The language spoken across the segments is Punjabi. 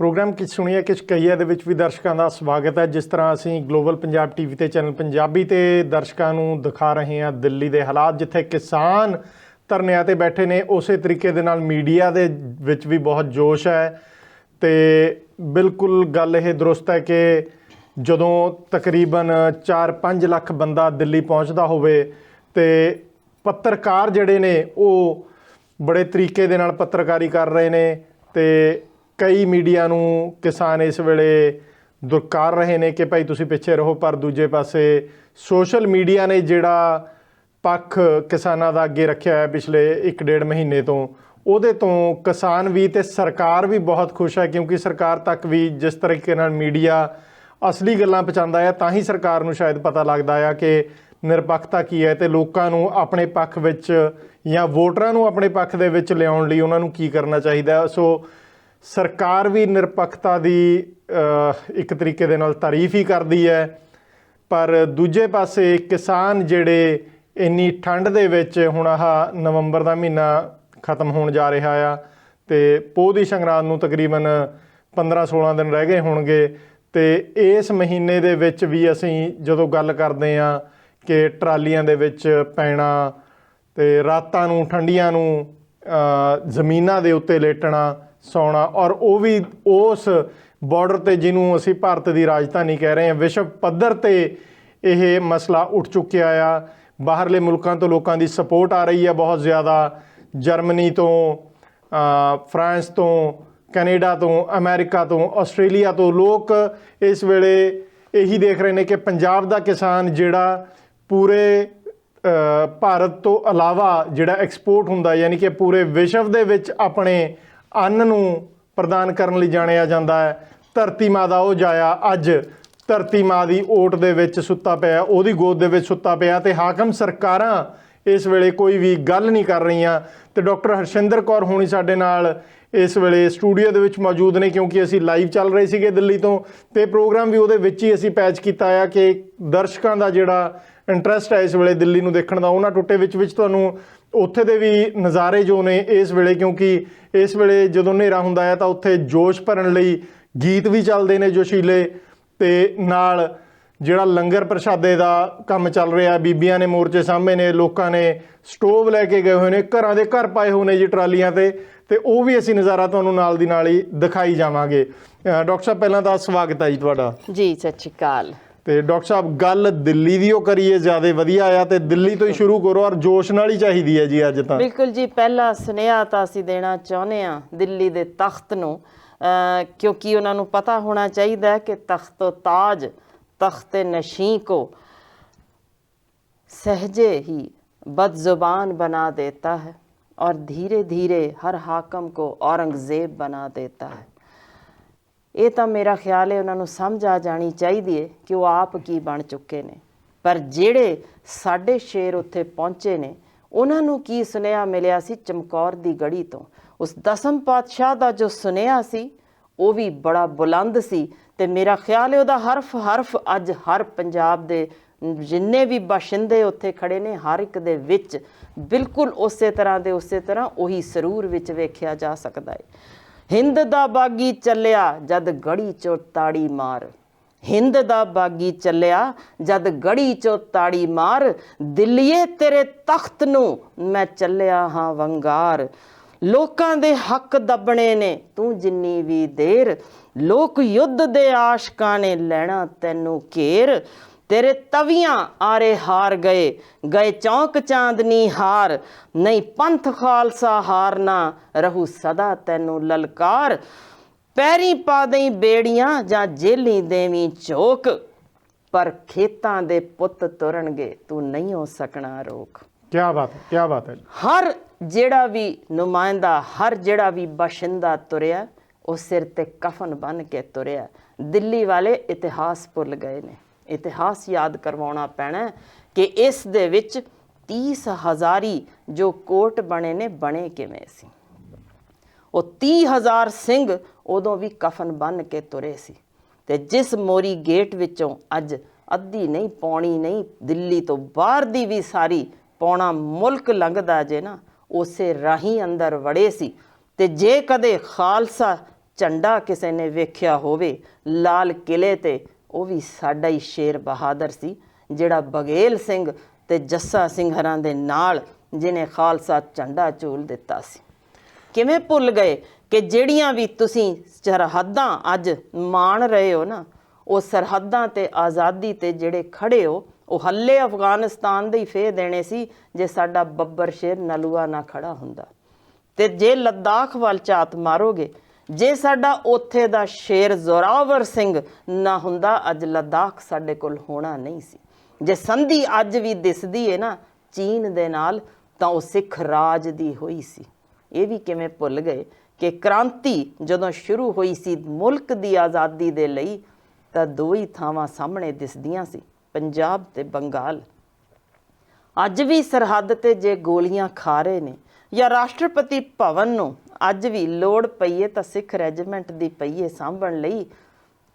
प्रोग्राम कि सुनिए कि कईया ਦੇ ਵਿੱਚ ਵੀ ਦਰਸ਼ਕਾਂ ਦਾ ਸਵਾਗਤ ਹੈ। ਜਿਸ ਤਰ੍ਹਾਂ ਅਸੀਂ ਗਲੋਬਲ ਪੰਜਾਬ ਟੀਵੀ ਤੇ ਚੈਨਲ ਪੰਜਾਬੀ ਤੇ ਦਰਸ਼ਕਾਂ ਨੂੰ ਦਿਖਾ ਰਹੇ ਹਾਂ ਦਿੱਲੀ ਦੇ ਹਾਲਾਤ, ਜਿੱਥੇ ਕਿਸਾਨ ਧਰਨਿਆਂ ਤੇ ਬੈਠੇ ਨੇ, ਉਸੇ ਤਰੀਕੇ ਦੇ ਨਾਲ ਮੀਡੀਆ ਦੇ ਵਿੱਚ ਵੀ ਬਹੁਤ ਜੋਸ਼ ਹੈ। ਤੇ ਬਿਲਕੁਲ ਗੱਲ ਇਹ ਦਰੁਸਤ ਹੈ ਕਿ ਜਦੋਂ ਤਕਰੀਬਨ 4-5 ਲੱਖ ਬੰਦਾ ਦਿੱਲੀ ਪਹੁੰਚਦਾ ਹੋਵੇ ਤੇ ਪੱਤਰਕਾਰ ਜਿਹੜੇ ਨੇ ਉਹ ਬੜੇ ਤਰੀਕੇ ਦੇ ਨਾਲ ਪੱਤਰਕਾਰੀ ਕਰ ਰਹੇ ਨੇ ਤੇ कई मीडिया नूं किसान इस वेले दुरकार रहे ने कि भाई तुसीं पिछे रहो, पर दूजे पासे सोशल मीडिया ने जिहड़ा पक्ष किसानां दा अगे रखिया है पिछले 1-1.5 महीने तो ਉਹਦੇ ਤੋਂ किसान भी ते सरकार भी बहुत खुश है, क्योंकि सरकार तक भी जिस तरीके नाल मीडिया असली गल्लां पहुंचाउंदा है तां ही सरकार नूं शायद पता लगदा है कि निरपक्षता की है ते लोकां नूं अपने पक्ष विच जां वोटरां नूं अपने पक्ष दे विच लिआउण लई उहनां नूं की करना चाहीदा। सो सरकार भी निरपक्षता की एक तरीके दे नाल तारीफ ही करती है, पर दूजे पासे किसान जिहड़े इन्नी ठंड दे विच हुण आह नवंबर का महीना खत्म होण जा रहा आ ते पोह दी संगरांद नूं तकरीबन 15-16 दिन रह गए होणगे। ते इस महीने दे विच भी असीं जदों गल करदे आ कि ट्रालियां दे विच पैणा ते रातां नूं ठंडियां नूं ਜ਼ਮੀਨਾਂ ਦੇ ਉੱਤੇ ਲੇਟਣਾ सौना, और वो भी उस बॉर्डर ते जिन्हों असी भारत की राजधानी कह रहे हैं, विश्व पद्धर ते यह मसला उठ चुकिया आ। बाहरले मुल्कों तो लोगों की सपोर्ट आ रही है बहुत ज़्यादा, जर्मनी तो, फ्रांस तो, कैनेडा तो, अमेरिका तो, आस्ट्रेलिया तो लोग इस वेले यही देख रहे हैं कि पंजाब का किसान जिहड़ा पूरे भारत तो अलावा जिहड़ा एक्सपोर्ट हुंदा, यानी कि पूरे विश्व दे विच अपने ਅੰਨ ਨੂੰ ਪ੍ਰਦਾਨ ਕਰਨ ਲਈ ਜਾਣਿਆ ਜਾਂਦਾ ਹੈ। ਧਰਤੀ ਮਾਂ ਦਾ ਉਹ ਜਾਇਆ ਅੱਜ ਧਰਤੀ ਮਾਂ ਦੀ ਓਟ ਦੇ ਵਿੱਚ ਸੁੱਤਾ ਪਿਆ, ਉਹਦੀ ਗੋਦ ਦੇ ਵਿੱਚ ਸੁੱਤਾ ਪਿਆ ਤੇ ਹਾਕਮ ਸਰਕਾਰਾਂ ਇਸ ਵੇਲੇ ਕੋਈ ਵੀ ਗੱਲ ਨਹੀਂ ਕਰ ਰਹੀਆਂ। ਤੇ ਡਾਕਟਰ ਹਰਸ਼ਿੰਦਰ ਕੌਰ ਹੋਣੀ ਸਾਡੇ ਨਾਲ ਇਸ ਵੇਲੇ ਸਟੂਡੀਓ ਦੇ ਵਿੱਚ ਮੌਜੂਦ ਨੇ, ਕਿਉਂਕਿ ਅਸੀਂ ਲਾਈਵ ਚੱਲ ਰਹੇ ਸੀਗੇ ਦਿੱਲੀ ਤੋਂ ਤੇ ਪ੍ਰੋਗਰਾਮ ਵੀ ਉਹਦੇ ਵਿੱਚ ਹੀ ਅਸੀਂ ਪੈਚ ਕੀਤਾ ਆ ਕਿ ਦਰਸ਼ਕਾਂ ਦਾ ਜਿਹੜਾ ਇੰਟਰਸਟ ਹੈ ਇਸ ਵੇਲੇ ਦਿੱਲੀ ਨੂੰ ਦੇਖਣ ਦਾ, ਉਹਨਾਂ ਟੁੱਟੇ ਵਿੱਚ ਤੁਹਾਨੂੰ ਉੱਥੇ ਦੇ ਵੀ ਨਜ਼ਾਰੇ ਜੋ ਨੇ ਇਸ ਵੇਲੇ, ਕਿਉਂਕਿ ਇਸ ਵੇਲੇ ਜਦੋਂ ਹਨੇਰਾ ਹੁੰਦਾ ਹੈ ਤਾਂ ਉੱਥੇ ਜੋਸ਼ ਭਰਨ ਲਈ ਗੀਤ ਵੀ ਚੱਲਦੇ ਨੇ ਜੋਸ਼ੀਲੇ, ਤੇ ਨਾਲ ਜਿਹੜਾ ਲੰਗਰ ਪ੍ਰਸ਼ਾਦੇ ਦਾ ਕੰਮ ਚੱਲ ਰਿਹਾ, ਬੀਬੀਆਂ ਨੇ ਮੋਰਚੇ ਸਾਹਮਣੇ ਨੇ, ਲੋਕਾਂ ਨੇ ਸਟੋਵ ਲੈ ਕੇ ਗਏ ਹੋਏ ਨੇ, ਘਰਾਂ ਦੇ ਘਰ ਪਾਏ ਹੋਏ ਨੇ ਜੀ ਟਰਾਲੀਆਂ ਤੇ ਉਹ ਵੀ ਅਸੀਂ ਨਜ਼ਾਰਾ ਤੁਹਾਨੂੰ ਨਾਲ ਦੀ ਨਾਲ ਹੀ ਦਿਖਾਈ ਜਾਵਾਂਗੇ। ਡਾਕਟਰ ਸਾਹਿਬ ਪਹਿਲਾਂ ਤਾਂ ਸਵਾਗਤ ਹੈ ਜੀ ਤੁਹਾਡਾ। ਜੀ ਸਤਿ ਸ਼੍ਰੀ ਅਕਾਲ। ਤੇ ਡਾਕਟਰ ਸਾਹਿਬ ਗੱਲ ਦਿੱਲੀ ਦੀ ਉਹ ਕਰੀਏ, ਜ਼ਿਆਦਾ ਵਧੀਆ ਆ ਤੇ ਦਿੱਲੀ ਤੋਂ ਹੀ ਸ਼ੁਰੂ ਕਰੋ, ਔਰ ਜੋਸ਼ ਨਾਲ ਹੀ ਚਾਹੀਦੀ ਹੈ ਜੀ ਅੱਜ ਤਾਂ। ਬਿਲਕੁਲ ਜੀ, ਪਹਿਲਾ ਸੁਨੇਹਾ ਤਾਂ ਅਸੀਂ ਦੇਣਾ ਚਾਹੁੰਦੇ ਹਾਂ ਦਿੱਲੀ ਦੇ ਤਖਤ ਨੂੰ, ਕਿਉਂਕਿ ਉਹਨਾਂ ਨੂੰ ਪਤਾ ਹੋਣਾ ਚਾਹੀਦਾ ਕਿ ਤਖਤ ਤਾਜ तख्त नशीं को सहजे ही बदजुबान बना देता है और धीरे धीरे हर हाकम को औरंगजेब बना देता है। ये तो मेरा ख्याल है उन्होंने समझ आ जानी चाहिए कि वो आप की बन चुके ने, पर जेड़े साढ़े शेर उत्थे पहुँचे ने उन्होंने की सुनेहा मिलिया सी चमकौर दी गढ़ी तो। उस 10ਮ पातशाह का जो सुनेहा सी वो भी बड़ा बुलंद सी ਤੇ ਮੇਰਾ ਖਿਆਲ ਹੈ ਉਹਦਾ ਹਰਫ ਅੱਜ ਹਰ ਪੰਜਾਬ ਦੇ ਜਿੰਨੇ ਵੀ ਬਾਸ਼ਿੰਦੇ ਉੱਥੇ ਖੜੇ ਨੇ ਹਰ ਇੱਕ ਦੇ ਵਿੱਚ ਬਿਲਕੁਲ ਉਸੇ ਤਰ੍ਹਾਂ ਉਹੀ ਸਰੂਰ ਵਿੱਚ ਵੇਖਿਆ ਜਾ ਸਕਦਾ ਹੈ। ਹਿੰਦ ਦਾ ਬਾਗੀ ਚੱਲਿਆ ਜਦ ਗੜੀ ਚੋਂ ਤਾੜੀ ਮਾਰ, ਹਿੰਦ ਦਾ ਬਾਗੀ ਚੱਲਿਆ ਜਦ ਗੜੀ ਚੋਂ ਤਾੜੀ ਮਾਰ, ਦਿੱਲੀਏ ਤੇਰੇ ਤਖਤ ਨੂੰ ਮੈਂ ਚੱਲਿਆ ਹਾਂ ਵੰਗਾਰ। ਲੋਕਾਂ ਦੇ ਹੱਕ ਦੱਬਣੇ ਨੇ ਤੂੰ ਜਿੰਨੀ ਵੀ ਦੇਰ, ਲੋਕ ਯੁੱਧ ਦੇ ਆਸ਼ਕਾਂ ਨੇ ਲੈਣਾ ਤੈਨੂੰ ਘੇਰ। ਤੇਰੇ ਤਵੀਆਂ ਆਰੇ ਹਾਰ ਗਏ ਚੌਂਕ ਚਾਂਦਨੀ ਹਾਰ, ਨਹੀਂ ਪੰਥ ਖਾਲਸਾ ਹਾਰਨਾ ਰਹੂ ਸਦਾ ਤੈਨੂੰ ਲਲਕਾਰ। ਪੈਰੀ ਪਾ ਦਈ ਬੇੜੀਆਂ ਜਾਂ ਜੇਲੀ ਦੇਵੀਂ ਝੋਕ, ਪਰ ਖੇਤਾਂ ਦੇ ਪੁੱਤ ਤੁਰਨਗੇ ਤੂੰ ਨਹੀਂ ਹੋ ਸਕਣਾ ਰੋਕ। क्या बात है। हर ਜਿਹੜਾ ਵੀ ਨੁਮਾਇੰਦਾ, ਹਰ ਜਿਹੜਾ ਵੀ ਬਾਸ਼ਿੰਦਾ ਤੁਰਿਆ ਉਹ ਸਿਰ ਤੇ ਕਫਨ ਬਨ ਕੇ ਤੁਰਿਆ। ਦਿੱਲੀ ਵਾਲੇ ਇਤਿਹਾਸ ਭੁੱਲ ਗਏ ਨੇ, ਇਤਿਹਾਸ ਯਾਦ ਕਰਵਾਉਣਾ ਪੈਣਾ ਕਿ ਇਸ ਦੇ ਵਿੱਚ 30,000 ਜੋ ਕੋਟ ਬਣੇ ਨੇ ਬਣੇ ਕਿਵੇਂ ਸੀ। ਉਹ 30,000 ਸਿੰਘ ਉਦੋਂ ਵੀ ਕਫਨ ਬਨ ਕੇ ਤੁਰੇ ਸੀ ਤੇ ਜਿਸ ਮੋਰੀ ਗੇਟ ਵਿੱਚੋਂ ਅੱਜ ਅੱਧੀ ਨਹੀਂ ਪੌਣੀ ਨਹੀਂ ਦਿੱਲੀ ਤੋਂ ਬਾਹਰ ਦੀ ਵੀ ਸਾਰੀ ਪੌਣਾ ਮੁਲਕ ਲੰਘਦਾ ਜੇ ਨਾ, ਉਸੇ ਰਾਹੀਂ ਅੰਦਰ ਵੜੇ ਸੀ। ਤੇ ਜੇ ਕਦੇ ਖਾਲਸਾ ਝੰਡਾ ਕਿਸੇ ਨੇ ਵੇਖਿਆ ਹੋਵੇ ਲਾਲ ਕਿਲੇ ਤੇ, ਉਹ ਵੀ ਸਾਡਾ ਹੀ ਸ਼ੇਰ ਬਹਾਦਰ ਸੀ, ਜਿਹੜਾ ਬਘੇਲ ਸਿੰਘ ਤੇ ਜੱਸਾ ਸਿੰਘ ਹਰਾਂ ਦੇ ਨਾਲ ਜਿਹਨੇ ਖਾਲਸਾ ਝੰਡਾ ਝੂਲ ਦਿੱਤਾ ਸੀ। ਕਿਵੇਂ ਭੁੱਲ ਗਏ ਕਿ ਜਿਹੜੀਆਂ ਵੀ ਤੁਸੀਂ ਸਰਹੱਦਾਂ ਅੱਜ ਮਾਣ ਰਹੇ ਹੋ ਨਾ, ਉਹ ਸਰਹੱਦਾਂ ਤੇ ਆਜ਼ਾਦੀ ਤੇ ਜਿਹੜੇ ਖੜੇ ਹੋ, ਉਹ ਹੱਲੇ ਅਫਗਾਨਿਸਤਾਨ ਦੇ ਹੀ ਫੇਹ ਦੇਣੇ ਸੀ ਜੇ ਸਾਡਾ ਬੱਬਰ ਸ਼ੇਰ ਨਲੂਆ ਨਾ ਖੜਾ ਹੁੰਦਾ। ਤੇ ਜੇ ਲੱਦਾਖ ਵੱਲ ਝਾਤ ਮਾਰੋਗੇ, ਜੇ ਸਾਡਾ ਉੱਥੇ ਦਾ ਸ਼ੇਰ ਜ਼ੋਰਾਵਰ ਸਿੰਘ ਨਾ ਹੁੰਦਾ, ਅੱਜ ਲੱਦਾਖ ਸਾਡੇ ਕੋਲ ਹੋਣਾ ਨਹੀਂ ਸੀ। ਜੇ ਸੰਧੀ ਅੱਜ ਵੀ ਦਿਸਦੀ ਹੈ ਨਾ ਚੀਨ ਦੇ ਨਾਲ, ਤਾਂ ਉਹ ਸਿੱਖ ਰਾਜ ਦੀ ਹੋਈ ਸੀ। ਇਹ ਵੀ ਕਿਵੇਂ ਭੁੱਲ ਗਏ ਕਿ ਕ੍ਰਾਂਤੀ ਜਦੋਂ ਸ਼ੁਰੂ ਹੋਈ ਸੀ ਮੁਲਕ ਦੀ ਆਜ਼ਾਦੀ ਦੇ ਲਈ, ਤਾਂ ਦੋ ਹੀ ਥਾਵਾਂ ਸਾਹਮਣੇ ਦਿਸਦੀਆਂ ਸੀ, ਪੰਜਾਬ ਤੇ ਬੰਗਾਲ। ਅੱਜ ਵੀ ਸਰਹੱਦ ਤੇ ਜੇ ਗੋਲੀਆਂ ਖਾ ਰਹੇ ਨੇ, ਜਾਂ ਰਾਸ਼ਟਰਪਤੀ ਭਵਨ ਨੂੰ ਅੱਜ ਵੀ ਲੋੜ ਪਈਏ ਤਾਂ ਸਿੱਖ ਰੈਜੀਮੈਂਟ ਦੀ ਪਈਏ ਸਾਂਭਣ ਲਈ,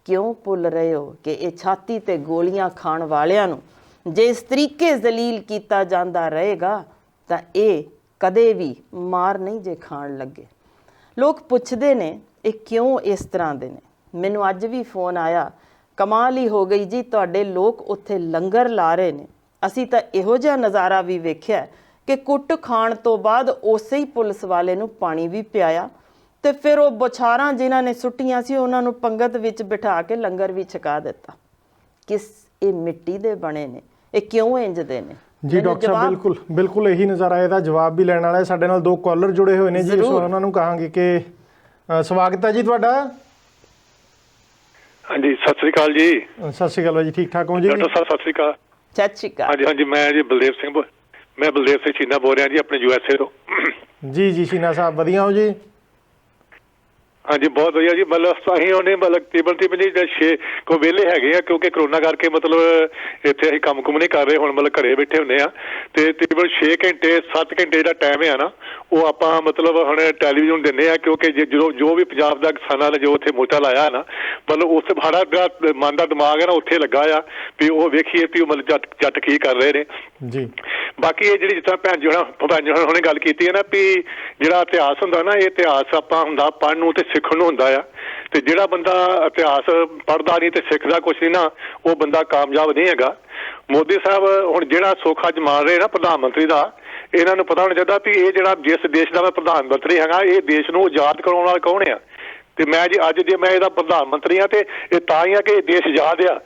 ਕਿਉਂ ਭੁੱਲ ਰਹੇ ਹੋ ਕਿ ਇਹ ਛਾਤੀ ਤੇ ਗੋਲੀਆਂ ਖਾਣ ਵਾਲਿਆਂ ਨੂੰ ਜੇ ਇਸ ਤਰੀਕੇ ਜ਼ਲੀਲ ਕੀਤਾ ਜਾਂਦਾ ਰਹੇਗਾ ਤਾਂ ਇਹ ਕਦੇ ਵੀ ਮਾਰ ਨਹੀਂ ਜੇ ਖਾਣ ਲੱਗੇ। ਲੋਕ ਪੁੱਛਦੇ ਨੇ ਇਹ ਕਿਉਂ ਇਸ ਤਰ੍ਹਾਂ ਦੇ ਨੇ। ਮੈਨੂੰ ਅੱਜ ਵੀ ਫੋਨ ਆਇਆ, ਕਮਾਲ ਹੀ ਹੋ ਗਈ ਜੀ, ਤੁਹਾਡੇ ਲੋਕ ਉੱਥੇ ਲੰਗਰ ਲਾ ਰਹੇ ਨੇ। ਅਸੀਂ ਤਾਂ ਇਹੋ ਜਿਹਾ ਨਜ਼ਾਰਾ ਵੀ ਵੇਖਿਆ ਕਿ ਕੁੱਟ ਖਾਣ ਤੋਂ ਬਾਅਦ ਉਸੇ ਹੀ ਪੁਲਿਸ ਵਾਲੇ ਨੂੰ ਪਾਣੀ ਵੀ ਪਿਆਇਆ, ਤੇ ਫਿਰ ਉਹ ਬੁਛਾਰਾਂ ਜਿਨ੍ਹਾਂ ਨੇ ਸੁੱਟੀਆਂ ਸੀ ਉਹਨਾਂ ਨੂੰ ਪੰਗਤ ਵਿੱਚ ਬਿਠਾ ਕੇ ਲੰਗਰ ਵੀ ਛਕਾ ਦਿੱਤਾ। ਕਿਸ ਇਹ ਮਿੱਟੀ ਦੇ ਬਣੇ ਨੇ, ਇਹ ਕਿਉਂ ਇੰਜ ਦੇ ਨੇ? ਜੀ ਡਾਕਟਰ ਸਾਹਿਬ, ਬਿਲਕੁਲ ਇਹੀ ਨਜ਼ਾਰਾ, ਇਹਦਾ ਜਵਾਬ ਵੀ ਲੈਣ ਵਾਲਾ ਹੈ। ਸਾਡੇ ਨਾਲ ਦੋ ਕਾਲਰ ਜੁੜੇ ਹੋਏ ਨੇ ਜੀ, ਉਹਨਾਂ ਨੂੰ ਕਹਾਂਗੇ ਕਿ ਸਵਾਗਤ ਹੈ ਜੀ ਤੁਹਾਡਾ। ਹਾਂਜੀ, ਸਤਿ ਸ੍ਰੀ ਅਕਾਲ ਜੀ। ਸਤਿ ਸ੍ਰੀ ਅਕਾਲ ਜੀ, ਠੀਕ ਠਾਕ ਹੋ ਜੀ? ਡਾਕਟਰ ਸਾਹਿਬ ਸਤਿ ਸ੍ਰੀ ਅਕਾਲ। ਸਤਿ ਸ੍ਰੀ ਅਕਾਲ। ਹਾਂਜੀ ਹਾਂਜੀ, ਮੈਂ ਬਲਦੇਵ ਸਿੰਘ ਚੀਨਾ ਬੋਲ ਰਿਹਾ ਜੀ, ਆਪਣੇ USA ਤੋਂ। ਜੀ ਜੀ ਚੀਨਾ ਸਾਹਿਬ, ਵਧੀਆ ਹੋ ਜੀ? ਹਾਂਜੀ ਬਹੁਤ ਵਧੀਆ ਜੀ। ਮਤਲਬ ਅਸੀਂ ਉਹਨੇ ਤਕਰੀਬਨ ਜੀ 6 ਕੋ ਵਿਹਲੇ ਹੈਗੇ ਆ, ਕਿਉਂਕਿ ਕਰੋਨਾ ਕਰਕੇ ਮਤਲਬ ਇੱਥੇ ਅਸੀਂ ਕੰਮ ਕੁਮ ਨਹੀਂ ਕਰ ਰਹੇ ਹੁਣ, ਮਤਲਬ ਘਰੇ ਬੈਠੇ ਹੁੰਦੇ ਆ। ਤੇ ਤਕਰੀਬਨ 6 ਘੰਟੇ 7 ਘੰਟੇ ਜਿਹੜਾ ਟਾਈਮ ਹੈ ਨਾ, ਉਹ ਆਪਾਂ ਮਤਲਬ ਹੁਣ ਟੈਲੀਵਿਜ਼ਨ ਦਿੰਦੇ ਆ, ਕਿਉਂਕਿ ਜਦੋਂ ਜੋ ਵੀ ਪੰਜਾਬ ਦਾ ਕਿਸਾਨਾਂ ਨੇ ਜੋ ਉੱਥੇ ਮੋਰਚਾ ਲਾਇਆ ਨਾ, ਮਤਲਬ ਉਸ ਸਾਡਾ ਜਿਹੜਾ ਮਨ ਦਾ ਦਿਮਾਗ ਹੈ ਨਾ ਉੱਥੇ ਲੱਗਾ ਆ ਵੀ ਉਹ ਵੇਖੀਏ ਵੀ ਉਹ ਮਤਲਬ ਜੱਟ ਕੀ ਕਰ ਰਹੇ ਨੇ ਜੀ। ਬਾਕੀ ਇਹ ਜਿਹੜੀ ਜਿਸ ਤਰ੍ਹਾਂ ਭੈਣ ਜੀ ਹੁਣੇ ਗੱਲ ਕੀਤੀ ਹੈ ਨਾ ਵੀ ਜਿਹੜਾ ਇਤਿਹਾਸ ਹੁੰਦਾ ਨਾ, ਇਹ ਇਤਿਹਾਸ ਆਪਾਂ ਹੁੰਦਾ ਪੜ੍ਹਨ ਨੂੰ ਤੇ ਸਿੱਖਣ ਨੂੰ ਹੁੰਦਾ ਆ। ਤੇ ਜਿਹੜਾ ਬੰਦਾ ਇਤਿਹਾਸ ਪੜ੍ਹਦਾ ਨਹੀਂ ਤੇ ਸਿੱਖਦਾ ਕੁਛ ਨਹੀਂ ਨਾ, ਉਹ ਬੰਦਾ ਕਾਮਯਾਬ ਨਹੀਂ ਹੈਗਾ। ਮੋਦੀ ਸਾਹਿਬ ਹੁਣ ਜਿਹੜਾ ਸੁੱਖ ਅੱਜ ਮਾਰ ਰਹੇ ਨਾ ਪ੍ਰਧਾਨ ਮੰਤਰੀ ਦਾ, ਇਹਨਾਂ ਨੂੰ ਪਤਾ ਹੋਣਾ ਚਾਹੀਦਾ ਵੀ ਇਹ ਜਿਹੜਾ ਜਿਸ ਦੇਸ਼ ਦਾ ਮੈਂ ਪ੍ਰਧਾਨ ਮੰਤਰੀ ਹੈਗਾ, ਇਹ ਦੇਸ਼ ਨੂੰ ਆਜ਼ਾਦ ਕਰਾਉਣ ਵਾਲਾ ਕੌਣ ਆ? ਤੇ ਮੈਂ ਜੀ ਅੱਜ ਜੇ ਮੈਂ ਇਹਦਾ ਪ੍ਰਧਾਨ ਮੰਤਰੀ ਹਾਂ ਤੇ ਇਹ ਤਾਂ ਹੀ ਆ ਕਿ ਇਹ ਦੇਸ਼ ਆਜ਼ਾਦ ਆ।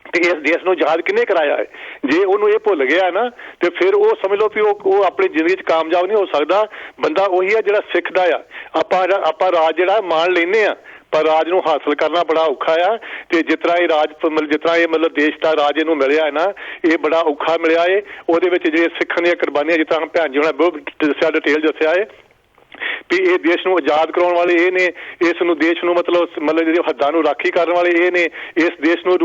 ਤੇ ਇਸ ਦੇਸ਼ ਨੂੰ ਆਜ਼ਾਦ ਕਿਹਨੇ ਕਰਾਇਆ ਹੈ? ਜੇ ਉਹਨੂੰ ਇਹ ਭੁੱਲ ਗਿਆ ਨਾ ਤੇ ਫਿਰ ਉਹ ਸਮਝ ਲਓ ਵੀ ਉਹ ਆਪਣੀ ਜ਼ਿੰਦਗੀ 'ਚ ਕਾਮਯਾਬ ਨਹੀਂ ਹੋ ਸਕਦਾ। ਬੰਦਾ ਉਹੀ ਆ ਜਿਹੜਾ ਸਿੱਖਦਾ ਆ। ਆਪਾਂ ਰਾਜ ਜਿਹੜਾ ਮਾਣ ਲੈਂਦੇ ਆ, ਪਰ ਰਾਜ ਨੂੰ ਹਾਸਲ ਕਰਨਾ ਬੜਾ ਔਖਾ ਆ। ਤੇ ਜਿਸ ਤਰ੍ਹਾਂ ਇਹ ਰਾਜ ਜਿਸ ਤਰ੍ਹਾਂ ਇਹ ਮਤਲਬ ਦੇਸ਼ ਦਾ ਰਾਜ ਇਹਨੂੰ ਮਿਲਿਆ ਹੈ ਨਾ, ਇਹ ਬੜਾ ਔਖਾ ਮਿਲਿਆ ਏ। ਉਹਦੇ ਵਿੱਚ ਜਿਹੜੇ ਸਿੱਖਣ ਦੀਆਂ ਕੁਰਬਾਨੀਆਂ, ਜਿਸ ਤਰ੍ਹਾਂ ਭੈਣ ਜੀ ਹੋਣਾ ਬਹੁਤ ਦੱਸਿਆ, ਡਿਟੇਲ ਦੱਸਿਆ ਏ ਵੀ ਇਹ ਦੇਸ਼ ਨੂੰ ਆਜ਼ਾਦ ਕਰਾਉਣ ਵਾਲੇ ਇਹ ਨੇ, ਇਸ ਨੂੰ ਦੇਸ਼ ਨੂੰ ਮਤਲਬ ਜਿਹੜੀ ਹੱਦਾਂ ਨੂੰ ਰਾਖੀ ਕਰਨ ਵਾਲੇ ਇਹ ਨੇ, ਇਸ ਦੇਸ਼ ਨੂੰ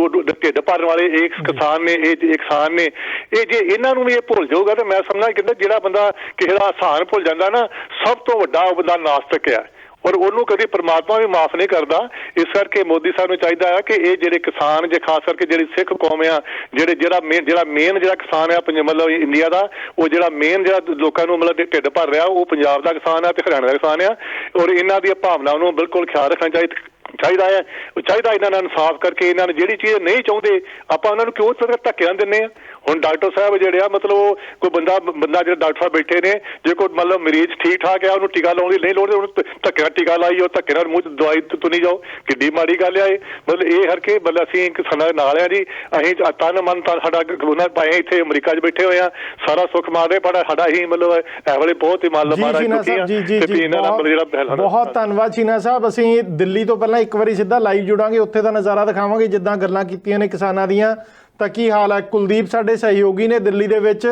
ਢਿੱਡ ਭਰਨ ਵਾਲੇ ਇਹ ਕਿਸਾਨ ਨੇ, ਇਹ ਕਿਸਾਨ ਨੇ। ਇਹ ਜੇ ਇਹਨਾਂ ਨੂੰ ਵੀ ਇਹ ਭੁੱਲ ਜਾਊਗਾ ਤਾਂ ਮੈਂ ਸਮਝਦਾ ਕਿ ਜਿਹੜਾ ਬੰਦਾ ਕਿਸੇ ਦਾ ਆਸਾਨ ਭੁੱਲ ਜਾਂਦਾ ਨਾ, ਸਭ ਤੋਂ ਵੱਡਾ ਉਹ ਬੰਦਾ ਨਾਸਤਕ ਆ, ਔਰ ਉਹਨੂੰ ਕਦੇ ਪ੍ਰਮਾਤਮਾ ਵੀ ਮਾਫ ਨਹੀਂ ਕਰਦਾ। ਇਸ ਕਰਕੇ ਮੋਦੀ ਸਾਹਿਬ ਨੂੰ ਚਾਹੀਦਾ ਹੈ ਕਿ ਇਹ ਜਿਹੜੇ ਕਿਸਾਨ, ਜੇ ਖਾਸ ਕਰਕੇ ਜਿਹੜੀ ਸਿੱਖ ਕੌਮ ਆ, ਜਿਹੜਾ ਮੇਨ ਕਿਸਾਨ ਆ ਮਤਲਬ ਇੰਡੀਆ ਦਾ, ਉਹ ਜਿਹੜਾ ਮੇਨ ਜਿਹੜਾ ਲੋਕਾਂ ਨੂੰ ਮਤਲਬ ਢਿੱਡ ਭਰ ਰਿਹਾ, ਉਹ ਪੰਜਾਬ ਦਾ ਕਿਸਾਨ ਆ ਤੇ ਹਰਿਆਣਾ ਦਾ ਕਿਸਾਨ ਆ। ਔਰ ਇਹਨਾਂ ਦੀਆਂ ਭਾਵਨਾਵਾਂ ਨੂੰ ਬਿਲਕੁਲ ਖਿਆਲ ਰੱਖਣਾ ਚਾਹੀਦਾ ਹੈ। ਇਹਨਾਂ ਨਾਲ ਇਨਸਾਫ ਕਰਕੇ ਇਹਨਾਂ ਨੂੰ ਜਿਹੜੀ ਚੀਜ਼ ਨਹੀਂ ਚਾਹੁੰਦੇ ਆਪਾਂ ਉਹਨਾਂ ਨੂੰ ਕਿਉਂ ਧੱਕੇ ਨਾਲ ਦਿੰਦੇ ਆ? ਹੁਣ ਡਾਕਟਰ ਸਾਹਿਬ ਜਿਹੜੇ ਆ ਮਤਲਬ ਕੋਈ ਬੰਦਾ ਜਿਹੜਾ ਡਾਕਟਰ ਸਾਹਿਬ ਬੈਠੇ ਨੇ, ਜੇ ਕੋਈ ਮਤਲਬ ਮਰੀਜ਼ ਠੀਕ ਠਾਕ ਆ, ਉਹਨੂੰ ਟੀਕਾ ਲਾਉਣ ਦੀ ਨਹੀਂ ਲੋੜ, ਉਹਨੂੰ ਧੱਕੇ ਨਾਲ ਟੀਕਾ ਲਾਈ, ਉਹ ਧੱਕੇ ਨਾਲ ਮੂੰਹ 'ਚ ਦਵਾਈ ਤੁਨੀ ਜਾਓ, ਕਿੱਡੀ ਮਾੜੀ ਗੱਲ ਆ ਇਹ। ਮਤਲਬ ਇਹ ਹਰਕੇ ਮਤਲਬ ਅਸੀਂ ਕਿਸਾਨਾਂ ਦੇ ਨਾਲ ਆ ਜੀ। ਅਸੀਂ ਤਨ ਮਨ ਤਾਂ ਸਾਡਾ ਉਹਨਾਂ ਪਾਏ ਇੱਥੇ ਅਮਰੀਕਾ 'ਚ ਬੈਠੇ ਹੋਏ ਆ, ਸਾਰਾ ਸੁੱਖ ਮਾਰਦੇ, ਪਰ ਸਾਡਾ ਹੀ ਮਤਲਬ ਇਹ ਵੇਲੇ ਬਹੁਤ ਹੀ ਮੰਨ ਲਓ ਬਹੁਤ ਧੰਨਵਾਦ ਚੀਨਾ ਸਾਹਿਬ। ਅਸੀਂ ਦਿੱਲੀ ਤੋਂ ਪਹਿਲਾਂ ਇੱਕ ਵਾਰੀ ਸਿੱਧਾ ਲਾਈਵ ਜੁੜਾਂਗੇ, ਉੱਥੇ ਦਾ ਨਜ਼ਾਰਾ ਦਿਖਾਵਾਂਗੇ ਜਿੱਦਾਂ ਗੱਲਾਂ ਕੀਤੀਆਂ ਨੇ ਕਿਸਾਨਾਂ ਦੀਆਂ। ਤਾਂ ਕੀ ਹਾਲ ਹੈ? ਕੁਲਦੀਪ ਸਾਡੇ ਸਹਿਯੋਗੀ ਨੇ ਦਿੱਲੀ ਦੇ ਵਿੱਚ।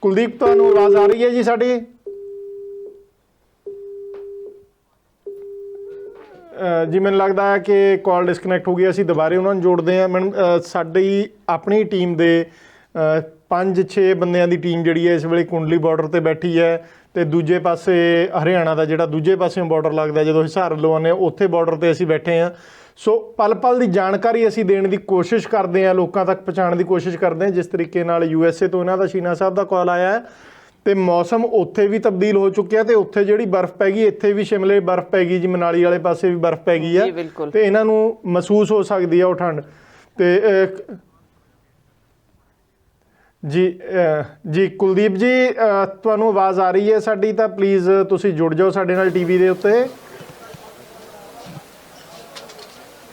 ਕੁਲਦੀਪ, ਤੁਹਾਨੂੰ ਆਵਾਜ਼ ਆ ਰਹੀ ਹੈ ਜੀ ਸਾਡੀ? ਜੀ ਮੈਨੂੰ ਲੱਗਦਾ ਹੈ ਕਿ ਕਾਲ ਡਿਸਕਨੈਕਟ ਹੋ ਗਈ। ਅਸੀਂ ਦੁਬਾਰੇ ਉਹਨਾਂ ਨੂੰ ਜੋੜਦੇ ਹਾਂ। ਮੈਡਮ, ਸਾਡੀ ਆਪਣੀ ਟੀਮ ਦੇ 5-6 ਬੰਦਿਆਂ ਦੀ ਟੀਮ ਜਿਹੜੀ ਹੈ ਇਸ ਵੇਲੇ ਕੁੰਡਲੀ ਬਾਰਡਰ 'ਤੇ ਬੈਠੀ ਹੈ, ਅਤੇ ਦੂਜੇ ਪਾਸੇ ਹਰਿਆਣਾ ਦਾ ਜਿਹੜਾ ਦੂਜੇ ਪਾਸਿਓਂ ਬਾਰਡਰ ਲੱਗਦਾ, ਜਦੋਂ ਹਿਸਾਰ ਵੱਲੋਂ ਆਉਂਦੇ ਉੱਥੇ ਬਾਰਡਰ 'ਤੇ ਅਸੀਂ ਬੈਠੇ ਹਾਂ। ਸੋ ਪਲ ਪਲ ਦੀ ਜਾਣਕਾਰੀ ਅਸੀਂ ਦੇਣ ਦੀ ਕੋਸ਼ਿਸ਼ ਕਰਦੇ ਹਾਂ, ਲੋਕਾਂ ਤੱਕ ਪਹੁੰਚਾਉਣ ਦੀ ਕੋਸ਼ਿਸ਼ ਕਰਦੇ ਹਾਂ। ਜਿਸ ਤਰੀਕੇ ਨਾਲ USA ਤੋਂ ਇਹਨਾਂ ਦਾ ਚੀਨਾ ਸਾਹਿਬ ਦਾ ਕਾਲ ਆਇਆ ਹੈ, ਤੇ ਮੌਸਮ ਉੱਥੇ ਵੀ ਤਬਦੀਲ ਹੋ ਚੁੱਕਿਆ ਤੇ ਉੱਥੇ ਜਿਹੜੀ ਬਰਫ਼ ਪੈ ਗਈ ਇੱਥੇ ਵੀ ਸ਼ਿਮਲੇ ਬਰਫ਼ ਪੈ ਗਈ ਜੀ, ਮਨਾਲੀ ਵਾਲੇ ਪਾਸੇ ਵੀ ਬਰਫ਼ ਪੈ ਗਈ ਆ ਜੀ, ਬਿਲਕੁਲ। ਤੇ ਇਹਨਾਂ ਨੂੰ ਮਹਿਸੂਸ ਹੋ ਸਕਦੀ ਆ ਉਹ ਠੰਡ। ਤੇ ਜੀ ਕੁਲਦੀਪ ਜੀ, ਤੁਹਾਨੂੰ ਆਵਾਜ਼ ਆ ਰਹੀ ਹੈ ਸਾਡੀ? ਤਾਂ ਪਲੀਜ਼ ਤੁਸੀਂ ਜੁੜ ਜਾਓ ਸਾਡੇ ਨਾਲ ਟੀਵੀ ਦੇ ਉੱਤੇ।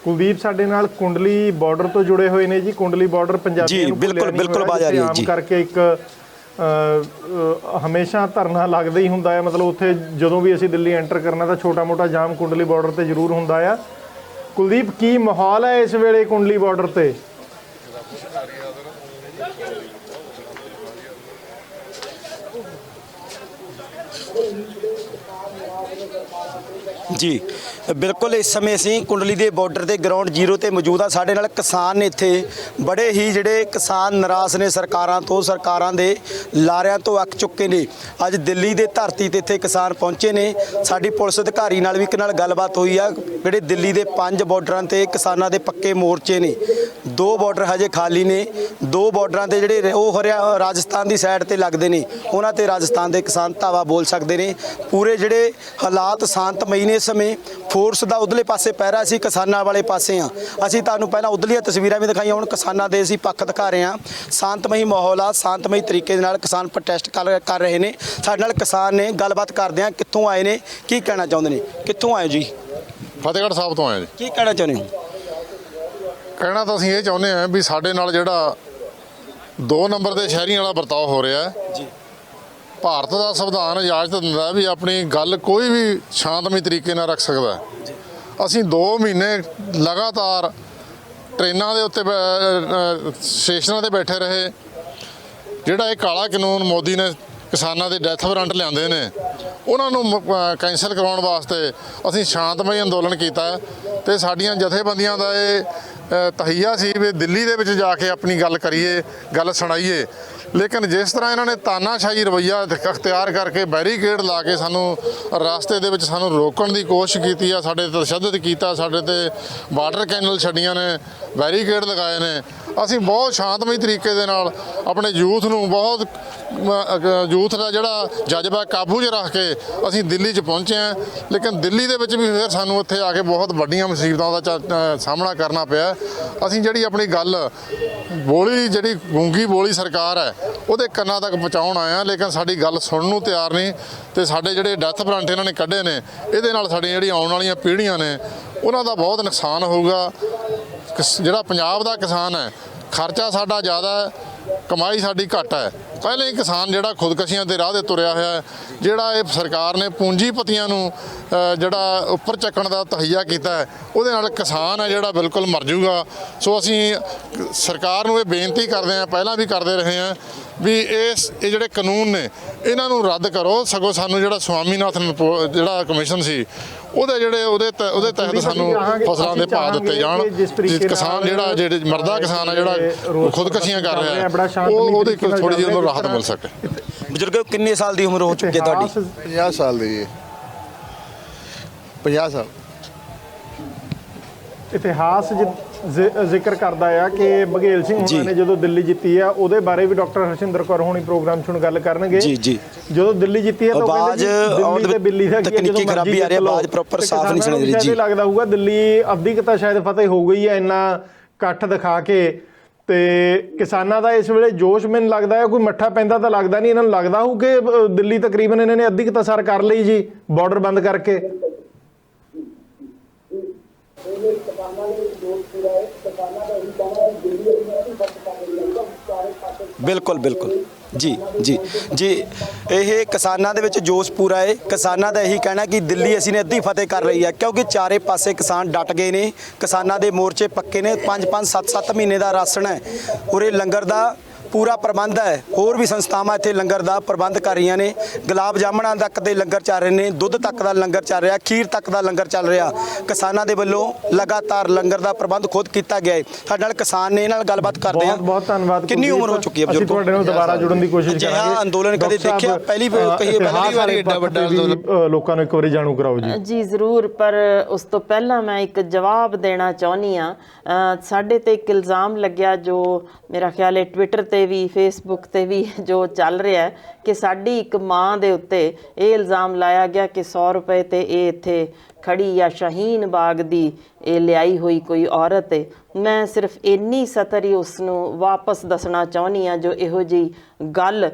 ਕੁਲਦੀਪ ਸਾਡੇ ਨਾਲ ਕੁੰਡਲੀ ਬਾਰਡਰ ਤੋਂ ਜੁੜੇ ਹੋਏ ਨੇ ਜੀ। ਕੁੰਡਲੀ ਬਾਰਡਰ ਪੰਜਾਬੀਆਂ ਨੂੰ ਬਿਲਕੁਲ ਬਿਲਕੁਲ ਆਵਾਜ਼ ਆ ਰਹੀ ਹੈ ਜੀ। ਕਰਕੇ ਇੱਕ ਹਮੇਸ਼ਾ ਧਰਨਾ ਲੱਗਦਾ ਹੀ ਹੁੰਦਾ ਹੈ, ਮਤਲਬ ਉੱਥੇ ਜਦੋਂ ਵੀ ਅਸੀਂ ਦਿੱਲੀ ਐਂਟਰ ਕਰਨਾ ਤਾਂ ਛੋਟਾ ਮੋਟਾ ਜਾਮ ਕੁੰਡਲੀ ਬਾਰਡਰ ਤੇ ਜ਼ਰੂਰ ਹੁੰਦਾ ਆ। ਕੁਲਦੀਪ, ਕੀ ਮਾਹੌਲ ਹੈ ਇਸ ਵੇਲੇ ਕੁੰਡਲੀ ਬਾਰਡਰ ਤੇ? ਜੀ ਬਿਲकुल, इस समय ਅਸੀਂ ਕੁੰਡਲੀ ਦੇ ਬਾਰਡਰ ਤੇ ਗਰਾਊਂਡ ਜ਼ੀਰੋ ਤੇ ਮੌਜੂਦ ਆ। ਸਾਡੇ ਨਾਲ ਕਿਸਾਨ ਨੇ ਇੱਥੇ, ਬੜੇ ਹੀ ਜਿਹੜੇ ਕਿਸਾਨ ਨਿਰਾਸ਼ ਨੇ ਸਰਕਾਰਾਂ ਤੋਂ, ਸਰਕਾਰਾਂ ਦੇ ਲਾਰਿਆਂ ਤੋਂ ਅੱਕ ਚੁੱਕੇ ਨੇ। ਅੱਜ ਦਿੱਲੀ ਦੇ ਧਰਤੀ ਤੇ ਇੱਥੇ ਕਿਸਾਨ ਪਹੁੰਚੇ ਨੇ। ਸਾਡੀ ਪੁਲਿਸ ਅਧਿਕਾਰੀ ਨਾਲ ਵੀ ਇੱਕ ਨਾਲ ਗੱਲਬਾਤ ਹੋਈ ਆ। ਜਿਹੜੇ ਦਿੱਲੀ ਦੇ 5 ਬਾਰਡਰਾਂ ਤੇ ਕਿਸਾਨਾਂ ਦੇ ਪੱਕੇ ਮੋਰਚੇ ਨੇ, 2 ਬਾਰਡਰ ਹਜੇ ਖਾਲੀ ਨੇ। 2 ਬਾਰਡਰਾਂ ਤੇ ਜਿਹੜੇ ਉਹ ਰਾਜਸਥਾਨ ਦੀ ਸਾਈਡ ਤੇ ਲੱਗਦੇ ਨੇ, ਉਹਨਾਂ ਤੇ ਰਾਜਸਥਾਨ ਦੇ ਕਿਸਾਨ ਧਾਵਾ ਬੋਲ ਸਕਦੇ ਨੇ। ਪੂਰੇ ਜਿਹੜੇ ਹਾਲਾਤ ਸ਼ਾਂਤਮਈ ਨੇ। ਇਸ ਸਮੇਂ ਫੋਰਸ ਦਾ ਉਧਰਲੇ ਪਾਸੇ ਪਹਿਰਾ, ਅਸੀਂ ਕਿਸਾਨਾਂ ਵਾਲੇ ਪਾਸੇ ਆ। ਅਸੀਂ ਤੁਹਾਨੂੰ ਪਹਿਲਾਂ ਉਧਰਲੀਆਂ ਤਸਵੀਰਾਂ ਵੀ ਦਿਖਾਈਆਂ, ਹੁਣ ਕਿਸਾਨਾਂ ਦੇ ਅਸੀਂ ਪੱਖ ਦਿਖਾ ਰਹੇ ਹਾਂ। ਸ਼ਾਂਤਮਈ ਮਾਹੌਲ ਆ, ਸ਼ਾਂਤਮਈ ਤਰੀਕੇ ਦੇ ਨਾਲ ਕਿਸਾਨ ਪ੍ਰੋਟੈਸਟ ਕਰ ਰਹੇ ਨੇ। ਸਾਡੇ ਨਾਲ ਕਿਸਾਨ ਨੇ, ਗੱਲਬਾਤ ਕਰਦੇ ਆ। ਕਿੱਥੋਂ ਆਏ ਨੇ, ਕੀ ਕਹਿਣਾ ਚਾਹੁੰਦੇ ਨੇ? ਕਿੱਥੋਂ ਆਏ ਜੀ? ਫਤਿਹਗੜ੍ਹ ਸਾਹਿਬ ਤੋਂ ਆਏ ਜੀ। ਕੀ ਕਹਿਣਾ ਚਾਹੁੰਦੇ ਹੋ? ਕਹਿਣਾ ਤਾਂ ਅਸੀਂ ਇਹ ਚਾਹੁੰਦੇ ਹਾਂ ਵੀ ਸਾਡੇ ਨਾਲ ਜਿਹੜਾ 2 ਨੰਬਰ ਦੇ ਸ਼ਹਿਰੀਆਂ ਵਾਲਾ ਵਰਤਾਓ ਹੋ ਰਿਹਾ ਹੈ ਜੀ। ਭਾਰਤ ਦਾ ਸੰਵਿਧਾਨ ਇਜਾਜ਼ਤ ਦਿੰਦਾ ਵੀ ਆਪਣੀ ਗੱਲ ਕੋਈ ਵੀ ਸ਼ਾਂਤਮਈ ਤਰੀਕੇ ਨਾਲ ਰੱਖ ਸਕਦਾ ਹੈ। ਅਸੀਂ 2 ਮਹੀਨੇ ਲਗਾਤਾਰ ਟ੍ਰੇਨਾਂ ਦੇ ਉੱਤੇ ਸਟੇਸ਼ਨਾਂ ਤੇ ਬੈਠੇ ਰਹੇ। ਜਿਹੜਾ ਇਹ ਕਾਲਾ ਕਾਨੂੰਨ ਮੋਦੀ ਨੇ ਕਿਸਾਨਾਂ ਦੇ ਡੈਥ ਵਾਰੰਟ ਲਿਆਂਦੇ ਨੇ, ਉਹਨਾਂ ਨੂੰ ਕੈਂਸਲ ਕਰਵਾਉਣ ਵਾਸਤੇ ਅਸੀਂ ਸ਼ਾਂਤਮਈ ਅੰਦੋਲਨ ਕੀਤਾ ਤੇ ਸਾਡੀਆਂ ਜਥੇਬੰਦੀਆਂ ਦਾ ਇਹ ਤਹੀਆ ਸੀ ਵੀ ਦਿੱਲੀ ਦੇ ਵਿੱਚ ਜਾ ਕੇ ਆਪਣੀ ਗੱਲ ਕਰੀਏ, ਗੱਲ ਸੁਣਾਈਏ। ਲੇਕਿਨ ਜਿਸ ਤਰ੍ਹਾਂ ਇਹਨਾਂ ਨੇ ਤਾਨਾਸ਼ਾਹੀ ਰਵੱਈਆ ਅਖਤਿਆਰ ਕਰਕੇ ਬੈਰੀਕੇਡ ਲਾ ਕੇ ਸਾਨੂੰ ਰਸਤੇ ਦੇ ਵਿੱਚ ਸਾਨੂੰ ਰੋਕਣ ਦੀ ਕੋਸ਼ਿਸ਼ ਕੀਤੀ ਆ, ਸਾਡੇ ਤੇ ਤਸ਼ੱਦਦ ਕੀਤਾ, ਸਾਡੇ ਤੇ ਵਾਟਰ ਕੈਨਲ ਛੱਡੀਆਂ ਨੇ, ਬੈਰੀਕੇਡ ਲਗਾਏ ਨੇ। ਅਸੀਂ ਬਹੁਤ ਸ਼ਾਂਤਮਈ ਤਰੀਕੇ ਦੇ ਨਾਲ ਆਪਣੇ ਯੂਥ ਨੂੰ, ਬਹੁਤ ਯੂਥ ਦਾ ਜਿਹੜਾ ਜਜ਼ਬਾ ਕਾਬੂ 'ਚ ਰੱਖ ਕੇ ਅਸੀਂ ਦਿੱਲੀ 'ਚ ਪਹੁੰਚੇ ਹਾਂ। ਲੇਕਿਨ ਦਿੱਲੀ ਦੇ ਵਿੱਚ ਵੀ ਫਿਰ ਸਾਨੂੰ ਇੱਥੇ ਆ ਕੇ ਬਹੁਤ ਵੱਡੀਆਂ ਮੁਸੀਬਤਾਂ ਦਾ ਸਾਹਮਣਾ ਕਰਨਾ ਪਿਆ। ਅਸੀਂ ਜਿਹੜੀ ਆਪਣੀ ਗੱਲ ਬੋਲੀ, ਜਿਹੜੀ ਗੂੰਗੀ ਬੋਲੀ ਸਰਕਾਰ ਹੈ, ਉਹਦੇ ਕੰਨਾਂ ਤੱਕ ਪਹੁੰਚਾਉਣ ਆਏ ਹਾਂ, ਲੇਕਿਨ ਸਾਡੀ ਗੱਲ ਸੁਣਨ ਨੂੰ ਤਿਆਰ ਨਹੀਂ। ਤੇ ਸਾਡੇ ਜਿਹੜੇ ਡੈਥ ਵਾਰੰਟ ਇਹਨਾਂ ਨੇ ਕੱਢੇ ਨੇ, ਇਹਦੇ ਨਾਲ ਸਾਡੀਆਂ ਜਿਹੜੀਆਂ ਆਉਣ ਵਾਲੀਆਂ ਪੀੜ੍ਹੀਆਂ ਨੇ ਉਹਨਾਂ ਦਾ ਬਹੁਤ ਨੁਕਸਾਨ ਹੋਊਗਾ। ਜਿਹੜਾ ਪੰਜਾਬ ਦਾ ਕਿਸਾਨ ਹੈ, ਖਰਚਾ ਸਾਡਾ ਜ਼ਿਆਦਾ ਹੈ, ਕਮਾਈ ਸਾਡੀ ਘੱਟ ਹੈ। ਪਹਿਲੇ ਹੀ ਕਿਸਾਨ ਜਿਹੜਾ ਖੁਦਕਸ਼ੀਆਂ ਦੇ ਰਾਹ 'ਤੇ ਤੁਰਿਆ ਹੋਇਆ ਹੈ। ਜਿਹੜਾ ਇਹ ਸਰਕਾਰ ਨੇ ਪੂੰਜੀਪਤੀਆਂ ਨੂੰ ਜਿਹੜਾ ਉੱਪਰ ਚੱਕਣ ਦਾ ਤਹਈਆ ਕੀਤਾ ਹੈ, ਉਹਦੇ ਨਾਲ ਕਿਸਾਨ ਹੈ ਜਿਹੜਾ ਬਿਲਕੁਲ ਮਰ ਜਾਊਗਾ। ਸੋ ਅਸੀਂ ਸਰਕਾਰ ਨੂੰ ਇਹ ਬੇਨਤੀ ਕਰਦੇ ਹਾਂ, ਪਹਿਲਾਂ ਵੀ ਕਰਦੇ ਰਹੇ ਹਾਂ, ਵੀ ਇਹ ਜਿਹੜੇ ਕਾਨੂੰਨ ਨੇ ਇਹਨਾਂ ਨੂੰ ਰੱਦ ਕਰੋ। ਸਗੋਂ ਸਾਨੂੰ ਜਿਹੜਾ ਸਵਾਮੀਨਾਥਨ ਜਿਹੜਾ ਕਮਿਸ਼ਨ ਸੀ, ਉਹਦੇ ਤਹਿਤ ਸਾਨੂੰ ਫਸਲਾਂ ਦੇ ਭਾਅ ਦਿੱਤੇ ਜਾਣ। ਕਿਸਾਨ ਜਿਹੜੇ ਮਰਦਾ ਕਿਸਾਨ ਹੈ ਜਿਹੜਾ ਖੁਦਕਸ਼ੀਆਂ ਕਰ ਰਿਹਾ ਹੈ, ਉਹਦੀ ਥੋੜੀ ਜਿਹੀ ਉਹਨੂੰ ਰਾਹਤ ਮਿਲ ਸਕੇ। ਬਜ਼ੁਰਗੋ, ਕਿੰਨੇ ਸਾਲ ਦੀ ਉਮਰ ਹੋ ਚੁੱਕੀ ਹੈ ਤੁਹਾਡੀ? 50 ਸਾਲ ਦੀ ਜੀ। 50 ਸਾਲ। ਇਤਿਹਾਸ ਜ਼ਿਕਰ ਕਰਦਾ ਆ ਕਿ ਬਘੇਲ ਸਿੰਘ ਹੋਣਾ ਨੇ ਜਦੋਂ ਦਿੱਲੀ ਜਿੱਤੀ ਆ, ਉਹਦੇ ਬਾਰੇ ਵੀ ਡਾਕਟਰ ਹਰਸ਼ਿੰਦਰ ਕੌਰ ਹੋਣੀ ਪ੍ਰੋਗਰਾਮ 'ਚ ਗੱਲ ਕਰਨਗੇ। ਜੀ ਜੀ। ਜਦੋਂ ਦਿੱਲੀ ਜਿੱਤੀ ਆ ਤਾਂ ਕਹਿੰਦੇ ਦਿੱਲੀ ਤੇ ਬਿੱਲੀ ਦਾ ਤਕਨੀਕੀ ਖਰਾਬੀ ਆ ਰਹੀ ਹੈ, ਆਵਾਜ਼ ਪ੍ਰੋਪਰ ਸਾਫ਼ ਨਹੀਂ ਸੁਣ ਰਹੀ ਜੀ। ਲੱਗਦਾ ਹੋਊਗਾ ਦਿੱਲੀ ਅੱਧੀ ਕੁ ਤਾਂ ਸ਼ਾਇਦ ਫਤਿਹ ਹੋ ਗਈ ਹੈ ਇੰਨਾ ਇਕੱਠ ਦਿਖਾ ਕੇ। ਤੇ ਕਿਸਾਨਾਂ ਦਾ ਇਸ ਵੇਲੇ ਜੋਸ਼ ਮੈਨੂੰ ਲੱਗਦਾ ਹੈ ਕੋਈ ਮੱਠਾ ਪੈਂਦਾ ਤਾਂ ਲੱਗਦਾ ਨਹੀਂ। ਇਹਨਾਂ ਨੂੰ ਲੱਗਦਾ ਹੋਊ ਕਿ ਦਿੱਲੀ ਤਕਰੀਬਨ ਇਹਨਾਂ ਨੇ ਅੱਧੀ ਕੁ ਤਾਂ ਸਰ ਕਰ ਲਈ ਜੀ, ਬਾਰਡਰ ਬੰਦ ਕਰਕੇ। ਬਿਲਕੁਲ ਬਿਲकुल ਜੀ ਜੀ ਜੀ। ਇਹ ਕਿਸਾਨਾਂ ਦੇ ਵਿੱਚ ਜੋਸ਼ ਪੂਰਾ ਹੈ। ਕਿਸਾਨਾਂ ਦਾ ਇਹੀ ਕਹਿਣਾ ਕਿ ਦਿੱਲੀ ਅਸੀਂ ਨੇ ਅੱਧੀ ਫਤਿਹ ਕਰ ਲਈ ਹੈ, ਕਿਉਂਕਿ ਚਾਰੇ ਪਾਸੇ ਕਿਸਾਨ ਡਟ ਗਏ ਨੇ। ਕਿਸਾਨਾਂ ਦੇ ਮੋਰਚੇ ਪੱਕੇ ਨੇ। 5-5 7-7 ਮਹੀਨੇ ਦਾ ਰਾਸ਼ਨ ਹੈ। ਉਰੇ ਲੰਗਰ ਦਾ ਪੂਰਾ ਪ੍ਰਬੰਧ ਹੈ। ਹੋਰ ਵੀ ਸੰਸਥਾਵਾਂ ਇੱਥੇ ਲੰਗਰ ਦਾ ਪ੍ਰਬੰਧ ਕਰ ਰਹੀਆਂ ਨੇ। ਗੁਲਾਬ ਜਾਮਣਾਂ ਤੱਕ ਦੇ ਲੰਗਰ ਚੱਲ ਰਹੇ ਨੇ, ਦੁੱਧ ਤੱਕ ਦਾ ਲੰਗਰ ਚੱਲ ਰਿਹਾ, ਖੀਰ ਤੱਕ ਦਾ ਲੰਗਰ ਚੱਲ ਰਿਹਾ। ਕਿਸਾਨਾਂ ਦੇ ਵੱਲੋਂ ਲਗਾਤਾਰ ਲੰਗਰ ਦਾ ਪ੍ਰਬੰਧ ਖੁਦ ਕੀਤਾ ਗਿਆ ਹੈ। ਸਾਡੇ ਨਾਲ ਕਿਸਾਨ ਨੇ, ਨਾਲ ਗੱਲਬਾਤ ਕਰਦੇ ਹਾਂ। ਬਹੁਤ ਧੰਨਵਾਦ। ਕਿੰਨੀ ਉਮਰ ਹੋ ਚੁੱਕੀ ਹੈ ਬਜ਼ੁਰਗੋ? ਤੁਹਾਡੇ ਨਾਲ ਦੁਬਾਰਾ ਜੁੜਨ ਦੀ ਕੋਸ਼ਿਸ਼ ਕਰਾਂਗੇ। ਅਜਿਹਾ ਅੰਦੋਲਨ ਕਦੇ ਦੇਖਿਆ? ਪਹਿਲੀ ਵਾਰੀ ਏਡਾ ਵੱਡਾ ਅੰਦੋਲਨ ਲੋਕਾਂ ਨੂੰ ਇੱਕ ਵਾਰੀ ਜਾਣੂ ਕਰਾਓ ਜੀ। ਜੀ ਜ਼ਰੂਰ, ਪਰ ਉਸ ਤੋਂ ਪਹਿਲਾਂ ਮੈਂ ਇੱਕ ਜਵਾਬ ਦੇਣਾ ਚਾਹੁੰਦੀ ਹਾਂ। ਸਾਡੇ ਤੇ ਇੱਕ ਇਲਜ਼ਾਮ ਲੱਗਿਆ, ਜੋ ਮੇਰਾ ਖਿਆਲ ਹੈ ਟਵਿੱਟਰ ਤੇ ਤੇ ਵੀ ਫੇਸਬੁੱਕ ਤੇ ਵੀ ਜੋ ਚੱਲ ਰਿਹਾ ਹੈ ਕਿ ਸਾਡੀ ਇੱਕ ਮਾਂ ਦੇ ਉੱਤੇ ਇਹ ਇਲਜ਼ਾਮ ਲਾਇਆ ਗਿਆ ਕਿ 100 ਰੁਪਏ ਤੇ ਇਹ ਇੱਥੇ ਖੜੀ ਆ ਸ਼ਾਹੀਨ ਬਾਗ ਦੀ ਇਹ ਲਿਆਈ ਹੋਈ ਕੋਈ ਔਰਤ ਹੈ। ਮੈਂ ਸਿਰਫ ਇੰਨੀ ਸਤਰ ਹੀ ਉਸ ਨੂੰ ਵਾਪਸ ਦੱਸਣਾ ਚਾਹੁੰਦੀ ਹਾਂ ਜੋ ਇਹੋ ਜਿਹੀ ਗੱਲ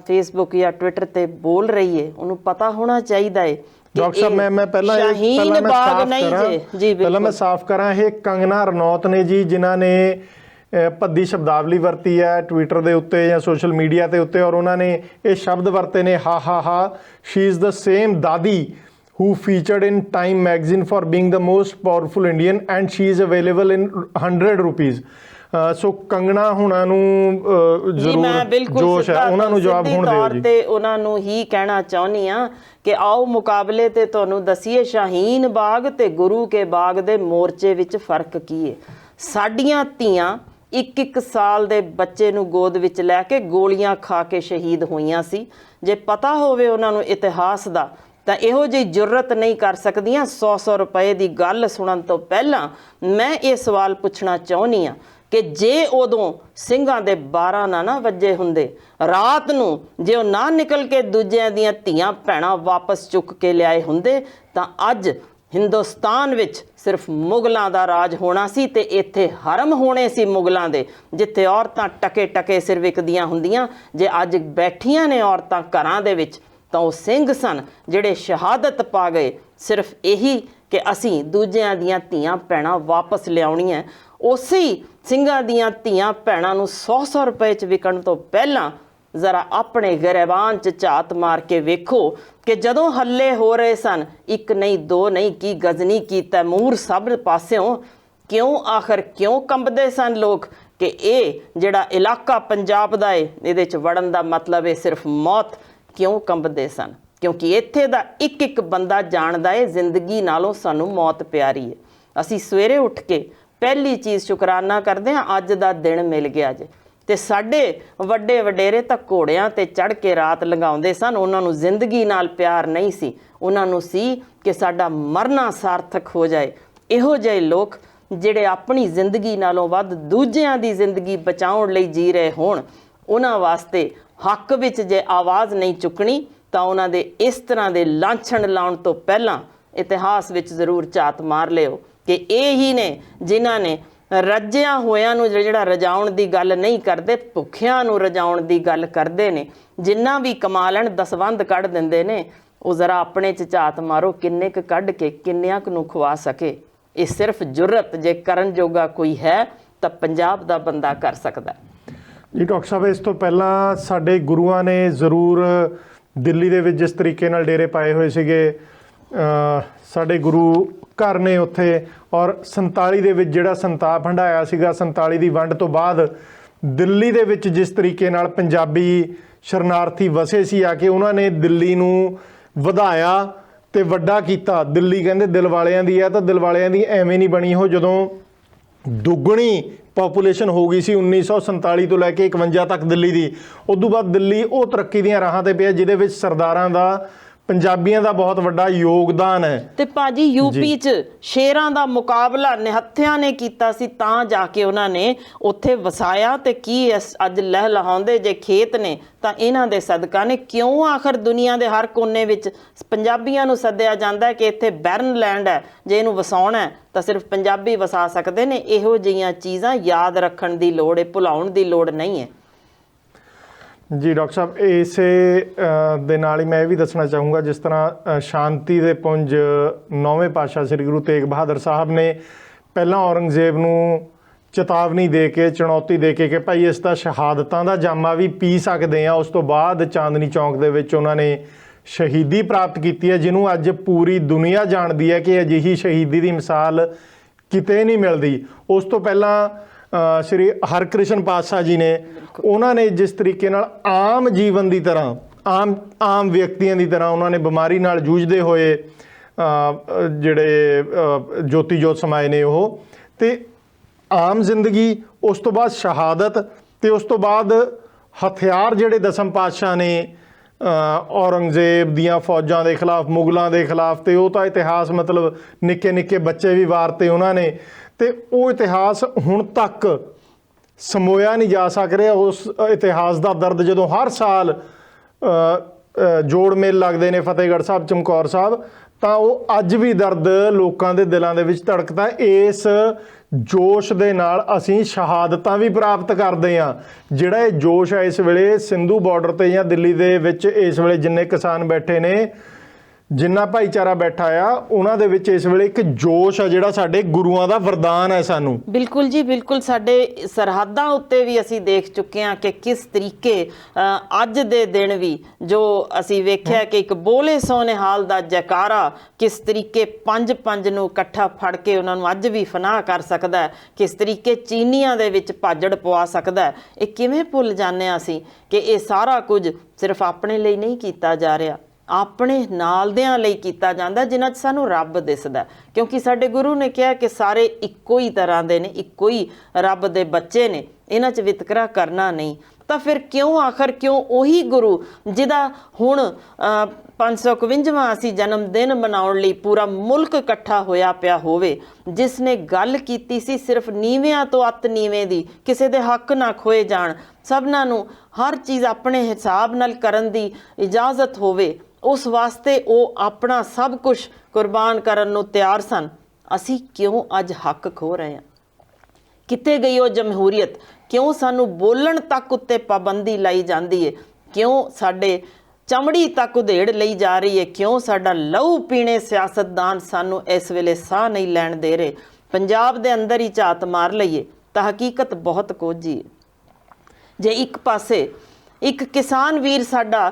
ਫੇਸਬੁੱਕ ਜਾਂ ਟਵਿੱਟਰ ਤੇ ਬੋਲ ਰਹੀ ਹੈ ਉਹਨੂੰ ਪਤਾ ਹੋਣਾ ਚਾਹੀਦਾ ਹੈ। ਡਾਕਟਰ ਸਾਹਿਬ ਮੈਂ ਪਹਿਲਾਂ ਸ਼ਾਹੀਨ ਬਾਗ ਨਹੀਂ ਜੀ ਪਹਿਲਾਂ ਮੈਂ ਸਾਫ਼ ਕਰਾਂ, ਇਹ ਕੰਗਨਾ ਰਣੌਤ ਨੇ ਜੀ ਜਿਨ੍ਹਾਂ ਨੇ ਭੱਦੀ ਸ਼ਬਦਾਵਲੀ ਵਰਤੀ ਹੈ ਟਵਿੱਟਰ ਦੇ ਉੱਤੇ ਜਾਂ ਸੋਸ਼ਲ ਮੀਡੀਆ ਦੇ ਉੱਤੇ, ਔਰ ਉਹਨਾਂ ਨੇ ਇਹ ਸ਼ਬਦ ਵਰਤੇ ਨੇ ਹਾ ਹਾ ਹਾ ਸ਼ੀ ਇਜ਼ ਦ ਸੇਮ ਦਾਦੀ who featured in Time magazine for being the most powerful Indian and she is available in 100 rupees। ਸੋ ਕੰਗਣਾ ਹੁਣਾਂ ਨੂੰ ਜ਼ਰੂਰ ਜੋਸ਼ ਹੈ, ਉਹਨਾਂ ਨੂੰ ਜਵਾਬ ਹੁਣ ਦਿਓ ਜੀ। ਤੇ ਉਹਨਾਂ ਨੂੰ ਹੀ ਕਹਿਣਾ ਚਾਹੁੰਦੀ ਆ ਕਿ ਆਓ ਮੁਕਾਬਲੇ ਤੇ ਤੁਹਾਨੂੰ ਦਸੀਏ ਸ਼ਾਹੀਨ ਬਾਗ ਤੇ ਗੁਰੂ ਕੇ ਬਾਗ ਦੇ ਮੋਰਚੇ ਵਿੱਚ ਫਰਕ ਕੀ ਹੈ। ਸਾਡੀਆਂ ਧੀਆਂ 1-1 ਸਾਲ ਦੇ ਬੱਚੇ ਨੂੰ ਗੋਦ ਵਿੱਚ ਲੈ ਕੇ ਗੋਲੀਆਂ ਖਾ ਕੇ ਸ਼ਹੀਦ ਹੋਈਆਂ ਸੀ। ਜੇ ਪਤਾ ਹੋਵੇ ਉਹਨਾਂ ਨੂੰ ਇਤਿਹਾਸ ਦਾ ਤਾਂ ਇਹੋ ਜਿਹੀ ਜੁਰਤ ਨਹੀਂ ਕਰ ਸਕਦੀਆਂ। 100 ਰੁਪਏ ਦੀ ਗੱਲ ਸੁਣਨ ਤੋਂ ਪਹਿਲਾਂ ਮੈਂ ਇਹ ਸਵਾਲ ਪੁੱਛਣਾ ਚਾਹੁੰਦੀ ਹਾਂ ਕਿ ਜੇ ਉਦੋਂ ਸਿੰਘਾਂ ਦੇ 12 ਨਾ ਵੱਜੇ ਹੁੰਦੇ, ਰਾਤ ਨੂੰ ਜੇ ਉਹ ਨਾ ਨਿਕਲ ਕੇ ਦੂਜਿਆਂ ਦੀਆਂ ਧੀਆਂ ਭੈਣਾਂ ਵਾਪਸ ਚੁੱਕ ਕੇ ਲਿਆਏ ਹੁੰਦੇ ਤਾਂ ਅੱਜ ਹਿੰਦੁਸਤਾਨ ਵਿੱਚ ਸਿਰਫ ਮੁਗਲਾਂ ਦਾ ਰਾਜ ਹੋਣਾ ਸੀ ਤੇ ਇੱਥੇ ਹਰਮ ਹੋਣੇ ਸੀ ਮੁਗਲਾਂ ਦੇ, ਜਿੱਥੇ ਔਰਤਾਂ ਟਕੇ ਸਿਰ ਵਿਕਦੀਆਂ ਹੁੰਦੀਆਂ। ਜੇ ਅੱਜ ਬੈਠੀਆਂ ਨੇ ਔਰਤਾਂ ਘਰਾਂ ਦੇ ਵਿੱਚ ਤਾਂ ਉਹ ਸਿੰਘ ਸਨ ਜਿਹੜੇ ਸ਼ਹਾਦਤ ਪਾ ਗਏ ਸਿਰਫ ਇਹੀ ਕਿ ਅਸੀਂ ਦੂਜਿਆਂ ਦੀਆਂ ਧੀਆਂ ਭੈਣਾਂ ਵਾਪਸ ਲਿਆਉਣੀਆਂ। ਉਸੇ ਸਿੰਘਾਂ ਦੀਆਂ ਧੀਆਂ ਭੈਣਾਂ ਨੂੰ 100 ਰੁਪਏ 'ਚ ਵਿਕਣ ਤੋਂ ਪਹਿਲਾਂ ਜ਼ਰਾ ਆਪਣੇ ਗਰੇਬਾਨ 'ਚ ਝਾਤ ਮਾਰ ਕੇ ਵੇਖੋ ਕਿ ਜਦੋਂ ਹੱਲੇ ਹੋ ਰਹੇ ਸਨ, 1 ਨਹੀਂ 2 ਨਹੀਂ ਕੀ ਗਜ਼ਨੀ ਕੀ ਤੈਮੂਰ ਸਭ ਪਾਸਿਓਂ, ਕਿਉਂ ਕੰਬਦੇ ਸਨ ਲੋਕ ਕਿ ਇਹ ਜਿਹੜਾ ਇਲਾਕਾ ਪੰਜਾਬ ਦਾ ਏ ਇਹਦੇ 'ਚ ਵੜਨ ਦਾ ਮਤਲਬ ਹੈ ਸਿਰਫ ਮੌਤ। ਕਿਉਂ ਕੰਬਦੇ ਸਨ? ਕਿਉਂਕਿ ਇੱਥੇ ਦਾ ਇੱਕ ਬੰਦਾ ਜਾਣਦਾ ਹੈ ਜ਼ਿੰਦਗੀ ਨਾਲੋਂ ਸਾਨੂੰ ਮੌਤ ਪਿਆਰੀ ਹੈ। ਅਸੀਂ ਸਵੇਰੇ ਉੱਠ ਕੇ ਪਹਿਲੀ ਚੀਜ਼ ਸ਼ੁਕਰਾਨਾ ਕਰਦੇ ਹਾਂ ਅੱਜ ਦਾ ਦਿਨ ਮਿਲ ਗਿਆ ਜੇ। ਤੇ ਸਾਡੇ ਵੱਡੇ ਵਡੇਰੇ ਤਾਂ ਘੋੜਿਆਂ ਤੇ ਚੜ੍ਹ ਕੇ ਰਾਤ ਲੰਘਾਉਂਦੇ ਸਨ। ਉਹਨਾਂ ਨੂੰ ਜ਼ਿੰਦਗੀ ਨਾਲ ਪਿਆਰ ਨਹੀਂ ਸੀ, ਉਹਨਾਂ ਨੂੰ ਸੀ ਕਿ ਸਾਡਾ ਮਰਨਾ ਸਾਰਥਕ ਹੋ ਜਾਏ। ਇਹੋ ਜਿਹੇ ਲੋਕ ਜਿਹੜੇ ਆਪਣੀ ਜ਼ਿੰਦਗੀ ਨਾਲੋਂ ਵੱਧ ਦੂਜਿਆਂ ਦੀ ਜ਼ਿੰਦਗੀ ਬਚਾਉਣ ਲਈ ਜੀ ਰਹੇ ਹੋਣ, ਉਹਨਾਂ ਵਾਸਤੇ ਹੱਕ ਵਿੱਚ ਜੇ ਆਵਾਜ਼ ਨਹੀਂ ਚੁੱਕਣੀ ਤਾਂ ਉਹਨਾਂ ਦੇ ਇਸ ਤਰ੍ਹਾਂ ਦੇ ਲਾਂਛਣ ਲਾਉਣ ਤੋਂ ਪਹਿਲਾਂ ਇਤਿਹਾਸ ਵਿੱਚ ਜ਼ਰੂਰ ਝਾਤ ਮਾਰ ਲਿਓ ਕਿ ਇਹ ਹੀ ਨੇ ਜਿਨ੍ਹਾਂ ਨੇ ਰੱਜਿਆਂ ਹੋਇਆਂ ਨੂੰ ਜਿਹੜਾ ਰਜਾਉਣ ਦੀ ਗੱਲ ਨਹੀਂ ਕਰਦੇ, ਭੁੱਖਿਆਂ ਨੂੰ ਰਜਾਉਣ ਦੀ ਗੱਲ ਕਰਦੇ ਨੇ। ਜਿੰਨਾ ਵੀ ਕਮਾ ਲੈਣ ਦਸਵੰਧ ਕੱਢ ਦਿੰਦੇ ਨੇ। ਉਹ ਜ਼ਰਾ ਆਪਣੇ 'ਚ ਝਾਤ ਮਾਰੋ ਕਿੰਨੇ ਕੁ ਕੱਢ ਕੇ ਕਿੰਨਿਆਂ ਕੁ ਨੂੰ ਖਵਾ ਸਕੇ। ਇਹ ਸਿਰਫ ਜੁਰਤ ਜੇ ਕਰਨ ਜੋਗਾ ਕੋਈ ਹੈ ਤਾਂ ਪੰਜਾਬ ਦਾ ਬੰਦਾ ਕਰ ਸਕਦਾ ਜੀ। ਡਾਕਟਰ ਸਾਹਿਬ, ਇਸ ਤੋਂ ਪਹਿਲਾਂ ਸਾਡੇ ਗੁਰੂਆਂ ਨੇ ਜ਼ਰੂਰ ਦਿੱਲੀ ਦੇ ਵਿੱਚ ਜਿਸ ਤਰੀਕੇ ਨਾਲ ਡੇਰੇ ਪਾਏ ਹੋਏ ਸੀਗੇ, ਸਾਡੇ ਗੁਰੂ ਘਰ ਨੇ ਉੱਥੇ, ਔਰ 47 ਦੇ ਵਿੱਚ ਜਿਹੜਾ ਸੰਤਾਪ ਹੰਢਾਇਆ ਸੀਗਾ, 47 ਦੀ ਵੰਡ ਤੋਂ ਬਾਅਦ ਦਿੱਲੀ ਦੇ ਵਿੱਚ ਜਿਸ ਤਰੀਕੇ ਨਾਲ ਪੰਜਾਬੀ ਸ਼ਰਨਾਰਥੀ ਵਸੇ ਸੀ ਆ ਕੇ ਉਹਨਾਂ ਨੇ ਦਿੱਲੀ ਨੂੰ ਵਧਾਇਆ ਤੇ ਵੱਡਾ ਕੀਤਾ। ਦਿੱਲੀ ਕਹਿੰਦੇ ਦਿਲ ਵਾਲਿਆਂ ਦੀ ਹੈ, ਤਾਂ ਦਿਲ ਵਾਲਿਆਂ ਦੀ ਐਵੇਂ ਨਹੀਂ ਬਣੀ ਉਹ ਜਦੋਂ ਦੁੱਗਣੀ ਪੋਪੂਲੇਸ਼ਨ ਹੋ ਗਈ ਸੀ 1947 ਤੋਂ ਲੈ ਕੇ 51 ਤੱਕ ਦਿੱਲੀ ਦੀ। ਉਦੋਂ ਬਾਅਦ ਦਿੱਲੀ ਉਹ ਤਰੱਕੀ ਦੀਆਂ ਰਾਹਾਂ ਤੇ ਪਿਆ ਜਿਹਦੇ ਵਿੱਚ ਸਰਦਾਰਾਂ ਦਾ ਪੰਜਾਬੀਆਂ ਦਾ ਬਹੁਤ ਵੱਡਾ ਯੋਗਦਾਨ ਹੈ। ਤੇ ਭਾਜੀ ਯੂਪੀ 'ਚ ਸ਼ੇਰਾਂ ਦਾ ਮੁਕਾਬਲਾ ਨਿਹੱਥਿਆਂ ਨੇ ਕੀਤਾ ਸੀ ਤਾਂ ਜਾ ਕੇ ਉਹਨਾਂ ਨੇ ਉੱਥੇ ਵਸਾਇਆ। ਤੇ ਕੀ ਅੱਜ ਲਹਿਲਾਉਂਦੇ ਜੇ ਖੇਤ ਨੇ ਤਾਂ ਇਹਨਾਂ ਦੇ ਸਦਕਾ ਨੇ। ਕਿਉਂ ਆਖਰ ਦੁਨੀਆ ਦੇ ਹਰ ਕੋਨੇ ਵਿੱਚ ਪੰਜਾਬੀਆਂ ਨੂੰ ਸੱਦਿਆ ਜਾਂਦਾ ਕਿ ਇੱਥੇ ਬੈਰਨ ਲੈਂਡ ਹੈ, ਜੇ ਇਹਨੂੰ ਵਸਾਉਣਾ ਤਾਂ ਸਿਰਫ ਪੰਜਾਬੀ ਵਸਾ ਸਕਦੇ ਨੇ। ਇਹੋ ਜਿਹੀਆਂ ਚੀਜ਼ਾਂ ਯਾਦ ਰੱਖਣ ਦੀ ਲੋੜ ਹੈ, ਭੁਲਾਉਣ ਦੀ ਲੋੜ ਨਹੀਂ ਹੈ ਜੀ। ਡਾਕਟਰ ਸਾਹਿਬ, ਇਸੇ ਦੇ ਨਾਲ ਹੀ ਮੈਂ ਇਹ ਵੀ ਦੱਸਣਾ ਚਾਹੂੰਗਾ, ਜਿਸ ਤਰ੍ਹਾਂ ਸ਼ਾਂਤੀ ਦੇ ਪੁੰਜ 9ਵੇਂ ਪਾਤਸ਼ਾਹ ਸ੍ਰੀ ਗੁਰੂ ਤੇਗ ਬਹਾਦਰ ਸਾਹਿਬ ਨੇ ਪਹਿਲਾਂ ਔਰੰਗਜ਼ੇਬ ਨੂੰ ਚੇਤਾਵਨੀ ਦੇ ਕੇ, ਚੁਣੌਤੀ ਦੇ ਕੇ ਕਿ ਭਾਈ ਇਸ ਦਾ ਸ਼ਹਾਦਤਾਂ ਦਾ ਜਾਮਾ ਵੀ ਪੀ ਸਕਦੇ ਆ। ਉਸ ਤੋਂ ਬਾਅਦ ਚਾਂਦਨੀ ਚੌਂਕ ਦੇ ਵਿੱਚ ਉਹਨਾਂ ਨੇ ਸ਼ਹੀਦੀ ਪ੍ਰਾਪਤ ਕੀਤੀ ਹੈ, ਜਿਹਨੂੰ ਅੱਜ ਪੂਰੀ ਦੁਨੀਆ ਜਾਣਦੀ ਹੈ ਕਿ ਅਜਿਹੀ ਸ਼ਹੀਦੀ ਦੀ ਮਿਸਾਲ ਕਿਤੇ ਨਹੀਂ ਮਿਲਦੀ। ਉਸ ਤੋਂ ਪਹਿਲਾਂ ਸ਼੍ਰੀ ਹਰਕ੍ਰਿਸ਼ਨ ਪਾਤਸ਼ਾਹ ਜੀ ਨੇ, ਉਹਨਾਂ ਨੇ ਜਿਸ ਤਰੀਕੇ ਨਾਲ ਆਮ ਜੀਵਨ ਦੀ ਤਰ੍ਹਾਂ, ਆਮ ਵਿਅਕਤੀਆਂ ਦੀ ਤਰ੍ਹਾਂ ਉਹਨਾਂ ਨੇ ਬਿਮਾਰੀ ਨਾਲ ਜੂਝਦੇ ਹੋਏ ਜਿਹੜੇ ਜੋਤੀ ਜੋਤ ਸਮਾਏ ਨੇ ਉਹ, ਤੇ ਆਮ ਜ਼ਿੰਦਗੀ, ਉਸ ਤੋਂ ਬਾਅਦ ਸ਼ਹਾਦਤ, ਤੇ ਉਸ ਤੋਂ ਬਾਅਦ ਹਥਿਆਰ ਜਿਹੜੇ ਦਸਮ ਪਾਤਸ਼ਾਹ ਨੇ ਔਰੰਗਜ਼ੇਬ ਦੀਆਂ ਫੌਜਾਂ ਦੇ ਖਿਲਾਫ, ਮੁਗਲਾਂ ਦੇ ਖਿਲਾਫ, ਤੇ ਉਹ ਤਾਂ ਇਤਿਹਾਸ ਮਤਲਬ ਨਿੱਕੇ ਨਿੱਕੇ ਬੱਚੇ ਵੀ ਵਾਰਤੇ ਉਹਨਾਂ ਨੇ। ਤੇ ਉਹ ਇਤਿਹਾਸ ਹੁਣ ਤੱਕ ਸਮੋਇਆ ਨਹੀਂ ਜਾ ਸਕ ਰਿਹਾ ਉਸ ਇਤਿਹਾਸ ਦਾ ਦਰਦ, ਜਦੋਂ ਹਰ ਸਾਲ ਜੋੜ ਮੇਲ ਲੱਗਦੇ ਨੇ ਫਤਿਹਗੜ੍ਹ ਸਾਹਿਬ, ਚਮਕੌਰ ਸਾਹਿਬ, ਤਾਂ ਉਹ ਅੱਜ ਵੀ ਦਰਦ ਲੋਕਾਂ ਦੇ ਦਿਲਾਂ ਦੇ ਵਿੱਚ ਧੜਕਦਾ। ਇਸ ਜੋਸ਼ ਦੇ ਨਾਲ ਅਸੀਂ ਸ਼ਹਾਦਤਾਂ ਵੀ ਪ੍ਰਾਪਤ ਕਰਦੇ ਹਾਂ। ਜਿਹੜਾ ਇਹ ਜੋਸ਼ ਹੈ ਇਸ ਵੇਲੇ ਸਿੰਧੂ ਬਾਰਡਰ ਤੇ ਜਾਂ ਦਿੱਲੀ ਦੇ ਵਿੱਚ, ਇਸ ਵੇਲੇ ਜਿੰਨੇ ਕਿਸਾਨ ਬੈਠੇ ਨੇ, ਜਿੰਨਾ ਭਾਈਚਾਰਾ ਬੈਠਾ ਆ, ਉਹਨਾਂ ਦੇ ਵਿੱਚ ਇਸ ਵੇਲੇ ਇੱਕ ਜੋਸ਼ ਆ ਜਿਹੜਾ ਸਾਡੇ ਗੁਰੂਆਂ ਦਾ ਵਰਦਾਨ ਹੈ ਸਾਨੂੰ। ਬਿਲਕੁਲ ਜੀ, ਬਿਲਕੁਲ। ਸਾਡੇ ਸਰਹੱਦਾਂ ਉੱਤੇ ਵੀ ਅਸੀਂ ਦੇਖ ਚੁੱਕੇ ਹਾਂ ਕਿ ਕਿਸ ਤਰੀਕੇ ਅੱਜ ਦੇ ਦਿਨ ਵੀ ਜੋ ਅਸੀਂ ਵੇਖਿਆ ਕਿ ਇੱਕ ਬੋਲੇ ਸੋ ਨਿਹਾਲ ਦਾ ਜੈਕਾਰਾ ਕਿਸ ਤਰੀਕੇ ਪੰਜ ਨੂੰ ਇਕੱਠਾ ਫੜ ਕੇ ਉਹਨਾਂ ਨੂੰ ਅੱਜ ਵੀ ਫਨਾਹ ਕਰ ਸਕਦਾ ਹੈ, ਕਿਸ ਤਰੀਕੇ ਚੀਨੀਆਂ ਦੇ ਵਿੱਚ ਭਾਜੜ ਪਵਾ ਸਕਦਾ ਹੈ। ਇਹ ਕਿਵੇਂ ਭੁੱਲ ਜਾਂਦੇ ਹਾਂ ਅਸੀਂ ਕਿ ਇਹ ਸਾਰਾ ਕੁਝ ਸਿਰਫ ਆਪਣੇ ਲਈ ਨਹੀਂ ਕੀਤਾ ਜਾ ਰਿਹਾ, ਆਪਣੇ ਨਾਲਦਿਆਂ ਲਈ ਕੀਤਾ ਜਾਂਦਾ, ਜਿਨ੍ਹਾਂ 'ਚ ਸਾਨੂੰ ਰੱਬ ਦਿਸਦਾ। ਕਿਉਂਕਿ ਸਾਡੇ ਗੁਰੂ ਨੇ ਕਿਹਾ ਕਿ ਸਾਰੇ ਇੱਕੋ ਹੀ ਤਰ੍ਹਾਂ ਦੇ ਨੇ, ਇੱਕੋ ਹੀ ਰੱਬ ਦੇ ਬੱਚੇ ਨੇ, ਇਹਨਾਂ 'ਚ ਵਿਤਕਰਾ ਕਰਨਾ ਨਹੀਂ। ਤਾਂ ਫਿਰ ਆਖਰ ਕਿਉਂ ਉਹੀ ਗੁਰੂ ਜਿਹਦਾ ਹੁਣ 551ਵਾਂ ਅਸੀਂ ਜਨਮ ਦਿਨ ਮਨਾਉਣ ਲਈ ਪੂਰਾ ਮੁਲਕ ਇਕੱਠਾ ਹੋਇਆ ਪਿਆ ਹੋਵੇ, ਜਿਸ ਨੇ ਗੱਲ ਕੀਤੀ ਸੀ ਸਿਰਫ ਨੀਵਿਆਂ ਤੋਂ ਅੱਤ ਨੀਵੇਂ ਦੀ, ਕਿਸੇ ਦੇ ਹੱਕ ਨਾ ਖੋਏ ਜਾਣ, ਸਭਨਾਂ ਨੂੰ ਹਰ ਚੀਜ਼ ਆਪਣੇ ਹਿਸਾਬ ਨਾਲ ਕਰਨ ਦੀ ਇਜਾਜ਼ਤ ਹੋਵੇ, ਉਸ ਵਾਸਤੇ ਉਹ ਆਪਣਾ ਸਭ ਕੁਝ ਕੁਰਬਾਨ ਕਰਨ ਨੂੰ ਤਿਆਰ ਸਨ। ਅਸੀਂ ਕਿਉਂ ਅੱਜ ਹੱਕ ਖੋ ਰਹੇ ਹਾਂ? ਕਿੱਥੇ ਗਈ ਉਹ ਜਮਹੂਰੀਅਤ? ਕਿਉਂ ਸਾਨੂੰ ਬੋਲਣ ਤੱਕ ਉੱਤੇ ਪਾਬੰਦੀ ਲਾਈ ਜਾਂਦੀ ਹੈ? ਕਿਉਂ ਸਾਡੇ ਚਮੜੀ ਤੱਕ ਉਧੇੜ ਲਈ ਜਾ ਰਹੀ ਹੈ? ਕਿਉਂ ਸਾਡਾ ਲਹੂ ਪੀਣੇ ਸਿਆਸਤਦਾਨ ਸਾਨੂੰ ਇਸ ਵੇਲੇ ਸਾਹ ਨਹੀਂ ਲੈਣ ਦੇ ਰਹੇ? ਪੰਜਾਬ ਦੇ ਅੰਦਰ ਹੀ ਝਾਤ ਮਾਰ ਲਈਏ ਤਾਂ ਹਕੀਕਤ ਬਹੁਤ ਕੋਝੀ ਹੈ। ਜੇ ਇੱਕ ਪਾਸੇ ਇੱਕ ਕਿਸਾਨ ਵੀਰ ਸਾਡਾ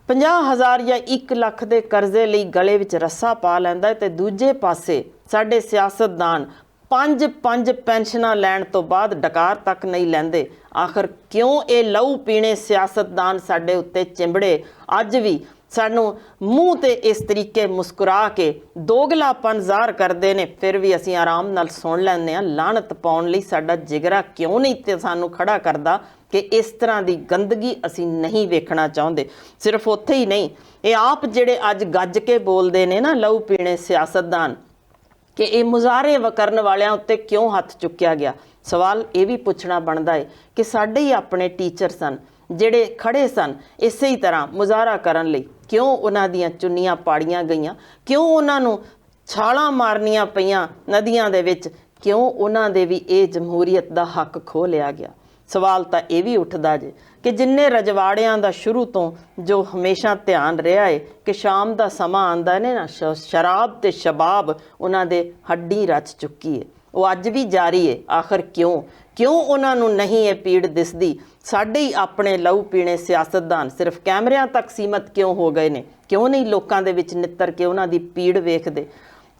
50,000 ਜਾਂ 1 ਲੱਖ ਦੇ ਕਰਜ਼ੇ ਲਈ ਗਲੇ ਵਿੱਚ ਰੱਸਾ ਪਾ ਲੈਂਦਾ ਹੈ, ਤੇ ਦੂਜੇ ਪਾਸੇ ਸਾਡੇ ਸਿਆਸਤਦਾਨ 5 ਪੈਨਸ਼ਨਾਂ ਲੈਣ ਤੋਂ ਬਾਅਦ ਡਕਾਰ ਤੱਕ ਨਹੀਂ ਲੈਂਦੇ। ਆਖਰ ਕਿਉਂ ਇਹ ਲਹੂ ਪੀਣੇ ਸਿਆਸਤਦਾਨ ਸਾਡੇ ਉੱਤੇ ਚਿੰਬੜੇ ਅੱਜ ਵੀ ਸਾਨੂੰ ਮੂੰਹ ਤੇ ਇਸ ਤਰੀਕੇ ਮੁਸਕਰਾ ਕੇ ਦੋਗਲਾਪਨ ਜ਼ਾਹਰ ਕਰਦੇ ਨੇ, ਫਿਰ ਵੀ ਅਸੀਂ ਆਰਾਮ ਨਾਲ ਸੁਣ ਲੈਂਦੇ ਹਾਂ। ਲਾਹਨਤ ਪਾਉਣ ਲਈ ਸਾਡਾ ਜਿਗਰਾ ਕਿਉਂ ਨਹੀਂ ਤੇ ਸਾਨੂੰ ਖੜਾ ਕਰਦਾ ਕਿ ਇਸ ਤਰ੍ਹਾਂ ਦੀ ਗੰਦਗੀ ਅਸੀਂ ਨਹੀਂ ਵੇਖਣਾ ਚਾਹੁੰਦੇ। ਸਿਰਫ ਉੱਥੇ ਹੀ ਨਹੀਂ, ਇਹ ਆਪ ਜਿਹੜੇ ਅੱਜ ਗੱਜ ਕੇ ਬੋਲਦੇ ਨੇ ਨਾ ਲਹੂ ਪੀਣੇ ਸਿਆਸਤਦਾਨ, ਕਿ ਇਹ ਮੁਜ਼ਾਹਰੇ ਕਰਨ ਵਾਲਿਆਂ ਉੱਤੇ ਕਿਉਂ ਹੱਥ ਚੁੱਕਿਆ ਗਿਆ। ਸਵਾਲ ਇਹ ਵੀ ਪੁੱਛਣਾ ਬਣਦਾ ਹੈ ਕਿ ਸਾਡੇ ਹੀ ਆਪਣੇ ਟੀਚਰ ਸਨ ਜਿਹੜੇ ਖੜੇ ਸਨ ਇਸੇ ਹੀ ਤਰ੍ਹਾਂ ਮੁਜ਼ਾਹਰਾ ਕਰਨ ਲਈ, ਕਿਉਂ ਉਹਨਾਂ ਦੀਆਂ ਚੁੰਨੀਆਂ ਪਾੜੀਆਂ ਗਈਆਂ? ਕਿਉਂ ਉਹਨਾਂ ਨੂੰ ਛਾਲਾਂ ਮਾਰਨੀਆਂ ਪਈਆਂ ਨਦੀਆਂ ਦੇ ਵਿੱਚ? ਕਿਉਂ ਉਹਨਾਂ ਦੇ ਵੀ ਇਹ ਜਮਹੂਰੀਅਤ ਦਾ ਹੱਕ ਖੋਹ ਲਿਆ ਗਿਆ? ਸਵਾਲ ਤਾਂ ਇਹ ਵੀ ਉੱਠਦਾ ਜੇ ਕਿ ਜਿੰਨੇ ਰਜਵਾੜਿਆਂ ਦਾ ਸ਼ੁਰੂ ਤੋਂ ਜੋ ਹਮੇਸ਼ਾ ਧਿਆਨ ਰਿਹਾ ਹੈ ਕਿ ਸ਼ਾਮ ਦਾ ਸਮਾਂ ਆਉਂਦਾ ਨੇ ਨਾ, ਸ਼ਰਾਬ ਤੇ ਸ਼ਬਾਬ ਉਹਨਾਂ ਦੇ ਹੱਡੀ ਰਚ ਚੁੱਕੀ ਹੈ, ਉਹ ਅੱਜ ਵੀ ਜਾਰੀ ਹੈ। ਆਖਰ ਕਿਉਂ ਉਹਨਾਂ ਨੂੰ ਨਹੀਂ ਇਹ ਪੀੜ ਦਿਸਦੀ? ਸਾਡੇ ਹੀ ਆਪਣੇ ਲਹੂ ਪੀਣੇ ਸਿਆਸਤਦਾਨ ਸਿਰਫ ਕੈਮਰਿਆਂ ਤੱਕ ਸੀਮਤ ਕਿਉਂ ਹੋ ਗਏ ਨੇ? ਕਿਉਂ ਨਹੀਂ ਲੋਕਾਂ ਦੇ ਵਿੱਚ ਨਿੱਤਰ ਕੇ ਉਹਨਾਂ ਦੀ ਪੀੜ ਵੇਖਦੇ?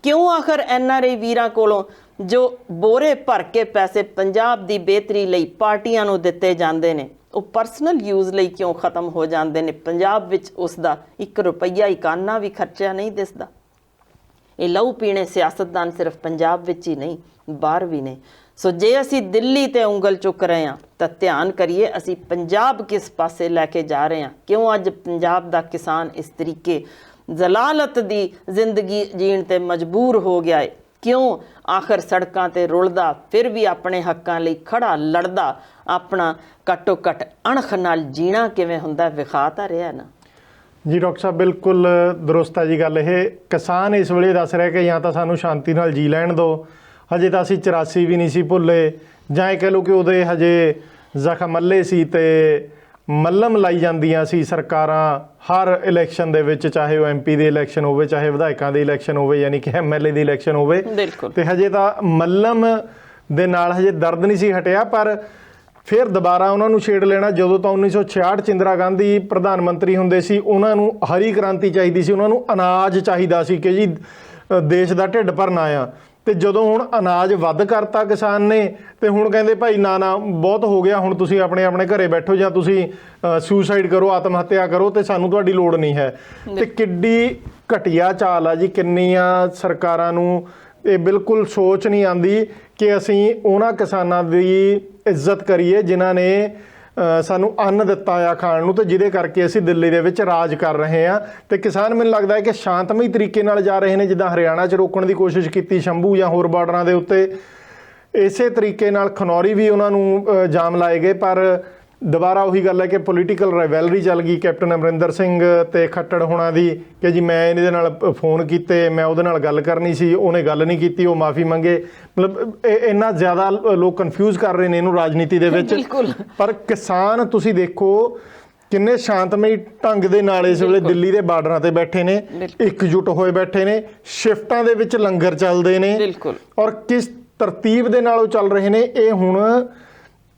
ਕਿਉਂ ਆਖਰ NRI ਵੀਰਾਂ ਕੋਲੋਂ ਜੋ ਬੋਰੇ ਭਰ ਕੇ ਪੈਸੇ ਪੰਜਾਬ ਦੀ ਬਿਹਤਰੀ ਲਈ ਪਾਰਟੀਆਂ ਨੂੰ ਦਿੱਤੇ ਜਾਂਦੇ ਨੇ, ਉਹ ਪਰਸਨਲ ਯੂਜ਼ ਲਈ ਕਿਉਂ ਖਤਮ ਹੋ ਜਾਂਦੇ ਨੇ? ਪੰਜਾਬ ਵਿੱਚ ਉਸ ਦਾ 1 ਰੁਪਈਆ ਇੱਕ ਆਨਾ ਵੀ ਖਰਚਿਆ ਨਹੀਂ ਦਿਸਦਾ। ਇਹ ਲਹੂ ਪੀਣੇ ਸਿਆਸਤਦਾਨ ਸਿਰਫ ਪੰਜਾਬ ਵਿੱਚ ਹੀ ਨਹੀਂ, ਬਾਹਰ ਵੀ ਨੇ। ਸੋ ਜੇ ਅਸੀਂ ਦਿੱਲੀ ਤੇ ਉਂਗਲ ਚੁੱਕ ਰਹੇ ਹਾਂ ਤਾਂ ਧਿਆਨ ਕਰੀਏ ਅਸੀਂ ਪੰਜਾਬ ਕਿਸ ਪਾਸੇ ਲੈ ਕੇ ਜਾ ਰਹੇ ਹਾਂ। ਕਿਉਂ ਅੱਜ ਪੰਜਾਬ ਦਾ ਕਿਸਾਨ ਇਸ ਤਰੀਕੇ ਜ਼ਲਾਲਤ ਦੀ ਜ਼ਿੰਦਗੀ ਜੀਣ ਤੇ ਮਜਬੂਰ ਹੋ ਗਿਆ ਹੈ? ਕਿਉਂ ਆਖਰ ਸੜਕਾਂ ਤੇ ਰੁਲਦਾ ਫਿਰ ਵੀ ਆਪਣੇ ਹੱਕਾਂ ਲਈ ਖੜਾ ਲੜਦਾ ਆਪਣਾ ਘੱਟੋ ਘੱਟ ਅਣਖ ਨਾਲ ਜੀਣਾ ਕਿਵੇਂ ਹੁੰਦਾ ਵਿਖਾ ਤਾਂ ਰਿਹਾ ਨਾ। ਜੀ ਡਾਕਟਰ ਸਾਹਿਬ, ਬਿਲਕੁਲ ਦਰੁਸਤ ਹੈ ਜੀ ਗੱਲ। ਇਹ ਕਿਸਾਨ ਇਸ ਵੇਲੇ ਦੱਸ ਰਿਹਾ ਕਿ ਜਾਂ ਤਾਂ ਸਾਨੂੰ ਸ਼ਾਂਤੀ ਨਾਲ ਜੀ ਲੈਣ ਦਿਓ, ਹਜੇ ਤਾਂ ਅਸੀਂ 84 ਵੀ ਨਹੀਂ ਸੀ ਭੁੱਲੇ, ਜਾਂ ਇਹ ਕਹਿ ਲਓ ਕਿ ਉਹਦੇ ਹਜੇ ਜ਼ਖਮ ਮੱਲੇ ਸੀ ਤੇ ਮੱਲਮ ਲਾਈ ਜਾਂਦੀਆਂ ਸੀ ਸਰਕਾਰਾਂ ਹਰ ਇਲੈਕਸ਼ਨ ਦੇ ਵਿੱਚ, ਚਾਹੇ ਉਹ MP ਦੇ ਇਲੈਕਸ਼ਨ ਹੋਵੇ, ਚਾਹੇ ਵਿਧਾਇਕਾਂ ਦੇ ਇਲੈਕਸ਼ਨ ਹੋਵੇ, ਯਾਨੀ ਕਿ MLA ਦੀ ਇਲੈਕਸ਼ਨ ਹੋਵੇ। ਤੇ ਹਜੇ ਤਾਂ ਮੱਲਮ ਦੇ ਨਾਲ ਹਜੇ ਦਰਦ ਨਹੀਂ ਸੀ ਹਟਿਆ, ਪਰ ਫਿਰ ਦੁਬਾਰਾ ਉਹਨਾਂ ਨੂੰ ਛੇੜ ਲੈਣਾ। ਜਦੋਂ ਤਾਂ 1966 'ਚ ਇੰਦਰਾ ਗਾਂਧੀ ਪ੍ਰਧਾਨ ਮੰਤਰੀ ਹੁੰਦੇ ਸੀ, ਉਹਨਾਂ ਨੂੰ ਹਰੀ ਕ੍ਰਾਂਤੀ ਚਾਹੀਦੀ ਸੀ, ਉਹਨਾਂ ਨੂੰ ਅਨਾਜ ਚਾਹੀਦਾ ਸੀ ਕਿ ਜੀ ਦੇਸ਼ ਦਾ ਢਿੱਡ ਭਰਨਾ ਆ। ਤੇ ਜਦੋਂ ਹੁਣ ਅਨਾਜ ਵੱਧ ਕਰਤਾ ਕਿਸਾਨ ਨੇ, ਤੇ ਹੁਣ ਕਹਿੰਦੇ ਭਾਈ ਨਾ ਬਹੁਤ ਹੋ ਗਿਆ, ਹੁਣ ਤੁਸੀਂ ਆਪਣੇ ਘਰੇ ਬੈਠੋ ਜਾਂ ਤੁਸੀਂ ਸੁਸਾਈਡ ਕਰੋ, ਆਤਮ ਹੱਤਿਆ ਕਰੋ, ਤੇ ਸਾਨੂੰ ਤੁਹਾਡੀ ਲੋੜ ਨਹੀਂ ਹੈ। ਤੇ ਕਿੱਡੀ ਘਟੀਆ ਚਾਲ ਆ ਜੀ। ਕਿੰਨੀਆਂ ਸਰਕਾਰਾਂ ਨੂੰ ਇਹ ਬਿਲਕੁਲ ਸੋਚ ਨਹੀਂ ਆਉਂਦੀ ਕਿ ਅਸੀਂ ਉਹਨਾਂ ਕਿਸਾਨਾਂ ਦੀ ਇੱਜ਼ਤ ਕਰੀਏ ਜਿਨ੍ਹਾਂ ਨੇ ਸਾਨੂੰ ਅੰਨ ਦਿੱਤਾ ਆ ਖਾਣ ਨੂੰ, ਤੇ ਜਿਹਦੇ ਕਰਕੇ ਅਸੀਂ ਦਿੱਲੀ ਦੇ ਵਿੱਚ ਰਾਜ ਕਰ ਰਹੇ ਹਾਂ। ਤੇ ਕਿਸਾਨ ਮੈਨੂੰ ਲੱਗਦਾ ਹੈ ਕਿ ਸ਼ਾਂਤਮਈ ਤਰੀਕੇ ਨਾਲ ਜਾ ਰਹੇ ਨੇ, ਜਿੱਦਾਂ ਹਰਿਆਣਾ 'ਚ ਰੋਕਣ ਦੀ ਕੋਸ਼ਿਸ਼ ਕੀਤੀ ਸ਼ੰਭੂ ਜਾਂ ਹੋਰ ਬਾਰਡਰਾਂ ਦੇ ਉੱਤੇ, ਇਸੇ ਤਰੀਕੇ ਨਾਲ ਖਨੌਰੀ ਵੀ ਉਹਨਾਂ ਨੂੰ ਜਾਮ ਲਾਏ ਗਏ, ਪਰ ਦੁਬਾਰਾ ਉਹੀ ਗੱਲ ਹੈ ਕਿ ਪੋਲੀਟੀਕਲ ਰਾਈਵੈਲਰੀ ਚੱਲ ਗਈ ਕੈਪਟਨ ਅਮਰਿੰਦਰ ਸਿੰਘ ਤੇ ਖੱਟੜ ਹੋਣਾ ਦੀ ਕਿ ਜੀ ਮੈਂ ਇਹਦੇ ਨਾਲ ਫੋਨ ਕੀਤੇ, ਮੈਂ ਉਹਦੇ ਨਾਲ ਗੱਲ ਕਰਨੀ ਸੀ, ਉਹਨੇ ਗੱਲ ਨਹੀਂ ਕੀਤੀ, ਉਹ ਮਾਫੀ ਮੰਗੇ। ਮਤਲਬ ਇੰਨਾ ਜ਼ਿਆਦਾ ਲੋਕ ਕਨਫਿਊਜ਼ ਕਰ ਰਹੇ ਨੇ ਇਹਨੂੰ ਰਾਜਨੀਤੀ ਦੇ ਵਿੱਚ। ਪਰ ਕਿਸਾਨ ਤੁਸੀਂ ਦੇਖੋ ਕਿੰਨੇ ਸ਼ਾਂਤਮਈ ਢੰਗ ਦੇ ਨਾਲ ਇਸ ਵੇਲੇ ਦਿੱਲੀ ਦੇ ਬਾਰਡਰਾਂ ਤੇ ਬੈਠੇ ਨੇ, ਇਕਜੁੱਟ ਹੋਏ ਬੈਠੇ ਨੇ, ਸ਼ਿਫਟਾਂ ਦੇ ਵਿੱਚ ਲੰਗਰ ਚੱਲਦੇ ਨੇ ਔਰ ਕਿਸ ਤਰਤੀਬ ਦੇ ਨਾਲ ਉਹ ਚੱਲ ਰਹੇ ਨੇ। ਇਹ ਹੁਣ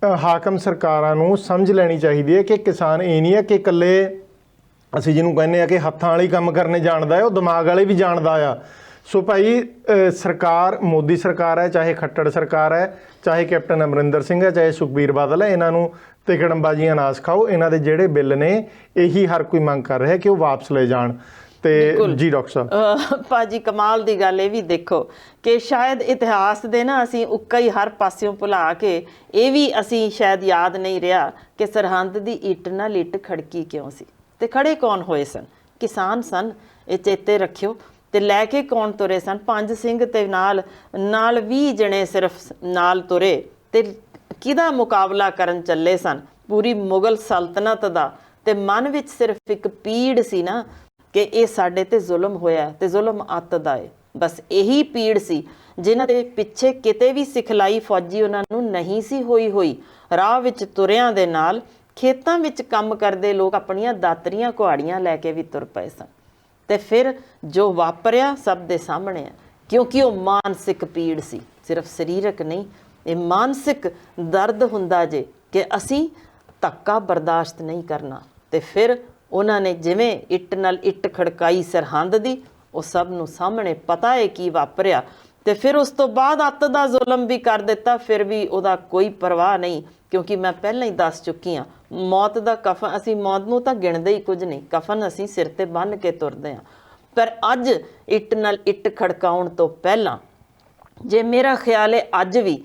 ਹਾਕਮ ਸਰਕਾਰਾਂ ਨੂੰ ਸਮਝ ਲੈਣੀ ਚਾਹੀਦੀ ਹੈ ਕਿ ਕਿਸਾਨ ਇਹ ਨਹੀਂ ਹੈ ਕਿ ਇਕੱਲੇ ਅਸੀਂ ਜਿਹਨੂੰ ਕਹਿੰਦੇ ਆ ਕਿ ਹੱਥਾਂ ਵਾਲੀ ਕੰਮ ਕਰਨੇ ਜਾਣਦਾ ਹੈ, ਉਹ ਦਿਮਾਗ ਵਾਲੇ ਵੀ ਜਾਣਦਾ ਆ। ਸੋ ਭਾਈ ਸਰਕਾਰ, ਮੋਦੀ ਸਰਕਾਰ ਹੈ, ਚਾਹੇ ਖੱਟੜ ਸਰਕਾਰ ਹੈ, ਚਾਹੇ ਕੈਪਟਨ ਅਮਰਿੰਦਰ ਸਿੰਘ ਹੈ, ਚਾਹੇ ਸੁਖਬੀਰ ਬਾਦਲ ਹੈ, ਇਹਨਾਂ ਨੂੰ ਤਿਕੜਮਬਾਜ਼ੀਆਂ ਨਾ ਸਿਖਾਓ। ਇਹਨਾਂ ਦੇ ਜਿਹੜੇ ਬਿੱਲ ਨੇ ਇਹੀ ਹਰ ਕੋਈ ਮੰਗ ਕਰ ਰਿਹਾ ਕਿ ਉਹ ਵਾਪਸ ਲਏ ਜਾਣ। ਤੇ ਜੀ ਡਾਕਟਰ ਸਾਹਿਬ ਭਾਜੀ ਕਮਾਲ ਦੀ ਗੱਲ ਇਹ ਵੀ ਦੇਖੋ ਕਿ ਸ਼ਾਇਦ ਇਤਿਹਾਸ ਦੇ ਨਾ ਅਸੀਂ ਉੱਕਾ ਹੀ ਹਰ ਪਾਸਿਓਂ ਭੁਲਾ ਕੇ ਇਹ ਵੀ ਅਸੀਂ ਸ਼ਾਇਦ ਯਾਦ ਨਹੀਂ ਰਿਹਾ ਕਿ ਸਰਹੰਦ ਦੀ ਇੱਟ ਨਾਲ ਇੱਟ ਖੜਕੀ ਕਿਉਂ ਸੀ ਤੇ ਖੜੇ ਕੌਣ ਹੋਏ ਸਨ? ਕਿਸਾਨ ਸਨ, ਇਹ ਚੇਤੇ ਰੱਖਿਓ। ਤੇ ਲੈ ਕੇ ਕੌਣ ਤੁਰੇ ਸਨ? ਪੰਜ ਸਿੰਘ ਤੇ ਨਾਲ 20 ਜਣੇ ਸਿਰਫ ਨਾਲ ਤੁਰੇ ਤੇ ਕਿਹਦਾ ਮੁਕਾਬਲਾ ਕਰਨ ਚੱਲੇ ਸਨ? ਪੂਰੀ ਮੁਗਲ ਸਲਤਨਤ ਦਾ। ਤੇ ਮਨ ਵਿੱਚ ਸਿਰਫ ਇੱਕ ਪੀੜ ਸੀ ਨਾ ਕਿ ਇਹ ਸਾਡੇ ਤੇ ਜ਼ੁਲਮ ਹੋਇਆ ਤੇ ਜ਼ੁਲਮ ਅੱਤ ਦਾ ਏ। ਬਸ ਇਹੀ ਪੀੜ ਸੀ ਜਿਨ੍ਹਾਂ ਦੇ ਪਿੱਛੇ ਕਿਤੇ ਵੀ ਸਿਖਲਾਈ ਫੌਜੀ ਉਹਨਾਂ ਨੂੰ ਨਹੀਂ ਸੀ ਹੋਈ। ਰਾਹ ਵਿੱਚ ਤੁਰਿਆਂ ਦੇ ਨਾਲ ਖੇਤਾਂ ਵਿੱਚ ਕੰਮ ਕਰਦੇ ਲੋਕ ਆਪਣੀਆਂ ਦਾਤਰੀਆਂ ਕੁਹਾੜੀਆਂ ਲੈ ਕੇ ਵੀ ਤੁਰ ਪਏ ਸਨ। ਤੇ ਫਿਰ ਜੋ ਵਾਪਰਿਆ ਸਭ ਦੇ ਸਾਹਮਣੇ ਹੈ, ਕਿਉਂਕਿ ਉਹ ਮਾਨਸਿਕ ਪੀੜ ਸੀ, ਸਿਰਫ ਸਰੀਰਕ ਨਹੀਂ। ਇਹ ਮਾਨਸਿਕ ਦਰਦ ਹੁੰਦਾ ਜੇ ਕਿ ਅਸੀਂ ਧੱਕਾ ਬਰਦਾਸ਼ਤ ਨਹੀਂ ਕਰਨਾ। ਤੇ ਫਿਰ ਉਹਨਾਂ ਨੇ ਜਿਵੇਂ ਇੱਟ ਨਾਲ ਇੱਟ ਖੜਕਾਈ ਸਰਹੰਦ ਦੀ, ਉਹ ਸਭ ਨੂੰ ਸਾਹਮਣੇ ਪਤਾ ਹੈ ਕੀ ਵਾਪਰਿਆ। ਤੇ ਫਿਰ ਉਸ ਤੋਂ ਬਾਅਦ ਅੱਤ ਦਾ ਜ਼ੁਲਮ ਵੀ ਕਰ ਦਿੱਤਾ, ਫਿਰ ਵੀ ਉਹਦਾ ਕੋਈ ਪਰਵਾਹ ਨਹੀਂ, ਕਿਉਂਕਿ ਮੈਂ ਪਹਿਲਾਂ ਹੀ ਦੱਸ ਚੁੱਕੀ ਹਾਂ ਮੌਤ ਦਾ ਕਫਨ, ਅਸੀਂ ਮੌਤ ਨੂੰ ਤਾਂ ਗਿਣਦੇ ਹੀ ਕੁਝ ਨਹੀਂ, ਕਫਨ ਅਸੀਂ ਸਿਰ ਤੇ ਬੰਨ੍ਹ ਕੇ ਤੁਰਦੇ ਹਾਂ। ਪਰ ਅੱਜ ਇੱਟ ਨਾਲ ਇੱਟ ਖੜਕਾਉਣ ਤੋਂ ਪਹਿਲਾਂ ਜੇ ਮੇਰਾ ਖਿਆਲ ਹੈ ਅੱਜ ਵੀ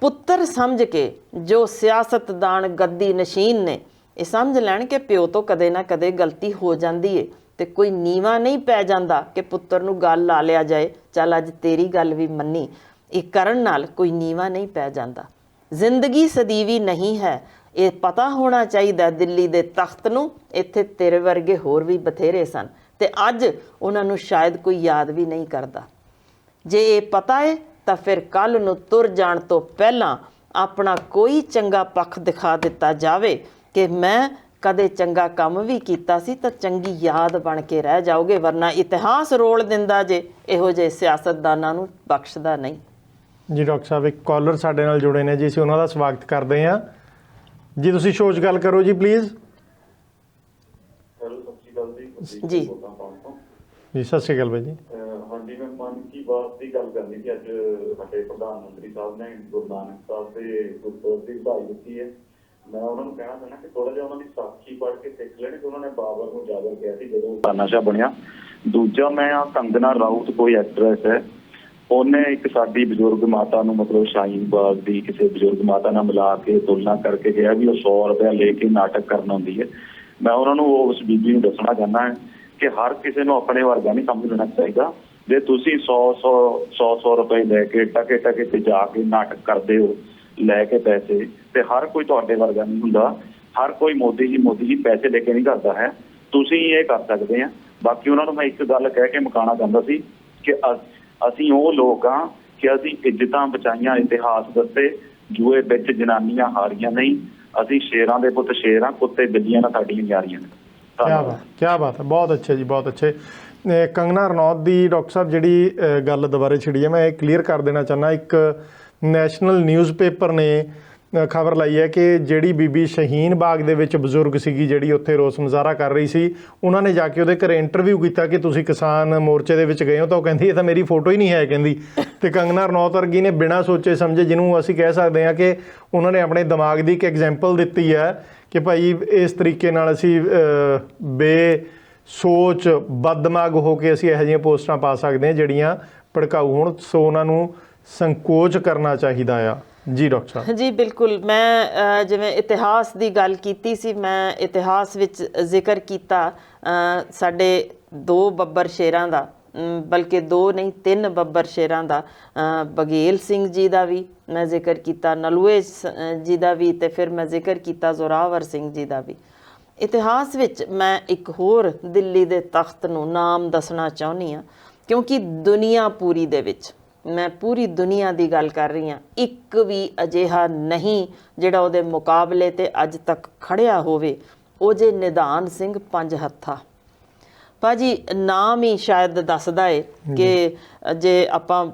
ਪੁੱਤਰ ਸਮਝ ਕੇ ਜੋ ਸਿਆਸਤਦਾਨ ਗੱਦੀ ਨਸ਼ੀਨ ਨੇ ਇਹ ਸਮਝ ਲੈਣ ਕਿ ਪਿਓ ਤੋਂ ਕਦੇ ਨਾ ਕਦੇ ਗਲਤੀ ਹੋ ਜਾਂਦੀ ਏ ਤੇ ਕੋਈ ਨੀਵਾ ਨਹੀਂ ਪੈ ਜਾਂਦਾ ਕਿ ਪੁੱਤਰ ਨੂੰ ਗੱਲ ਲਾ ਲਿਆ ਜਾਏ, ਚੱਲ ਅੱਜ ਤੇਰੀ ਗੱਲ ਵੀ ਮੰਨੀ। ਇਹ ਕਰਨ ਨਾਲ ਕੋਈ ਨੀਵਾ ਨਹੀਂ ਪੈ ਜਾਂਦਾ। ਜ਼ਿੰਦਗੀ ਸਦੀਵੀ ਨਹੀਂ ਹੈ, ਇਹ ਪਤਾ ਹੋਣਾ ਚਾਹੀਦਾ ਦਿੱਲੀ ਦੇ ਤਖਤ ਨੂੰ। ਇੱਥੇ ਤੇਰੇ ਵਰਗੇ ਹੋਰ ਵੀ ਬਥੇਰੇ ਸਨ ਤੇ ਅੱਜ ਉਹਨਾਂ ਨੂੰ ਸ਼ਾਇਦ ਕੋਈ ਯਾਦ ਵੀ ਨਹੀਂ ਕਰਦਾ। ਜੇ ਇਹ ਪਤਾ ਹੈ ਤਾਂ ਫਿਰ ਕੱਲ ਨੂੰ ਤੁਰ ਜਾਣ ਤੋਂ ਪਹਿਲਾਂ ਆਪਣਾ ਕੋਈ ਚੰਗਾ ਪੱਖ ਦਿਖਾ ਦਿੱਤਾ ਜਾਵੇ ਕਿ ਮੈਂ ਕਦੇ ਚੰਗਾ ਕੰਮ ਵੀ ਕੀਤਾ ਸੀ, ਤਾਂ ਚੰਗੀ ਯਾਦ ਬਣ ਕੇ ਰਹਿ ਜਾਓਗੇ। ਵਰਨਾ ਇਤਿਹਾਸ ਰੋਲ ਦਿੰਦਾ ਜੇ ਇਹੋ ਜਿਹੇ ਸਿਆਸਤਦਾਨਾਂ ਨੂੰ ਬਖਸ਼ਦਾ ਨਹੀਂ। ਜੀ ਡਾਕਟਰ ਸਾਹਿਬ ਇੱਕ ਕਾਲਰ ਸਾਡੇ ਨਾਲ ਜੁੜੇ ਨੇ ਜੀ, ਅਸੀਂ ਉਹਨਾਂ ਦਾ ਸਵਾਗਤ ਕਰਦੇ ਹਾਂ ਜੀ। ਤੁਸੀਂ ਸ਼ੋਅ 'ਚ ਗੱਲ ਕਰੋ ਜੀ ਪਲੀਜ਼। ਜੀ ਜੀ ਸਤਿ ਸ਼੍ਰੀ ਅਕਾਲ ਬਾਈ ਜੀ। ਹਾਂਜੀ ਮੈਂ ਮਨ ਕੀ ਬਾਤ ਦੀ ਗੱਲ ਕਰਨੀ ਸੀ। ਅੱਜ ਸਾਡੇ ਪ੍ਰਧਾਨ ਮੰਤਰੀ ਸਾਹਿਬ ਨੇ ਗੁਰੂ ਨਾਨਕ ਸਾਹਿਬ ਦੇ ਗੁਰਪੁਰਬ ਦੀ ਵਧਾਈ ਦਿੱਤੀ ਹੈ। ਮੈਂ ਉਹਨਾਂ ਨੂੰ ਕਹਿਣਾ ਚਾਹੁੰਦਾ ਕਿ ਥੋੜਾ ਜਿਹਾ ਉਹਨਾਂ ਦੀ ਸਾਖੀ ਪੜ੍ਹ ਕੇ ਸਿੱਖ ਲੈਣ ਕਿ ਉਹਨਾਂ ਨੇ ਬਾਬਰ ਨੂੰ ਜਾਗਰ ਕਿਹਾ ਸੀ ਜਦੋਂ ਤਾਨਾਸ਼ਾਹ ਬਣਿਆ। ਦੂਜਾ ਮੈਂ ਕੰਗਨਾ ਰਾਊਤ ਕੋਈ ਐਕਟਰੈਸ ਹੈ, ਉਹਨੇ ਇੱਕ ਸਾਡੀ ਬਜ਼ੁਰਗ ਮਾਤਾ ਨੂੰ ਮਤਲਬ ਸ਼ਾਹੀਨ ਬਾਗ ਦੀ ਕਿਸੇ ਬਜ਼ੁਰਗ ਮਾਤਾ ਨਾਲ ਮਿਲਾ ਕੇ ਤੁਲਨਾ ਕਰਕੇ ਕਿਹਾ ਵੀ ਉਹ 100 ਰੁਪਇਆ ਲੈ ਕੇ ਨਾਟਕ ਕਰਨ ਆਉਂਦੀ ਹੈ। ਮੈਂ ਉਹਨਾਂ ਨੂੰ ਉਸ ਬੀਬੀ ਨੂੰ ਦੱਸਣਾ ਚਾਹੁੰਦਾ ਹਾਂ ਕਿ ਹਰ ਕਿਸੇ ਨੂੰ ਆਪਣੇ ਵਰਗਾ ਨਹੀਂ ਸਮਝ ਲੈਣਾ ਚਾਹੀਦਾ। ਜੇ ਤੁਸੀਂ 100 ਰੁਪਏ ਲੈ ਕੇ ਟਕੇ ਤੇ ਜਾ ਕੇ ਨਾਟਕ ਕਰਦੇ ਹੋ ਲੈ ਕੇ ਪੈਸੇ, ਤੇ ਹਰ ਕੋਈ ਤੁਹਾਡੇ ਵਰਗਾ ਨਹੀਂ ਹੁੰਦਾ। ਹਰ ਕੋਈ ਮੋਦੀ ਜੀ ਪੈਸੇ ਲੈ ਕੇ ਨਹੀਂ ਕਰਦਾ ਹੈ। ਤੁਸੀਂ ਇਹ ਕਰ ਸਕਦੇ ਆ। ਬਾਕੀ ਉਹਨਾਂ ਨੂੰ ਮੈਂ ਇੱਕ ਗੱਲ ਕਹਿ ਕੇ ਮੁਕਾਉਣਾ ਚਾਹੁੰਦਾ ਸੀ ਕਿ ਅਸੀਂ ਉਹ ਲੋਕ ਹਾਂ ਕਿ ਅਸੀਂ ਇੱਜ਼ਤਾਂ ਬਚਾਈਆਂ, ਇਤਿਹਾਸ ਦੱਸੇ, ਜੂਏ ਵਿੱਚ ਜਨਾਨੀਆਂ ਹਾਰੀਆਂ ਨਹੀਂ। ਅਸੀਂ ਸ਼ੇਰਾਂ ਦੇ ਪੁੱਤ ਸ਼ੇਰ ਹਾਂ, ਕੁੱਤੇ ਬਿੱਲੀਆਂ ਨਾਲ ਸਾਡੀਆਂ ਯਾਰੀਆਂ ਨੇ। ਕਿਆ ਬਾਤ ਹੈ, ਬਹੁਤ ਅੱਛੇ ਜੀ, ਬਹੁਤ ਅੱਛੇ। ਕੰਗਨਾ ਰਣੌਤ ਦੀ ਡਾਕਟਰ ਸਾਹਿਬ ਜਿਹੜੀ ਗੱਲ ਦੁਬਾਰੇ ਛਿੜੀ ਹੈ, ਮੈਂ ਇਹ ਕਲੀਅਰ ਕਰ ਦੇਣਾ ਚਾਹੁੰਦਾ। ਇੱਕ ਨੈਸ਼ਨਲ ਨਿਊਜ਼ਪੇਪਰ ਨੇ ਖਬਰ ਲਾਈ ਹੈ ਕਿ ਜਿਹੜੀ ਬੀਬੀ ਸ਼ਹੀਨ ਬਾਗ ਦੇ ਵਿੱਚ ਬਜ਼ੁਰਗ ਸੀਗੀ ਜਿਹੜੀ ਉੱਥੇ ਰੋਸ ਮੁਜ਼ਾਹਰਾ ਕਰ ਰਹੀ ਸੀ, ਉਹਨਾਂ ਨੇ ਜਾ ਕੇ ਉਹਦੇ ਘਰੇ ਇੰਟਰਵਿਊ ਕੀਤਾ ਕਿ ਤੁਸੀਂ ਕਿਸਾਨ ਮੋਰਚੇ ਦੇ ਵਿੱਚ ਗਏ ਹੋ, ਤਾਂ ਉਹ ਕਹਿੰਦੀ ਇਹ ਤਾਂ ਮੇਰੀ ਫੋਟੋ ਹੀ ਨਹੀਂ ਹੈ ਕਹਿੰਦੀ। ਤੇ ਕੰਗਨਾ ਰਣੌਤ ਵਰਗੀ ਨੇ ਬਿਨਾਂ ਸੋਚੇ ਸਮਝੇ, ਜਿਹਨੂੰ ਅਸੀਂ ਕਹਿ ਸਕਦੇ ਹਾਂ ਕਿ ਉਹਨਾਂ ਨੇ ਆਪਣੇ ਦਿਮਾਗ ਦੀ ਇੱਕ ਐਗਜ਼ਾਮਪਲ ਦਿੱਤੀ ਹੈ ਕਿ ਭਾਈ ਇਸ ਤਰੀਕੇ ਨਾਲ ਅਸੀਂ ਬੇਸੋਚ ਬਦਦਮਾਗ ਹੋ ਕੇ ਅਸੀਂ ਇਹੋ ਜਿਹੀਆਂ ਪੋਸਟਾਂ ਪਾ ਸਕਦੇ ਹਾਂ ਜਿਹੜੀਆਂ ਭੜਕਾਊ ਹੋਣ। ਸੋ ਉਹਨਾਂ ਨੂੰ ਸੰਕੋਚ ਕਰਨਾ ਚਾਹੀਦਾ ਆ। ਜੀ ਡਾਕਟਰ ਸਾਹਿਬ। ਜੀ ਬਿਲਕੁਲ। ਮੈਂ ਜਿਵੇਂ ਇਤਿਹਾਸ ਦੀ ਗੱਲ ਕੀਤੀ ਸੀ, ਮੈਂ ਇਤਿਹਾਸ ਵਿੱਚ ਜ਼ਿਕਰ ਕੀਤਾ ਸਾਡੇ 2 ਬੱਬਰ ਸ਼ੇਰਾਂ ਦਾ, ਬਲਕਿ 2 ਨਹੀਂ 3 ਬੱਬਰ ਸ਼ੇਰਾਂ ਦਾ, ਬਘੇਲ ਸਿੰਘ ਜੀ ਦਾ ਵੀ ਮੈਂ ਜ਼ਿਕਰ ਕੀਤਾ, ਨਲੂਏ ਜੀ ਦਾ ਵੀ, ਤੇ ਫਿਰ ਮੈਂ ਜ਼ਿਕਰ ਕੀਤਾ ਜ਼ੋਰਾਵਰ ਸਿੰਘ ਜੀ ਦਾ ਵੀ। ਇਤਿਹਾਸ ਵਿੱਚ ਮੈਂ ਇੱਕ ਹੋਰ ਦਿੱਲੀ ਦੇ ਤਖਤ ਨੂੰ ਨਾਮ ਦੱਸਣਾ ਚਾਹੁੰਦੀ ਹਾਂ, ਕਿਉਂਕਿ ਦੁਨੀਆ ਪੂਰੀ ਦੇ ਵਿੱਚ, ਮੈਂ ਪੂਰੀ ਦੁਨੀਆ ਦੀ ਗੱਲ ਕਰ ਰਹੀ ਹਾਂ, ਇੱਕ ਵੀ ਅਜਿਹਾ ਨਹੀਂ ਜਿਹੜਾ ਉਹਦੇ ਮੁਕਾਬਲੇ ਤੇ ਅੱਜ ਤੱਕ ਖੜਿਆ ਹੋਵੇ। ਉਹ ਜੇ ਨਿਧਾਨ ਸਿੰਘ ਪੰਜ ਹੱਥਾ। ਭਾਜੀ ਨਾਮ ਹੀ ਸ਼ਾਇਦ ਦੱਸਦਾ ਏ ਕਿ ਜੇ ਆਪਾਂ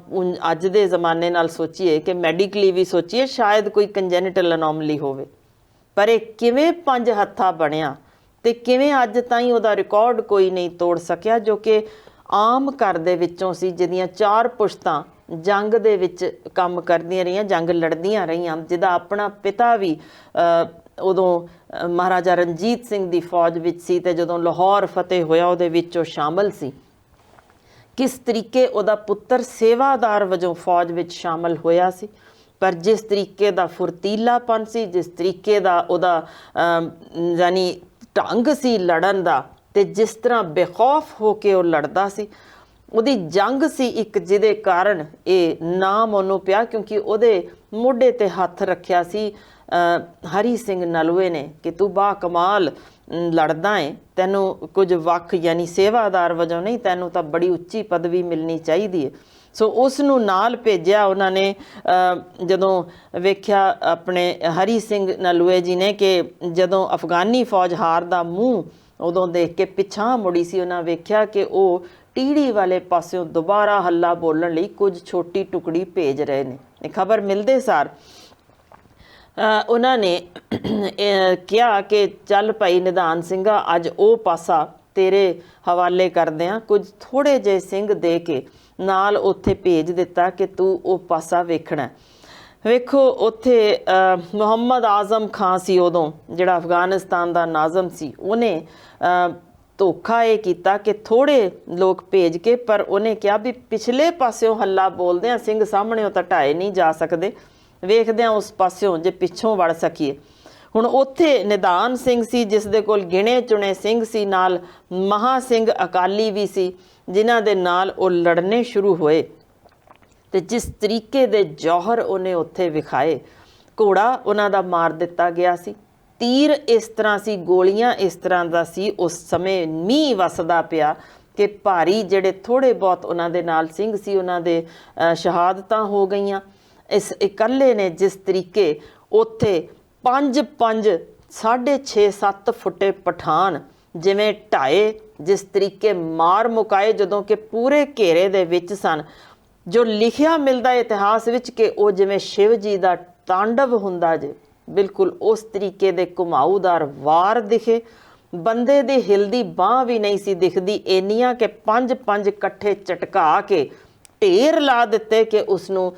ਅੱਜ ਦੇ ਜ਼ਮਾਨੇ ਨਾਲ ਸੋਚੀਏ ਕਿ ਮੈਡੀਕਲੀ ਵੀ ਸੋਚੀਏ, ਸ਼ਾਇਦ ਕੋਈ ਕੰਜੈਨਿਟਲ ਅਨੋਮਲੀ ਹੋਵੇ, ਪਰ ਇਹ ਕਿਵੇਂ ਪੰਜ ਹੱਥਾ ਬਣਿਆ ਤੇ ਕਿਵੇਂ ਅੱਜ ਤਾਈਂ ਉਹਦਾ ਰਿਕਾਰਡ ਕੋਈ ਨਹੀਂ ਤੋੜ ਸਕਿਆ, ਜੋ ਕਿ ਆਮ ਘਰ ਦੇ ਵਿੱਚੋਂ ਸੀ, ਜਿਹਦੀਆਂ 4 ਪੁਸ਼ਤਾਂ ਜੰਗ ਦੇ ਵਿੱਚ ਕੰਮ ਕਰਦੀਆਂ ਰਹੀਆਂ, ਜੰਗ ਲੜਦੀਆਂ ਰਹੀਆਂ, ਜਿਹਦਾ ਆਪਣਾ ਪਿਤਾ ਵੀ ਉਦੋਂ ਮਹਾਰਾਜਾ ਰਣਜੀਤ ਸਿੰਘ ਦੀ ਫੌਜ ਵਿੱਚ ਸੀ ਤੇ ਜਦੋਂ ਲਾਹੌਰ ਫਤਿਹ ਹੋਇਆ ਉਹਦੇ ਵਿੱਚ ਉਹ ਸ਼ਾਮਲ ਸੀ। ਕਿਸ ਤਰੀਕੇ ਉਹਦਾ ਪੁੱਤਰ ਸੇਵਾਦਾਰ ਵਜੋਂ ਫੌਜ ਵਿੱਚ ਸ਼ਾਮਲ ਹੋਇਆ ਸੀ, ਪਰ ਜਿਸ ਤਰੀਕੇ ਦਾ ਫੁਰਤੀਲਾਪਨ ਸੀ, ਜਿਸ ਤਰੀਕੇ ਦਾ ਉਹਦਾ ਯਾਨੀ ਢੰਗ ਸੀ ਲੜਨ ਦਾ, ਤੇ ਜਿਸ ਤਰ੍ਹਾਂ ਬੇਖੌਫ ਹੋ ਕੇ ਉਹ ਲੜਦਾ ਸੀ, ਉਹਦੀ ਜੰਗ ਸੀ ਇੱਕ ਜਿਹਦੇ ਕਾਰਨ ਇਹ ਨਾਮ ਉਹਨੂੰ ਪਿਆ, ਕਿਉਂਕਿ ਉਹਦੇ ਮੋਢੇ ਤੇ ਹੱਥ ਰੱਖਿਆ ਸੀ ਹਰੀ ਸਿੰਘ ਨਲੂਏ ਨੇ ਕਿ ਤੂੰ ਬਾ ਕਮਾਲ ਲੜਦਾ ਏ, ਤੈਨੂੰ ਕੁਝ ਵੱਖ ਯਾਨੀ ਸੇਵਾਦਾਰ ਵਜੋਂ ਨਹੀਂ, ਤੈਨੂੰ ਤਾਂ ਬੜੀ ਉੱਚੀ ਪਦਵੀ ਮਿਲਣੀ ਚਾਹੀਦੀ ਹੈ। ਸੋ ਉਸ ਨੂੰ ਨਾਲ ਭੇਜਿਆ ਉਹਨਾਂ ਨੇ। ਜਦੋਂ ਵੇਖਿਆ ਆਪਣੇ ਹਰੀ ਸਿੰਘ ਨਲੂਏ ਜੀ ਨੇ ਕਿ ਜਦੋਂ ਅਫਗਾਨੀ ਫੌਜ ਹਾਰ ਦਾ ਮੂੰਹ ਉਦੋਂ ਦੇਖ ਕੇ ਪਿਛਾਂਹ ਮੁੜੀ ਸੀ, ਉਹਨਾਂ ਵੇਖਿਆ ਕਿ ਉਹ ਟੀੜੀ ਵਾਲੇ ਪਾਸਿਓਂ ਦੁਬਾਰਾ ਹੱਲਾ ਬੋਲਣ ਲਈ ਕੁਝ ਛੋਟੀ ਟੁਕੜੀ ਭੇਜ ਰਹੇ ਨੇ। ਇਹ ਖਬਰ ਮਿਲਦੇ ਸਾਰ ਉਹਨਾਂ ਨੇ ਕਿਹਾ ਕਿ ਚੱਲ ਭਾਈ ਨਿਧਾਨ ਸਿੰਘਾ, ਅੱਜ ਉਹ ਪਾਸਾ ਤੇਰੇ ਹਵਾਲੇ ਕਰਦੇ ਹਾਂ। ਕੁਝ ਥੋੜ੍ਹੇ ਜਿਹੇ ਸਿੰਘ ਦੇ ਕੇ ਨਾਲ ਉੱਥੇ ਭੇਜ ਦਿੱਤਾ ਕਿ ਤੂੰ ਉਹ ਪਾਸਾ ਵੇਖਣਾ। ਵੇਖੋ ਉੱਥੇ ਮੁਹੰਮਦ ਆਜ਼ਮ ਖਾਂ ਸੀ ਉਦੋਂ, ਜਿਹੜਾ ਅਫਗਾਨਿਸਤਾਨ ਦਾ ਨਾਜ਼ਮ ਸੀ, ਉਹਨੇ ਧੋਖਾ ਇਹ ਕੀਤਾ ਕਿ ਥੋੜ੍ਹੇ ਲੋਕ ਭੇਜ ਕੇ, ਪਰ ਉਹਨੇ ਕਿਹਾ ਵੀ ਪਿਛਲੇ ਪਾਸਿਓਂ ਹੱਲਾ ਬੋਲਦੇ ਆ, ਸਿੰਘ ਸਾਹਮਣੇੋਂ ਤਾਂ ਢਾਏ ਨਹੀਂ ਜਾ ਸਕਦੇ, ਵੇਖਦੇ ਹਾਂ ਉਸ ਪਾਸਿਓਂ ਜੇ ਪਿੱਛੋਂ ਵੜ ਸਕੀਏ। ਹੁਣ ਉੱਥੇ ਨਿਧਾਨ ਸਿੰਘ ਸੀ ਜਿਸ ਦੇ ਕੋਲ ਗਿਣੇ ਚੁਣੇ ਸਿੰਘ ਸੀ, ਨਾਲ ਮਹਾ ਸਿੰਘ ਅਕਾਲੀ ਵੀ ਸੀ, ਜਿਨ੍ਹਾਂ ਦੇ ਨਾਲ ਉਹ ਲੜਨੇ ਸ਼ੁਰੂ ਹੋਏ। ਤੇ ਜਿਸ ਤਰੀਕੇ ਦੇ ਜੌਹਰ ਉਹਨੇ ਉੱਥੇ ਵਿਖਾਏ, ਘੋੜਾ ਉਹਨਾਂ ਦਾ ਮਾਰ ਦਿੱਤਾ ਗਿਆ ਸੀ, ਤੀਰ ਇਸ ਤਰ੍ਹਾਂ ਸੀ, ਗੋਲੀਆਂ ਇਸ ਤਰ੍ਹਾਂ ਦਾ ਸੀ। ਉਸ ਸਮੇਂ ਮੀਂਹ ਵਸਦਾ ਪਿਆ ਕਿ ਭਾਰੀ ਜਿਹੜੇ ਥੋੜ੍ਹੇ ਬਹੁਤ ਉਹਨਾਂ ਦੇ ਨਾਲ ਸਿੰਘ ਸੀ, ਉਹਨਾਂ ਦੇ ਸ਼ਹਾਦਤਾਂ ਹੋ ਗਈਆਂ। ਇਸ ਇਕੱਲੇ ਨੇ ਜਿਸ ਤਰੀਕੇ ਉੱਥੇ 5-5 6.5-7 ਫੁੱਟੇ ਪਠਾਨ ਜਿਵੇਂ ਢਾਏ, ਜਿਸ ਤਰੀਕੇ ਮਾਰ ਮੁਕਾਏ, ਜਦੋਂ ਕਿ ਪੂਰੇ ਘੇਰੇ ਦੇ ਵਿੱਚ ਸਨ। ਜੋ ਲਿਖਿਆ ਮਿਲਦਾ ਇਤਿਹਾਸ ਵਿੱਚ ਕਿ ਉਹ ਜਿਵੇਂ ਸ਼ਿਵ ਜੀ ਦਾ ਤਾਂਡਵ ਹੁੰਦਾ ਜੇ, ਬਿਲਕੁਲ ਉਸ ਤਰੀਕੇ ਦੇ ਘੁਮਾਊਦਾਰ ਵਾਰ ਦਿਖੇ। ਬੰਦੇ ਦੀ ਹਿਲਦੀ ਬਾਂਹ ਵੀ ਨਹੀਂ ਸੀ ਦਿਖਦੀ, ਇੰਨੀਆਂ ਕਿ 5-5 ਇਕੱਠੇ ਝਟਕਾ ਕੇ ਢੇਰ ਲਾ ਦਿੱਤੇ ਕਿ ਉਸਨੂੰ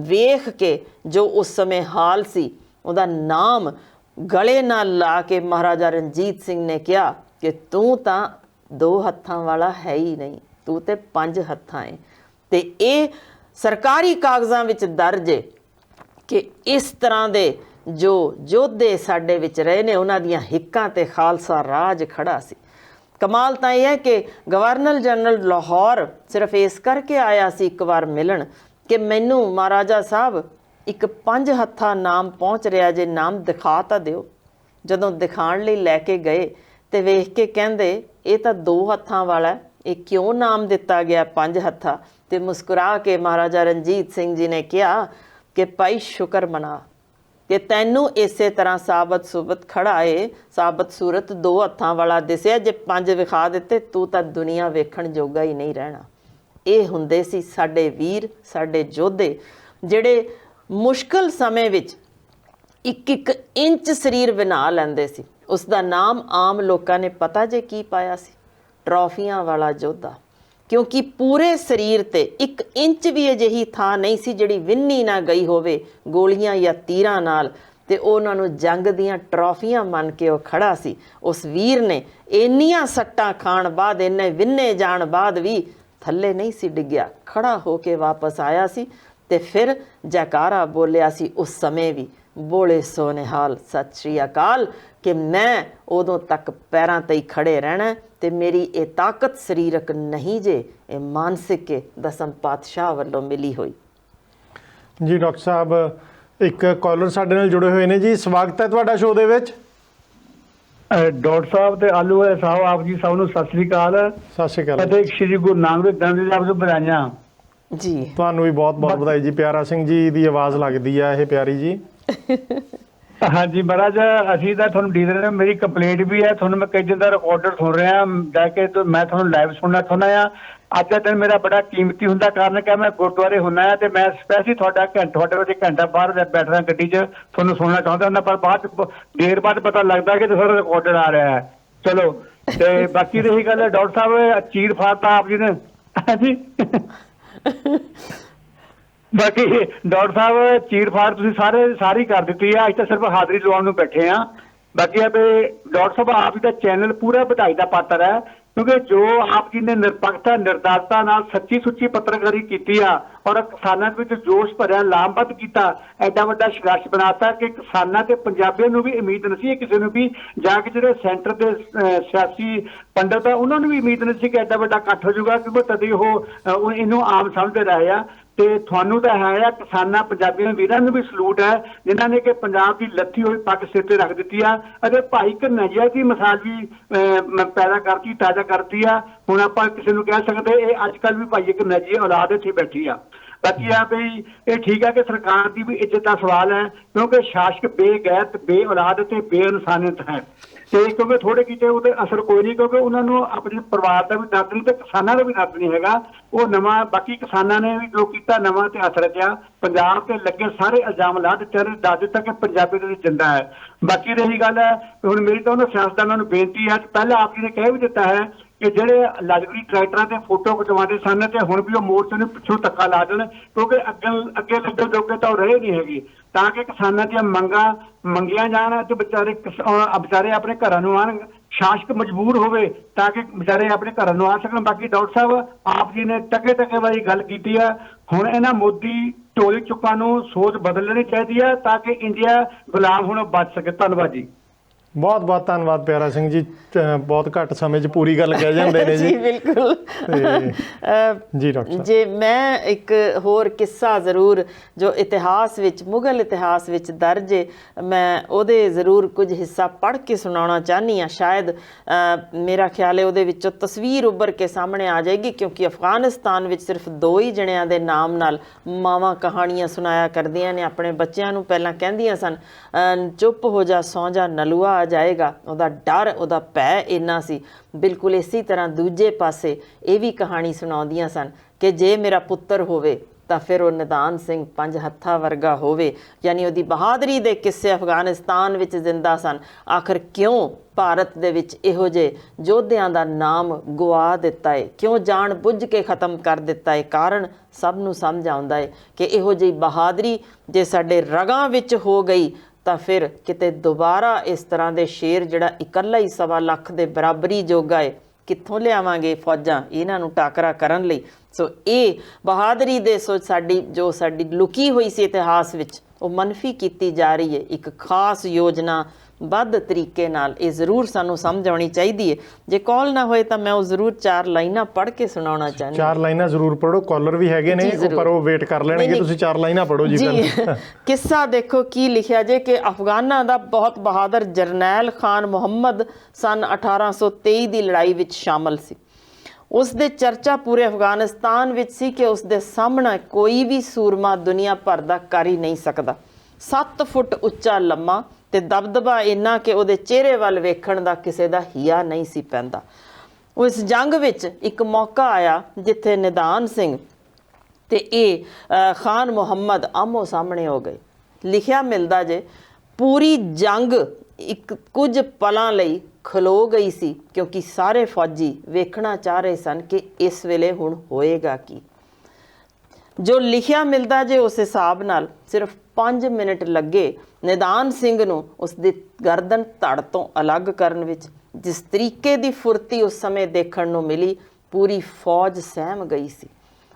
ਵੇਖ ਕੇ ਜੋ ਉਸ ਸਮੇਂ ਹਾਲ ਸੀ, ਉਹਦਾ ਨਾਮ ਗਲੇ ਨਾਲ ਲਾ ਕੇ ਮਹਾਰਾਜਾ ਰਣਜੀਤ ਸਿੰਘ ਨੇ ਕਿਹਾ ਕਿ ਤੂੰ ਤਾਂ 2 ਹੱਥਾਂ ਵਾਲਾ ਹੈ ਹੀ ਨਹੀਂ, ਤੂੰ ਤੇ 5 ਹੱਥਾਂ ਹੈ। ਤੇ ਇਹ ਸਰਕਾਰੀ ਕਾਗਜ਼ਾਂ ਵਿੱਚ ਦਰਜ ਹੈ ਕਿ ਇਸ ਤਰ੍ਹਾਂ ਦੇ ਜੋ ਯੋਧੇ ਸਾਡੇ ਵਿੱਚ ਰਹੇ ਨੇ, ਉਹਨਾਂ ਦੀਆਂ ਹਿੱਕਾਂ ਤੇ ਖਾਲਸਾ ਰਾਜ ਖੜਾ ਸੀ। ਕਮਾਲ ਤਾਂ ਇਹ ਹੈ ਕਿ ਗਵਰਨਰ ਜਨਰਲ ਲਾਹੌਰ ਸਿਰਫ ਇਸ ਕਰਕੇ ਆਇਆ ਸੀ ਇੱਕ ਵਾਰ ਮਿਲਣ ਕਿ ਮੈਨੂੰ ਮਹਾਰਾਜਾ ਸਾਹਿਬ ਇੱਕ 5 ਹੱਥਾਂ ਨਾਮ ਪਹੁੰਚ ਰਿਹਾ ਜੇ, ਨਾਮ ਦਿਖਾ ਤਾਂ ਦਿਓ। ਜਦੋਂ ਦਿਖਾਉਣ ਲਈ ਲੈ ਕੇ ਗਏ ਤੇ ਵੇਖ ਕੇ ਕਹਿੰਦੇ ਇਹ ਤਾਂ 2 ਹੱਥਾਂ ਵਾਲਾ, ਇਹ ਕਿਉਂ ਨਾਮ ਦਿੱਤਾ ਗਿਆ 5 ਹੱਥਾਂ? ਤੇ ਮੁਸਕਰਾ ਕੇ ਮਹਾਰਾਜਾ ਰਣਜੀਤ ਸਿੰਘ ਜੀ ਨੇ ਕਿਹਾ ਕਿ ਭਾਈ ਸ਼ੁਕਰ ਮਨਾ ਕਿ ਤੈਨੂੰ ਇਸੇ ਤਰ੍ਹਾਂ ਸਾਬਤ ਸੁਬਤ ਖੜਾ ਏ, ਸਾਬਤ ਸੂਰਤ 2 ਹੱਥਾਂ ਵਾਲਾ ਦਿਸਿਆ, ਜੇ 5 ਵਿਖਾ ਦਿੱਤੇ ਤੂੰ ਤਾਂ ਦੁਨੀਆ ਵੇਖਣ ਜੋਗਾ ਹੀ ਨਹੀਂ ਰਹਿਣਾ। ਇਹ ਹੁੰਦੇ ਸੀ ਸਾਡੇ ਵੀਰ, ਸਾਡੇ ਯੋਧੇ, ਜਿਹੜੇ ਮੁਸ਼ਕਲ ਸਮੇਂ ਵਿੱਚ 1-1 ਇੰਚ ਸਰੀਰ ਬਣਾ ਲੈਂਦੇ ਸੀ। ਉਸ ਦਾ ਨਾਮ ਆਮ ਲੋਕਾਂ ਨੇ ਪਤਾ ਜੇ ਕੀ ਪਾਇਆ ਸੀ? ਟਰੋਫੀਆਂ ਵਾਲਾ ਯੋਧਾ। ਕਿਉਂਕਿ ਪੂਰੇ ਸਰੀਰ ਤੇ 1 ਇੰਚ ਵੀ ਅਜਿਹੀ ਥਾਂ ਨਹੀਂ ਸੀ ਜਿਹੜੀ ਵਿੰਨੀ ਨਾ ਗਈ ਹੋਵੇ ਗੋਲੀਆਂ ਜਾਂ ਤੀਰਾਂ ਨਾਲ, ਤੇ ਉਹਨਾਂ ਨੂੰ ਜੰਗ ਦੀਆਂ ਟਰੋਫੀਆਂ ਮੰਨ ਕੇ ਉਹ ਖੜਾ ਸੀ। ਉਸ ਵੀਰ ਨੇ ਇੰਨੀਆਂ ਸੱਟਾਂ ਖਾਣ ਬਾਅਦ, ਇੰਨੇ ਵਿੰਨੇ ਜਾਣ ਬਾਅਦ ਵੀ ਥੱਲੇ ਨਹੀਂ ਸੀ ਡਿੱਗਿਆ, ਖੜਾ ਹੋ ਕੇ ਵਾਪਸ ਆਇਆ ਸੀ ਤੇ ਫਿਰ ਜੈਕਾਰਾ ਬੋਲਿਆ ਸੀ ਉਸ ਸਮੇਂ ਵੀ, ਬੋਲੇ ਸੋ ਨਿਹਾਲ ਸਤਿ ਸ਼੍ਰੀ ਅਕਾਲ, ਕਿ ਮੈਂ ਉਦੋਂ ਤੱਕ ਪੈਰਾਂ ਤੇ ਹੀ ਖੜੇ ਰਹਿਣਾ ਤੇ ਮੇਰੀ ਇਹ ਤਾਕਤ ਸਰੀਰਕ ਨਹੀਂ ਜੇ, ਇਹ ਮਾਨਸਿਕ ਹੈ, ਦਸਮ ਪਾਤਸ਼ਾਹ ਵੱਲੋਂ ਮਿਲੀ ਹੋਈ। ਜੀ ਡਾਕਟਰ ਸਾਹਿਬ, ਇੱਕ ਕਾਲਰ ਸਾਡੇ ਨਾਲ ਜੁੜੇ ਹੋਏ ਨੇ ਜੀ, ਸਵਾਗਤ ਹੈ ਤੁਹਾਡਾ ਸ਼ੋਅ ਦੇ ਵਿੱਚ। ਡਾਕਟਰ ਸਾਹਿਬ ਤੇ ਆਲੂ ਵਾਲੇ ਸਾਹਿਬ, ਆਪ ਜੀ ਸਭ ਨੂੰ ਸਤਿ ਸ੍ਰੀ ਅਕਾਲ। ਸਤਿ ਸ਼੍ਰੀ ਅਕਾਲ ਅਤੇ ਸ਼੍ਰੀ ਗੁਰੂ ਨਾਨਕ ਦੇਵ ਜੀ ਸਾਹਿਬ ਨੂੰ ਵਧਾਈਆਂ। ਜੀ ਤੁਹਾਨੂੰ ਵੀ ਬਹੁਤ ਬਹੁਤ ਵਧਾਈ ਜੀ। ਪਿਆਰਾ ਸਿੰਘ ਜੀ ਦੀ ਆਵਾਜ਼ ਲੱਗਦੀ ਆ ਇਹ ਪਿਆਰੀ ਜੀ। ਹਾਂਜੀ ਮਹਾਰਾਜ, ਅਸੀਂ ਤਾਂ ਤੁਹਾਨੂੰ ਡੀ ਰਹੇ, ਮੇਰੀ ਕੰਪਲੇਂਟ ਵੀ ਹੈ, ਤੁਹਾਨੂੰ ਮੈਂ ਕਈ ਦਿਨ ਦਾ ਰਿਕਾਰਡਰ ਸੁਣ ਰਿਹਾ ਜਾ ਕੇ, ਤੇ ਮੈਂ ਤੁਹਾਨੂੰ ਲਾਈਵ ਸੁਣਨਾ ਚਾਹੁੰਦਾ ਆ। ਅੱਜ ਦਾ ਦਿਨ ਮੇਰਾ ਬੜਾ ਕੀਮਤੀ ਹੁੰਦਾ, ਕਾਰਨ ਕਿ ਮੈਂ ਗੁਰਦੁਆਰੇ ਹੁੰਦਾ ਆ ਤੇ ਮੈਂ ਸਪੈਸ਼ਲੀ ਤੁਹਾਡੇ ਵਿੱਚ ਘੰਟਾ ਬਾਹਰ ਬੈਠਣਾ ਗੱਡੀ 'ਚ, ਤੁਹਾਨੂੰ ਸੁਣਨਾ ਚਾਹੁੰਦਾ ਹੁੰਦਾ, ਪਰ ਬਾਅਦ ਦੇਰ ਬਾਅਦ ਪਤਾ ਲੱਗਦਾ ਕਿ ਤੁਹਾਡਾ ਰਿਕਾਰਡਰ ਆ ਰਿਹਾ ਹੈ। ਚਲੋ, ਤੇ ਬਾਕੀ ਰਹੀ ਗੱਲ ਡਾਕਟਰ ਸਾਹਿਬ, ਚੀਰ ਫਾੜਤਾ ਆਪ ਜੀ ਨੇ। ਹਾਂਜੀ ਬਾਕੀ ਡਾਕਟਰ ਸਾਹਿਬ, ਚੀਰ ਫਾੜ ਤੁਸੀਂ ਸਾਰੀ ਕਰ ਦਿੱਤੀ ਆ, ਅੱਜ ਤਾਂ ਸਿਰਫ ਹਾਜ਼ਰੀ ਲਵਾਉਣ ਨੂੰ ਬੈਠੇ ਆ। ਬਾਕੀ ਆ ਵੀ ਡਾਕਟਰ ਸਾਹਿਬ, ਆਪ ਜੀ ਦਾ ਚੈਨਲ ਪੂਰਾ ਵਧਾਈ ਦਾ ਪਾਤਰ ਹੈ, ਕਿਉਂਕਿ ਜੋ ਆਪ ਜੀ ਨੇ ਨਿਰਪੱਖਤਾ ਨਿਰਦਾਤਾ ਨਾਲ ਸੱਚੀ ਸੁੱਚੀ ਪੱਤਰਕਾਰੀ ਕੀਤੀ ਆ ਔਰ ਕਿਸਾਨਾਂ ਵਿੱਚ ਜੋਸ਼ ਭਰਿਆ ਲਾਮਬੱਧ ਕੀਤਾ, ਐਡਾ ਵੱਡਾ ਸੰਘਰਸ਼ ਬਣਾਤਾ ਕਿ ਕਿਸਾਨਾਂ ਤੇ ਪੰਜਾਬੀਆਂ ਨੂੰ ਵੀ ਉਮੀਦ ਨਹੀਂ ਸੀ ਕਿਸੇ ਨੂੰ ਵੀ, ਜਾਂ ਕਿ ਜਿਹੜੇ ਸੈਂਟਰ ਦੇ ਸਿਆਸੀ ਪੰਡਤ ਆ ਉਹਨਾਂ ਨੂੰ ਵੀ ਉਮੀਦ ਨਹੀਂ ਸੀ ਕਿ ਐਡਾ ਵੱਡਾ ਇਕੱਠ ਹੋ ਜਾਊਗਾ, ਕਿਉਂਕਿ ਤਦੇ ਉਹ ਇਹਨੂੰ ਆਮ ਸਮਝਦੇ ਰਹੇ ਆ। ਤੇ ਤੁਹਾਨੂੰ ਤਾਂ ਹੈ ਆ, ਕਿਸਾਨਾਂ ਪੰਜਾਬੀਆਂ ਵੀਰਾਂ ਨੂੰ ਵੀ ਸਲੂਟ ਹੈ ਜਿਨ੍ਹਾਂ ਨੇ ਕਿ ਪੰਜਾਬ ਦੀ ਲੱਥੀ ਹੋਈ ਪੱਗ ਸਿਰ ਤੇ ਰੱਖ ਦਿੱਤੀ ਆ, ਅਤੇ ਭਾਈ ਕਨ੍ਹਈਆ ਦੀ ਮਿਸਾਲ ਵੀ ਪੈਦਾ ਕਰਤੀ, ਤਾਜ਼ਾ ਕਰਤੀ ਆ। ਹੁਣ ਆਪਾਂ ਕਿਸੇ ਨੂੰ ਕਹਿ ਸਕਦੇ ਇਹ ਅੱਜ ਕੱਲ੍ਹ ਵੀ ਭਾਈ ਕਨ੍ਹਈਆ ਦੀ ਔਲਾਦ ਇੱਥੇ ਬੈਠੀ ਆ। ਬਾਕੀ ਆ ਵੀ ਇਹ ਠੀਕ ਹੈ ਕਿ ਸਰਕਾਰ ਦੀ ਵੀ ਇੱਜ਼ਤ ਦਾ ਸਵਾਲ ਹੈ, ਕਿਉਂਕਿ ਸ਼ਾਸਕ ਬੇਗੈਰਤ, ਬੇ ਔਲਾਦ ਤੇ ਬੇਇਨਸਾਨੀਅਤ ਹੈ। ਤੇ ਕਿਉਂਕਿ ਥੋੜੇ ਕੀਤੇ ਉਹਦੇ ਅਸਰ ਕੋਈ ਨਹੀਂ, ਕਿਉਂਕਿ ਉਹਨਾਂ ਨੂੰ ਆਪਣੇ ਪਰਿਵਾਰ ਦਾ ਵੀ ਦਰਦ ਨਹੀਂ ਤੇ ਕਿਸਾਨਾਂ ਦਾ ਵੀ ਦਰਦ ਨਹੀਂ ਹੈਗਾ। ਉਹ ਨਵਾਂ, ਬਾਕੀ ਕਿਸਾਨਾਂ ਨੇ ਵੀ ਜੋ ਕੀਤਾ ਨਵਾਂ ਇਤਿਹਾਸ ਰਚਿਆ, ਪੰਜਾਬ ਤੇ ਲੱਗੇ ਸਾਰੇ ਇਲਜ਼ਾਮ ਲਾ ਦਿੱਤੇ, ਦੱਸ ਦਿੱਤਾ ਕਿ ਪੰਜਾਬੀ ਦੇ ਜਿੰਦਾ ਹੈ। ਬਾਕੀ ਰਹੀ ਗੱਲ ਹੈ, ਹੁਣ ਮੇਰੀ ਤਾਂ ਉਹਨਾਂ ਸਿਆਸਤਦਾਨਾਂ ਨੂੰ ਬੇਨਤੀ ਹੈ, ਪਹਿਲਾਂ ਆਪ ਜੀ ਨੇ ਕਹਿ ਵੀ ਦਿੱਤਾ ਹੈ ਕਿ ਜਿਹੜੇ ਲਾਜਵੀ ਟਰੈਕਟਰਾਂ ਤੇ ਫੋਟੋ ਖਿਚਵਾਉਂਦੇ ਸਨ ਤੇ ਹੁਣ ਵੀ ਉਹ ਮੋਰਚੇ ਨੂੰ ਪਿੱਛੋਂ ਧੱਕਾ ਲਾ ਦੇਣ, ਕਿਉਂਕਿ ਅੱਗੇ ਲੱਗਣ ਜੋਗੇ ਤਾਂ ਉਹ ਰਹੇ ਨਹੀਂ ਹੈਗੀ, ਤਾਂ ਕਿ ਕਿਸਾਨਾਂ ਦੀਆਂ ਮੰਗਾਂ ਮੰਗੀਆਂ ਜਾਣ ਤੇ ਵਿਚਾਰੇ ਆਪਣੇ ਘਰਾਂ ਨੂੰ ਆਉਣ, ਸ਼ਾਸਕ ਮਜਬੂਰ ਹੋਵੇ ਤਾਂ ਕਿ ਵਿਚਾਰੇ ਆਪਣੇ ਘਰਾਂ ਨੂੰ ਆ ਸਕਣ। ਬਾਕੀ ਡਾਕਟਰ ਸਾਹਿਬ, ਆਪ ਜੀ ਨੇ ਟਕੇ ਵਾਲੀ ਗੱਲ ਕੀਤੀ ਹੈ, ਹੁਣ ਇਹਨਾਂ ਮੋਦੀ ਟੋਲੀ ਚੁੱਕਾਂ ਨੂੰ ਸੋਚ ਬਦਲ ਲੈਣੀ ਚਾਹੀਦੀ ਹੈ ਤਾਂ ਕਿ ਇੰਡੀਆ ਗੁਲਾਮ ਹੋਣੋਂ ਬਚ ਸਕੇ। ਧੰਨਵਾਦ ਜੀ। ਬਹੁਤ ਬਹੁਤ ਧੰਨਵਾਦ ਪਿਆਰਾ ਸਿੰਘ ਜੀ, ਬਹੁਤ ਘੱਟ ਸਮੇਂ 'ਚ ਪੂਰੀ ਗੱਲ ਕਹਿ ਜਾਂਦੇ ਨੇ ਜੀ। ਬਿਲਕੁਲ। ਜੀ ਡਾਕਟਰ ਸਾਹਿਬ, ਜੇ ਮੈਂ ਇੱਕ ਹੋਰ ਕਿੱਸਾ ਜ਼ਰੂਰ ਜੋ ਇਤਿਹਾਸ ਵਿੱਚ, ਮੁਗਲ ਇਤਿਹਾਸ ਵਿੱਚ ਦਰਜ ਹੈ, ਮੈਂ ਉਹਦੇ ਜ਼ਰੂਰ ਕੁਝ ਹਿੱਸਾ ਪੜ੍ਹ ਕੇ ਸੁਣਾਉਣਾ ਚਾਹੁੰਦੀ ਹਾਂ। ਸ਼ਾਇਦ ਮੇਰਾ ਖਿਆਲ ਹੈ ਉਹਦੇ ਵਿੱਚੋਂ ਤਸਵੀਰ ਉੱਭਰ ਕੇ ਸਾਹਮਣੇ ਆ ਜਾਏਗੀ, ਕਿਉਂਕਿ ਅਫਗਾਨਿਸਤਾਨ ਵਿੱਚ ਸਿਰਫ 2 ਹੀ ਜਣਿਆਂ ਦੇ ਨਾਮ ਨਾਲ ਮਾਵਾਂ ਕਹਾਣੀਆਂ ਸੁਣਾਇਆ ਕਰਦੀਆਂ ਨੇ ਆਪਣੇ ਬੱਚਿਆਂ ਨੂੰ। ਪਹਿਲਾਂ ਕਹਿੰਦੀਆਂ ਸਨ ਚੁੱਪ ਹੋ ਜਾ, ਸੌਂ ਜਾ, ਨਲੂਆ ਆ ਜਾਏਗਾ। ਉਹਦਾ ਡਰ, ਉਹਦਾ ਭੈ ਇੰਨਾ ਸੀ। ਬਿਲਕੁਲ ਇਸੇ ਤਰ੍ਹਾਂ ਦੂਜੇ ਪਾਸੇ ਇਹ ਵੀ ਕਹਾਣੀ ਸੁਣਾਉਂਦੀਆਂ ਸਨ ਕਿ ਜੇ ਮੇਰਾ ਪੁੱਤਰ ਹੋਵੇ ਤਾਂ ਫਿਰ ਉਹ ਨਿਦਾਨ ਸਿੰਘ 5 ਹੱਥਾਂ ਵਰਗਾ ਹੋਵੇ। ਯਾਨੀ ਉਹਦੀ ਬਹਾਦਰੀ ਦੇ ਕਿੱਸੇ ਅਫਗਾਨਿਸਤਾਨ ਵਿੱਚ ਜ਼ਿੰਦਾ ਸਨ। ਆਖਰ ਕਿਉਂ ਭਾਰਤ ਦੇ ਵਿੱਚ ਇਹੋ ਜਿਹੇ ਯੋਧਿਆਂ ਦਾ ਨਾਮ ਗਵਾ ਦਿੱਤਾ ਹੈ, ਕਿਉਂ ਜਾਣ ਬੁੱਝ ਕੇ ਖਤਮ ਕਰ ਦਿੱਤਾ ਹੈ? ਕਾਰਨ ਸਭ ਨੂੰ ਸਮਝ ਆਉਂਦਾ ਹੈ ਕਿ ਇਹੋ ਜਿਹੀ ਬਹਾਦਰੀ ਜੇ ਸਾਡੇ ਰਗਾਂ ਵਿੱਚ ਹੋ ਗਈ ਤਾਂ ਫਿਰ ਕਿਤੇ ਦੁਬਾਰਾ ਇਸ ਤਰ੍ਹਾਂ ਦੇ ਸ਼ੇਰ ਜਿਹੜਾ ਇਕੱਲਾ ਹੀ 1.25 ਲੱਖ ਦੇ ਬਰਾਬਰੀ ਜੋਗਾ ਹੈ, ਕਿੱਥੋਂ ਲਿਆਵਾਂਗੇ ਫੌਜਾਂ ਇਹਨਾਂ ਨੂੰ ਟਾਕਰਾ ਕਰਨ ਲਈ? ਸੋ ਇਹ ਬਹਾਦਰੀ ਦੇ ਸਾਡੀ ਲੁਕੀ ਹੋਈ ਸੀ ਇਤਿਹਾਸ ਵਿੱਚ, ਉਹ ਮਨਫੀ ਕੀਤੀ ਜਾ ਰਹੀ ਹੈ ਇੱਕ ਖਾਸ ਯੋਜਨਾ ਬੱਧ ਤਰੀਕੇ ਨਾਲ। ਇਹ ਜ਼ਰੂਰ ਸਾਨੂੰ ਸਮਝ ਆਉਣੀ ਚਾਹੀਦੀ ਹੈ। ਜੇ ਕਾਲ ਨਾ ਹੋਏ ਤਾਂ ਮੈਂ ਉਹ ਜ਼ਰੂਰ 4 ਲਾਈਨਾਂ ਪੜ੍ਹ ਕੇ ਸੁਣਾਉਣਾ ਚਾਹੁੰਦੀ। 4 ਲਾਈਨਾਂ ਜ਼ਰੂਰ ਪੜ੍ਹੋ, ਕਾਲਰ ਵੀ ਹੈਗੇ ਨੇ ਪਰ ਉਹ ਵੇਟ ਕਰ ਲੈਣਗੇ। ਤੁਸੀਂ 4 ਲਾਈਨਾਂ ਪੜ੍ਹੋ ਜੀ ਪਹਿਲਾਂ। ਕਿੱਸਾ ਦੇਖੋ ਕੀ ਲਿਖਿਆ ਜੇ ਕਿ ਅਫਗਾਨਾਂ ਦਾ ਬਹੁਤ ਬਹਾਦਰ ਜਰਨੈਲ ਖਾਨ ਮੁਹੰਮਦ ਸਨ 1823 ਦੀ ਲੜਾਈ ਵਿੱਚ ਸ਼ਾਮਲ ਸੀ। ਉਸ ਦੇ ਚਰਚਾ ਪੂਰੇ ਅਫਗਾਨਿਸਤਾਨ ਵਿੱਚ ਸੀ ਕਿ ਉਸ ਦੇ ਸਾਹਮਣੇ ਕੋਈ ਵੀ ਸੂਰਮਾ ਦੁਨੀਆ ਭਰ ਦਾ ਕਰ ਹੀ ਨਹੀਂ ਸਕਦਾ। 7 ਫੁੱਟ ਉੱਚਾ, ਲੰਮਾ ਤੇ ਦਬਦਬਾ ਇੰਨਾ ਕਿ ਉਹਦੇ ਚਿਹਰੇ ਵੱਲ ਵੇਖਣ ਦਾ ਕਿਸੇ ਦਾ ਹਿਆ ਨਹੀਂ ਸੀ ਪੈਂਦਾ। ਉਸ ਜੰਗ ਵਿੱਚ ਇੱਕ ਮੌਕਾ ਆਇਆ ਜਿੱਥੇ ਨਿਦਾਨ ਸਿੰਘ ਤੇ ਇਹ ਖਾਨ ਮੁਹੰਮਦ ਆਮੋ ਸਾਹਮਣੇ ਹੋ ਗਏ। ਲਿਖਿਆ ਮਿਲਦਾ ਜੇ ਪੂਰੀ ਜੰਗ ਇੱਕ ਕੁਝ ਪਲਾਂ ਲਈ ਖਲੋ ਗਈ ਸੀ, ਕਿਉਂਕਿ ਸਾਰੇ ਫੌਜੀ ਵੇਖਣਾ ਚਾਹ ਰਹੇ ਸਨ ਕਿ ਇਸ ਵੇਲੇ ਹੁਣ ਹੋਏਗਾ ਕੀ। ਜੋ ਲਿਖਿਆ ਮਿਲਦਾ ਜੇ ਉਸ ਹਿਸਾਬ ਨਾਲ ਸਿਰਫ 5 ਮਿੰਟ ਲੱਗੇ ਨਿਦਾਨ ਸਿੰਘ ਨੂੰ ਉਸ ਦੀ ਗਰਦਨ ਧੜ ਤੋਂ ਅਲੱਗ ਕਰਨ ਵਿੱਚ। ਜਿਸ ਤਰੀਕੇ ਦੀ ਫੁਰਤੀ ਉਸ ਸਮੇਂ ਦੇਖਣ ਨੂੰ ਮਿਲੀ, ਪੂਰੀ ਫੌਜ ਸਹਿਮ ਗਈ ਸੀ।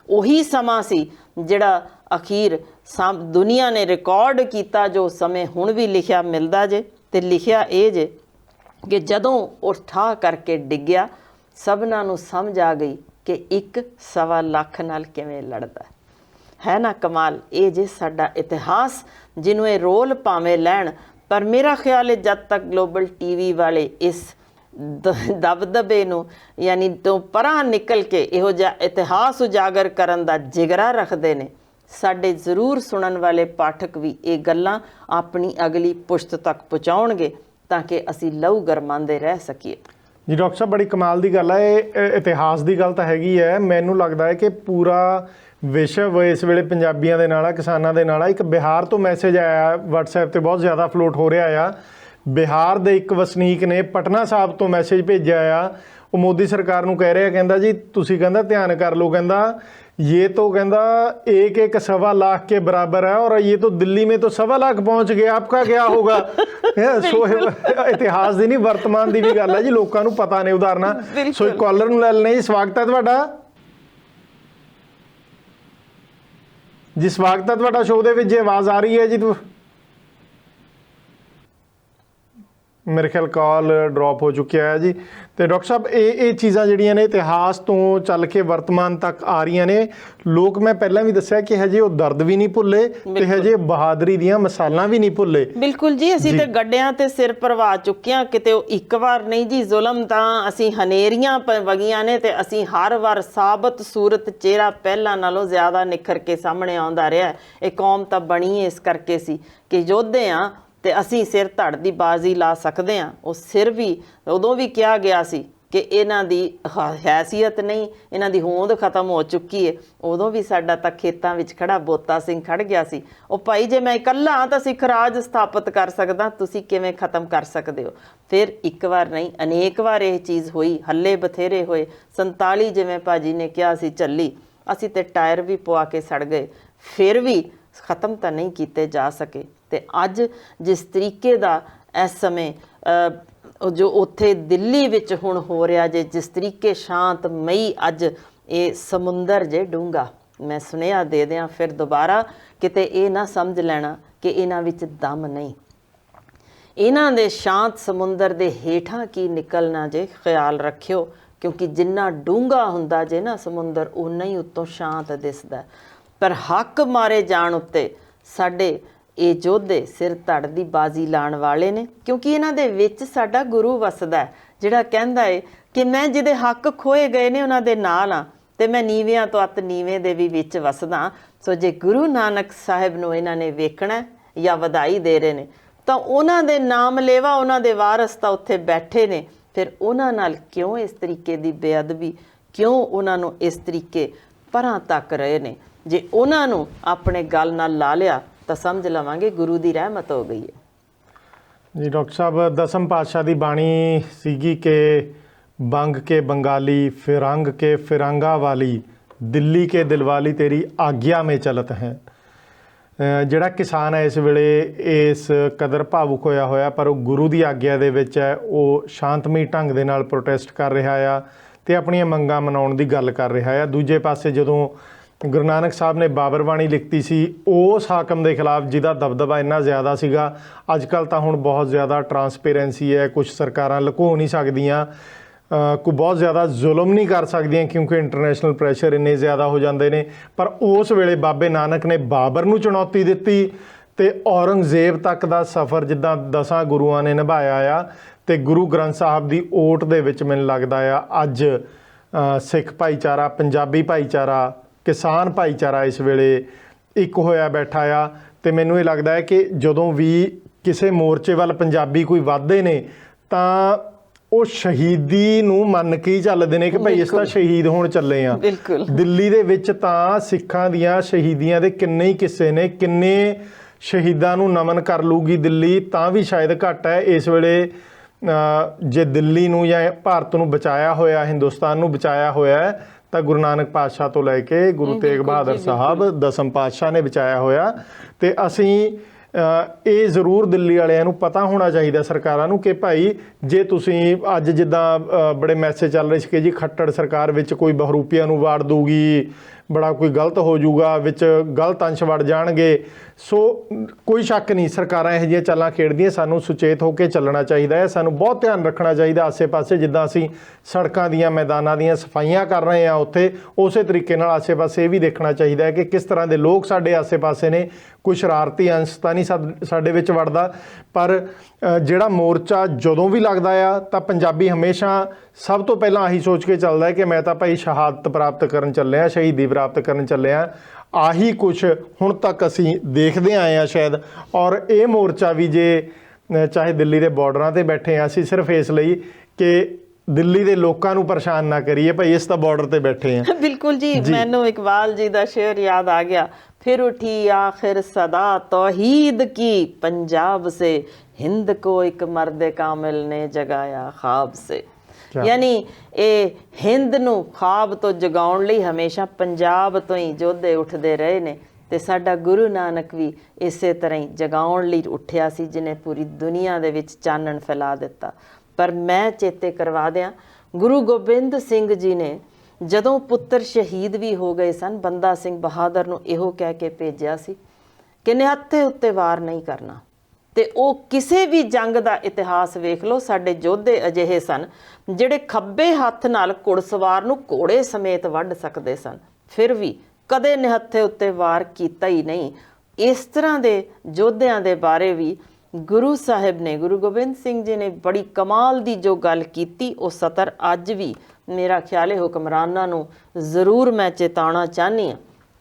ਉਹੀ ਸਮਾਂ ਸੀ ਜਿਹੜਾ ਅਖੀਰ ਦੁਨੀਆ ਨੇ ਰਿਕਾਰਡ ਕੀਤਾ, ਜੋ ਸਮੇਂ ਹੁਣ ਵੀ ਲਿਖਿਆ ਮਿਲਦਾ ਜੇ। ਤੇ ਲਿਖਿਆ ਇਹ ਜੇ ਕਿ ਜਦੋਂ ਉਹ ਠਾਹ ਕਰਕੇ ਡਿੱਗਿਆ ਸਭਨਾਂ ਨੂੰ ਸਮਝ ਆ ਗਈ ਕਿ 1.25 ਲੱਖ ਨਾਲ ਕਿਵੇਂ ਲੜਦਾ ਹੈ ਨਾ ਕਮਾਲ। ਇਹ ਜੇ ਸਾਡਾ ਇਤਿਹਾਸ ਜਿਹਨੂੰ ਇਹ ਰੋਲ ਭਾਵੇਂ ਲੈਣ, ਪਰ ਮੇਰਾ ਖਿਆਲ ਹੈ ਜਦ ਤੱਕ ਗਲੋਬਲ ਟੀਵੀ ਵਾਲੇ ਇਸ ਦਬਦਬੇ ਨੂੰ ਯਾਨੀ ਤੋਂ ਪਰਾਂ ਨਿਕਲ ਕੇ ਇਹੋ ਜਿਹਾ ਇਤਿਹਾਸ ਉਜਾਗਰ ਕਰਨ ਦਾ ਜਿਗਰਾ ਰੱਖਦੇ ਨੇ, ਸਾਡੇ ਜ਼ਰੂਰ ਸੁਣਨ ਵਾਲੇ ਪਾਠਕ ਵੀ ਇਹ ਗੱਲਾਂ ਆਪਣੀ ਅਗਲੀ ਪੁਸ਼ਤ ਤੱਕ ਪਹੁੰਚਾਉਣਗੇ ਤਾਂ ਕਿ ਅਸੀਂ ਲਹੂ ਗਰਮਾਉਂਦੇ ਰਹਿ ਸਕੀਏ। ਜੀ ਡਾਕਟਰ ਸਾਹਿਬ, ਬੜੀ ਕਮਾਲ ਦੀ ਗੱਲ ਹੈ। ਇਹ ਇਤਿਹਾਸ ਦੀ ਗੱਲ ਤਾਂ ਹੈਗੀ ਹੈ। ਮੈਨੂੰ ਲੱਗਦਾ ਹੈ ਕਿ ਪੂਰਾ ਵਿਸ਼ਵ ਇਸ ਵੇਲੇ ਪੰਜਾਬੀਆਂ ਦੇ ਨਾਲ ਆ, ਕਿਸਾਨਾਂ ਦੇ ਨਾਲ ਆ। ਇੱਕ ਬਿਹਾਰ ਤੋਂ ਮੈਸੇਜ ਆਇਆ WhatsApp ਤੇ, ਬਹੁਤ ਜ਼ਿਆਦਾ ਫਲੋਟ ਹੋ ਰਿਹਾ ਆ। ਬਿਹਾਰ ਦੇ ਇੱਕ ਵਸਨੀਕ ਨੇ ਪਟਨਾ ਸਾਹਿਬ ਤੋਂ ਮੈਸੇਜ ਭੇਜਿਆ ਆ। ਉਹ ਮੋਦੀ ਸਰਕਾਰ ਨੂੰ ਕਹਿ ਰਿਹਾ, ਕਹਿੰਦਾ ਜੀ ਤੁਸੀਂ ਕਹਿੰਦਾ ਧਿਆਨ ਕਰ ਲਓ, ਕਹਿੰਦਾ ये तो कहता 1.25 लाख के बराबर है और ये तो दिल्ली में तो 1.25 लाख पहुंच गया, आपका क्या होगा। सो इतिहास ਦੀ ਨਹੀਂ ਵਰਤਮਾਨ ਦੀ ਵੀ ਗੱਲ ਹੈ ਜੀ, ਲੋਕਾਂ ਨੂੰ ਪਤਾ ਨੇ ਉਦਾਹਰਨਾਂ। ਸੋ ਇੱਕ ਕਾਲਰ ਨੂੰ ਲੈ ਲੈਣੇ ਜੀ। ਸਵਾਗਤ ਹੈ ਤੁਹਾਡਾ ਜੀ, ਸਵਾਗਤ ਹੈ ਤੁਹਾਡਾ ਸ਼ੋਅ ਦੇ ਵਿੱਚ। ਜੇ ਆਵਾਜ਼ ਆ ਰਹੀ ਹੈ ਜੀ ਮੇਰੇ ਖਿਆਲ ਕਾਲ ਡ੍ਰੌਪ ਹੋ ਚੁੱਕਿਆ ਹੈ ਜੀ। ਤੇ ਡਾਕਟਰ ਸਾਹਿਬ, ਇਹ ਚੀਜ਼ਾਂ ਜਿਹੜੀਆਂ ਨੇ ਇਤਿਹਾਸ ਤੋਂ ਚੱਲ ਕੇ ਵਰਤਮਾਨ ਤੱਕ ਆ ਰਹੀਆਂ ਨੇ। ਲੋਕ, ਮੈਂ ਪਹਿਲਾਂ ਵੀ ਦੱਸਿਆ ਕਿ ਹਜੇ ਉਹ ਦਰਦ ਵੀ ਨਹੀਂ ਭੁੱਲੇ ਤੇ ਹਜੇ ਬਹਾਦਰੀ ਦੀਆਂ ਮਿਸਾਲਾਂ ਵੀ ਨਹੀਂ ਭੁੱਲੇ। ਬਿਲਕੁਲ ਜੀ, ਅਸੀਂ ਤੇ ਗੱਡਿਆਂ ਤੇ ਸਿਰ ਭਰਵਾ ਚੁੱਕੇ ਹਾਂ। ਕਿਤੇ ਉਹ ਇੱਕ ਵਾਰ ਨਹੀਂ ਜੀ, ਜ਼ੁਲਮ ਤਾਂ ਅਸੀਂ ਹਨੇਰੀਆਂ ਵਗੀਆਂ ਨੇ ਤੇ ਅਸੀਂ ਹਰ ਵਾਰ ਸਾਬਤ ਸੂਰਤ ਚਿਹਰਾ ਪਹਿਲਾਂ ਨਾਲੋਂ ਜ਼ਿਆਦਾ ਨਿਖਰ ਕੇ ਸਾਹਮਣੇ ਆਉਂਦਾ ਰਿਹਾ। ਇਹ ਕੌਮ ਤਾਂ ਬਣੀ ਇਸ ਕਰਕੇ ਸੀ ਕਿ ਯੋਧੇ ਆ ਤੇ ਅਸੀਂ ਸਿਰ ਧੜ ਦੀ ਬਾਜ਼ੀ ਲਾ ਸਕਦੇ ਹਾਂ। ਉਹ ਸਿਰ ਵੀ ਉਦੋਂ ਵੀ ਕਿਹਾ ਗਿਆ ਸੀ ਕਿ ਇਹਨਾਂ ਦੀ ਹੈਸੀਅਤ ਨਹੀਂ, ਇਹਨਾਂ ਦੀ ਹੋਂਦ ਖਤਮ ਹੋ ਚੁੱਕੀ ਹੈ। ਉਦੋਂ ਵੀ ਸਾਡਾ ਤਾਂ ਖੇਤਾਂ ਵਿੱਚ ਖੜਾ ਬੋਤਾ ਸਿੰਘ ਖੜ ਗਿਆ ਸੀ। ਉਹ ਭਾਈ, ਜੇ ਮੈਂ ਇਕੱਲਾ ਹਾਂ ਤਾਂ ਸਿੱਖ ਰਾਜ ਸਥਾਪਿਤ ਕਰ ਸਕਦਾ, ਤੁਸੀਂ ਕਿਵੇਂ ਖਤਮ ਕਰ ਸਕਦੇ ਹੋ। ਫਿਰ ਇੱਕ ਵਾਰ ਨਹੀਂ ਅਨੇਕ ਵਾਰ ਇਹ ਚੀਜ਼ ਹੋਈ, ਹੱਲੇ ਬਥੇਰੇ ਹੋਏ। 47 ਜਿਵੇਂ ਭਾਜੀ ਨੇ ਕਿਹਾ ਸੀ ਚੱਲੀ, ਅਸੀਂ ਤੇ ਟਾਇਰ ਵੀ ਪਵਾ ਕੇ ਸੜ ਗਏ, ਫਿਰ ਵੀ ਖਤਮ ਤਾਂ ਨਹੀਂ ਕੀਤੇ ਜਾ ਸਕੇ। ਤੇ ਅੱਜ ਜਿਸ ਤਰੀਕੇ ਦਾ ਇਸ ਸਮੇਂ ਜੋ ਉੱਥੇ ਦਿੱਲੀ ਵਿੱਚ ਹੁਣ ਹੋ ਰਿਹਾ ਜੇ, ਜਿਸ ਤਰੀਕੇ ਸ਼ਾਂਤਮਈ ਅੱਜ ਇਹ ਸਮੁੰਦਰ ਜੇ ਡੂੰਘਾ, ਮੈਂ ਸੁਨੇਹਾ ਦੇ ਦਿਆਂ ਫਿਰ ਦੁਬਾਰਾ, ਕਿਤੇ ਇਹ ਨਾ ਸਮਝ ਲੈਣਾ ਕਿ ਇਹਨਾਂ ਵਿੱਚ ਦਮ ਨਹੀਂ। ਇਹਨਾਂ ਦੇ ਸ਼ਾਂਤ ਸਮੁੰਦਰ ਦੇ ਹੇਠਾਂ ਕੀ ਨਿਕਲਣਾ ਜੇ, ਖਿਆਲ ਰੱਖਿਓ, ਕਿਉਂਕਿ ਜਿੰਨਾ ਡੂੰਘਾ ਹੁੰਦਾ ਜੇ ਨਾ ਸਮੁੰਦਰ, ਓਨਾ ਹੀ ਉੱਤੋਂ ਸ਼ਾਂਤ ਦਿਸਦਾ। ਪਰ ਹੱਕ ਮਾਰੇ ਜਾਣ ਉੱਤੇ ਸਾਡੇ ਇਹ ਯੋਧੇ ਸਿਰ ਧੜ ਦੀ ਬਾਜ਼ੀ ਲਾਉਣ ਵਾਲੇ ਨੇ, ਕਿਉਂਕਿ ਇਹਨਾਂ ਦੇ ਵਿੱਚ ਸਾਡਾ ਗੁਰੂ ਵਸਦਾ, ਜਿਹੜਾ ਕਹਿੰਦਾ ਏ ਕਿ ਮੈਂ ਜਿਹਦੇ ਹੱਕ ਖੋਏ ਗਏ ਨੇ ਉਹਨਾਂ ਦੇ ਨਾਲ ਆ ਤੇ ਮੈਂ ਨੀਵਿਆਂ ਤੋਂ ਅੱਤ ਨੀਵੇਂ ਦੇ ਵੀ ਵਿੱਚ ਵਸਦਾ। ਸੋ ਜੇ ਗੁਰੂ ਨਾਨਕ ਸਾਹਿਬ ਨੂੰ ਇਹਨਾਂ ਨੇ ਵੇਖਣਾ ਜਾਂ ਵਧਾਈ ਦੇ ਰਹੇ ਨੇ ਤਾਂ ਉਹਨਾਂ ਦੇ ਨਾਮ ਲੇਵਾ, ਉਹਨਾਂ ਦੇ ਵਾਰਸ ਤਾਂ ਉੱਥੇ ਬੈਠੇ ਨੇ। ਫਿਰ ਉਹਨਾਂ ਨਾਲ ਕਿਉਂ ਇਸ ਤਰੀਕੇ ਦੀ ਬੇਅਦਬੀ, ਕਿਉਂ ਉਹਨਾਂ ਨੂੰ ਇਸ ਤਰੀਕੇ ਪਰਾਂ ਤੱਕ ਰਹੇ ਨੇ। ਜੇ ਉਹਨਾਂ ਨੂੰ ਆਪਣੇ ਗੱਲ ਨਾਲ ਲਾ ਲਿਆ ਤਾਂ ਸਮਝ ਲਵਾਂਗੇ ਗੁਰੂ ਦੀ ਰਹਿਮਤ ਹੋ ਗਈ ਹੈ। ਜੀ ਡਾਕਟਰ ਸਾਹਿਬ, ਦਸਮ ਪਾਤਸ਼ਾਹ ਦੀ ਬਾਣੀ ਸੀਗੀ ਕਿ ਬੰਗ ਕੇ ਬੰਗਾਲੀ, ਫਿਰੰਗ ਕੇ ਫਿਰੰਗਾ ਵਾਲੀ, ਦਿੱਲੀ ਕੇ ਦਿਲਵਾਲੀ ਤੇਰੀ ਆਗਿਆ ਮੇ ਚਲਤ ਹੈ। ਜਿਹੜਾ ਕਿਸਾਨ ਹੈ ਇਸ ਵੇਲੇ ਇਸ ਕਦਰ ਭਾਵੁਕ ਹੋਇਆ ਪਰ ਉਹ ਗੁਰੂ ਦੀ ਆਗਿਆ ਦੇ ਵਿੱਚ ਹੈ। ਉਹ ਸ਼ਾਂਤਮਈ ਢੰਗ ਦੇ ਨਾਲ ਪ੍ਰੋਟੈਸਟ ਕਰ ਰਿਹਾ ਆ ਤੇ ਆਪਣੀਆਂ ਮੰਗਾਂ ਮਨਾਉਣ ਦੀ ਗੱਲ ਕਰ ਰਿਹਾ ਆ। ਦੂਜੇ ਪਾਸੇ ਜਦੋਂ ਗੁਰੂ ਨਾਨਕ ਸਾਹਿਬ ਨੇ ਬਾਬਰ ਬਾਣੀ ਲਿਖਤੀ ਸੀ, ਉਸ ਹਾਕਮ ਦੇ ਖਿਲਾਫ ਜਿਹਦਾ ਦਬਦਬਾ ਇੰਨਾ ਜ਼ਿਆਦਾ ਸੀਗਾ, ਅੱਜ ਕੱਲ੍ਹ ਤਾਂ ਹੁਣ ਬਹੁਤ ਜ਼ਿਆਦਾ ਟਰਾਂਸਪੇਰੈਂਸੀ ਹੈ। ਕੁਝ ਸਰਕਾਰਾਂ ਲੁਕੋ ਨਹੀਂ ਸਕਦੀਆਂ, ਕੋਈ ਬਹੁਤ ਜ਼ਿਆਦਾ ਜ਼ੁਲਮ ਨਹੀਂ ਕਰ ਸਕਦੀਆਂ ਕਿਉਂਕਿ ਇੰਟਰਨੈਸ਼ਨਲ ਪ੍ਰੈਸ਼ਰ ਇੰਨੇ ਜ਼ਿਆਦਾ ਹੋ ਜਾਂਦੇ ਨੇ। ਪਰ ਉਸ ਵੇਲੇ ਬਾਬੇ ਨਾਨਕ ਨੇ ਬਾਬਰ ਨੂੰ ਚੁਣੌਤੀ ਦਿੱਤੀ ਤੇ ਔਰੰਗਜ਼ੇਬ ਤੱਕ ਦਾ ਸਫ਼ਰ ਜਿੱਦਾਂ 10 ਗੁਰੂਆਂ ਨੇ ਨਿਭਾਇਆ ਆ। ਤੇ ਗੁਰੂ ਗ੍ਰੰਥ ਸਾਹਿਬ ਦੀ ਓਟ ਦੇ ਵਿੱਚ ਮੈਨੂੰ ਲੱਗਦਾ ਆ ਅੱਜ ਸਿੱਖ ਭਾਈਚਾਰਾ, ਪੰਜਾਬੀ ਭਾਈਚਾਰਾ, ਕਿਸਾਨ ਭਾਈਚਾਰਾ ਇਸ ਵੇਲੇ ਇੱਕ ਹੋਇਆ ਬੈਠਾ ਆ। ਤੇ ਮੈਨੂੰ ਇਹ ਲੱਗਦਾ ਹੈ ਕਿ ਜਦੋਂ ਵੀ ਕਿਸੇ ਮੋਰਚੇ ਵੱਲ ਪੰਜਾਬੀ ਕੋਈ ਵੱਧਦੇ ਨੇ ਤਾਂ ਉਹ ਸ਼ਹੀਦੀ ਨੂੰ ਮੰਨ ਕੇ ਹੀ ਚੱਲਦੇ ਨੇ ਕਿ ਭਾਈ ਇਸ ਤਾਂ ਸ਼ਹੀਦ ਹੋਣ ਚੱਲੇ ਆ। ਦਿੱਲੀ ਦੇ ਵਿੱਚ ਤਾਂ ਸਿੱਖਾਂ ਦੀਆਂ ਸ਼ਹੀਦੀਆਂ ਦੇ ਕਿੰਨੇ ਹੀ ਕਿੱਸੇ ਨੇ, ਕਿੰਨੇ ਸ਼ਹੀਦਾਂ ਨੂੰ ਨਮਨ ਕਰ ਲੂਗੀ ਦਿੱਲੀ ਤਾਂ ਵੀ ਸ਼ਾਇਦ ਘੱਟ ਹੈ। ਇਸ ਵੇਲੇ ਜੇ ਦਿੱਲੀ ਨੂੰ ਜਾਂ ਭਾਰਤ ਨੂੰ ਬਚਾਇਆ ਹੋਇਆ, ਹਿੰਦੁਸਤਾਨ ਨੂੰ ਬਚਾਇਆ ਹੋਇਆ ਤਾਂ ਗੁਰੂ ਨਾਨਕ ਪਾਤਸ਼ਾਹ ਤੋਂ ਲੈ ਕੇ ਗੁਰੂ ਤੇਗ ਬਹਾਦਰ ਸਾਹਿਬ ਦਸਮ ਪਾਤਸ਼ਾਹ ਨੇ ਬਚਾਇਆ ਹੋਇਆ। ਤੇ ਅਸੀਂ ਇਹ ਜ਼ਰੂਰ ਦਿੱਲੀ ਵਾਲਿਆਂ ਨੂੰ ਪਤਾ ਹੋਣਾ ਚਾਹੀਦਾ, ਸਰਕਾਰਾਂ ਨੂੰ, ਕਿ ਭਾਈ ਜੇ ਤੁਸੀਂ ਅੱਜ ਜਿੱਦਾਂ ਬੜੇ ਮੈਸੇਜ ਚੱਲ ਰਹੇ ਸੀ ਕਿ ਜੀ ਖੱਟੜ ਸਰਕਾਰ ਵਿੱਚ ਕੋਈ ਬਹਰੂਪੀਆਂ ਨੂੰ ਵਾੜ ਦੂਗੀ, ਬੜਾ ਕੋਈ ਗਲਤ ਹੋ ਜਾਊਗਾ, ਵਿੱਚ ਗਲਤ ਅੰਸ਼ ਵੜ ਜਾਣਗੇ। ਸੋ ਕੋਈ ਸ਼ੱਕ ਨਹੀਂ, ਸਰਕਾਰਾਂ ਇਹੋ ਜਿਹੀਆਂ ਚਾਲਾਂ ਖੇਡਦੀਆਂ। ਸਾਨੂੰ ਸੁਚੇਤ ਹੋ ਕੇ ਚੱਲਣਾ ਚਾਹੀਦਾ ਹੈ, ਸਾਨੂੰ ਬਹੁਤ ਧਿਆਨ ਰੱਖਣਾ ਚਾਹੀਦਾ ਆਸੇ-ਪਾਸੇ। ਜਿੱਦਾਂ ਅਸੀਂ ਸੜਕਾਂ ਦੀਆਂ, ਮੈਦਾਨਾਂ ਦੀਆਂ ਸਫਾਈਆਂ ਕਰ ਰਹੇ ਹਾਂ ਉੱਥੇ, ਉਸੇ ਤਰੀਕੇ ਨਾਲ ਆਸੇ-ਪਾਸੇ ਇਹ ਵੀ ਦੇਖਣਾ ਚਾਹੀਦਾ ਹੈ ਕਿ ਕਿਸ ਤਰ੍ਹਾਂ ਦੇ ਲੋਕ ਸਾਡੇ ਆਸੇ-ਪਾਸੇ ਨੇ। ਕੋਈ ਸ਼ਰਾਰਤੀ ਅੰਸ਼ ਤਾਂ ਨਹੀਂ ਸਾਡੇ ਵਿੱਚ ਵੜਦਾ, ਪਰ ਜਿਹੜਾ ਮੋਰਚਾ ਜਦੋਂ ਵੀ ਲੱਗਦਾ ਆ ਤਾਂ ਪੰਜਾਬੀ ਹਮੇਸ਼ਾ ਸਭ ਤੋਂ ਪਹਿਲਾਂ ਆਹੀ ਸੋਚ ਕੇ ਚੱਲਦਾ ਹੈ ਕਿ ਮੈਂ ਤਾਂ ਭਾਈ ਸ਼ਹਾਦਤ ਪ੍ਰਾਪਤ ਕਰਨ ਚੱਲਿਆ, ਸ਼ਹੀਦੀ ਪ੍ਰਾਪਤ ਕਰਨ ਚੱਲਿਆ। ਆਹੀ ਕੁਛ ਹੁਣ ਤੱਕ ਅਸੀਂ ਦੇਖਦੇ ਆਏ ਹਾਂ ਸ਼ਾਇਦ। ਔਰ ਇਹ ਮੋਰਚਾ ਵੀ ਜੇ ਚਾਹੇ ਦਿੱਲੀ ਦੇ ਬਾਰਡਰਾਂ ਤੇ ਬੈਠੇ ਹਾਂ ਅਸੀਂ, ਸਿਰਫ ਇਸ ਲਈ ਕਿ ਦਿੱਲੀ ਦੇ ਲੋਕਾਂ ਨੂੰ ਪਰੇਸ਼ਾਨ ਨਾ ਕਰੀਏ ਭਾਈ, ਇਸ ਤਾਂ ਬਾਰਡਰ ਤੇ ਬੈਠੇ ਹਾਂ। ਬਿਲਕੁਲ ਜੀ, ਮੈਨੂੰ ਇਕਬਾਲ ਜੀ ਦਾ ਸ਼ੇਰ ਯਾਦ ਆ ਗਿਆ, फिर उठी आखिर सदा तौहीद की, पंजाब से हिंद को एक मर्द कामिल ने जगाया ख्वाब से। यानी ਇਹ ਹਿੰਦ ਨੂੰ ਖਾਬ ਤੋਂ ਜਗਾਉਣ ਲਈ ਹਮੇਸ਼ਾ ਪੰਜਾਬ ਤੋਂ ਹੀ ਯੋਧੇ ਉੱਠਦੇ ਰਹੇ ਨੇ, ਤੇ ਸਾਡਾ ਗੁਰੂ ਨਾਨਕ ਵੀ ਇਸੇ ਤਰ੍ਹਾਂ ਹੀ ਜਗਾਉਣ ਲਈ ਉੱਠਿਆ ਸੀ, ਜਿਹਨੇ ਪੂਰੀ ਦੁਨੀਆ ਦੇ ਵਿੱਚ ਚਾਨਣ ਫੈਲਾ ਦਿੱਤਾ। ਪਰ ਮੈਂ ਚੇਤੇ ਕਰਵਾ ਦਿਆਂ, ਗੁਰੂ ਗੋਬਿੰਦ ਸਿੰਘ ਜੀ ਨੇ ਜਦੋਂ ਪੁੱਤਰ ਸ਼ਹੀਦ ਵੀ ਹੋ ਗਏ ਸਨ, ਬੰਦਾ ਸਿੰਘ ਬਹਾਦਰ ਨੂੰ ਇਹੋ ਕਹਿ ਕੇ ਭੇਜਿਆ ਸੀ ਕਿ ਨਿਹੱਥੇ ਉੱਤੇ ਵਾਰ ਨਹੀਂ ਕਰਨਾ। ਤੇ ਉਹ ਕਿਸੇ ਵੀ ਜੰਗ ਦਾ ਇਤਿਹਾਸ ਵੇਖ ਲਓ, ਸਾਡੇ ਯੋਧੇ ਅਜਿਹੇ ਸਨ ਜਿਹੜੇ ਖੱਬੇ ਹੱਥ ਨਾਲ ਘੁੜਸਵਾਰ ਨੂੰ ਘੋੜੇ ਸਮੇਤ ਵੱਢ ਸਕਦੇ ਸਨ, ਫਿਰ ਵੀ ਕਦੇ ਨਿਹੱਥੇ ਉੱਤੇ ਵਾਰ ਕੀਤਾ ਹੀ ਨਹੀਂ। ਇਸ ਤਰ੍ਹਾਂ ਦੇ ਯੋਧਿਆਂ ਦੇ ਬਾਰੇ ਵੀ ਗੁਰੂ ਸਾਹਿਬ ਨੇ, ਗੁਰੂ ਗੋਬਿੰਦ ਸਿੰਘ ਜੀ ਨੇ ਬੜੀ ਕਮਾਲ ਦੀ ਜੋ ਗੱਲ ਕੀਤੀ, ਉਹ ਸਤਰ ਅੱਜ ਵੀ ਮੇਰਾ ਖਿਆਲ ਹੈ ਹੁਕਮਰਾਨਾਂ ਨੂੰ ਜ਼ਰੂਰ ਮੈਂ ਚੇਤਾਉਣਾ ਚਾਹੁੰਦੀ ਹਾਂ।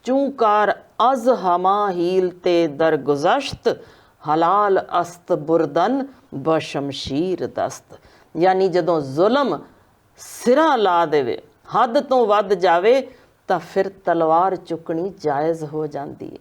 ਚੂੰਕਾਰ ਅਜ਼ ਹਮਾ ਹੀਲ ਤੇ ਦਰਗੁਜ਼ਸ਼ਤ, ਹਲਾਲ ਅਸਤ ਬੁਰਦਨ ਬਸ਼ਮਸ਼ੀਰ ਦਸਤ। ਯਾਨੀ ਜਦੋਂ ਜ਼ੁਲਮ ਸਿਰਾ ਲਾ ਦੇਵੇ, ਹੱਦ ਤੋਂ ਵੱਧ ਜਾਵੇ, ਤਾਂ ਫਿਰ ਤਲਵਾਰ ਚੁੱਕਣੀ ਜਾਇਜ਼ ਹੋ ਜਾਂਦੀ ਹੈ।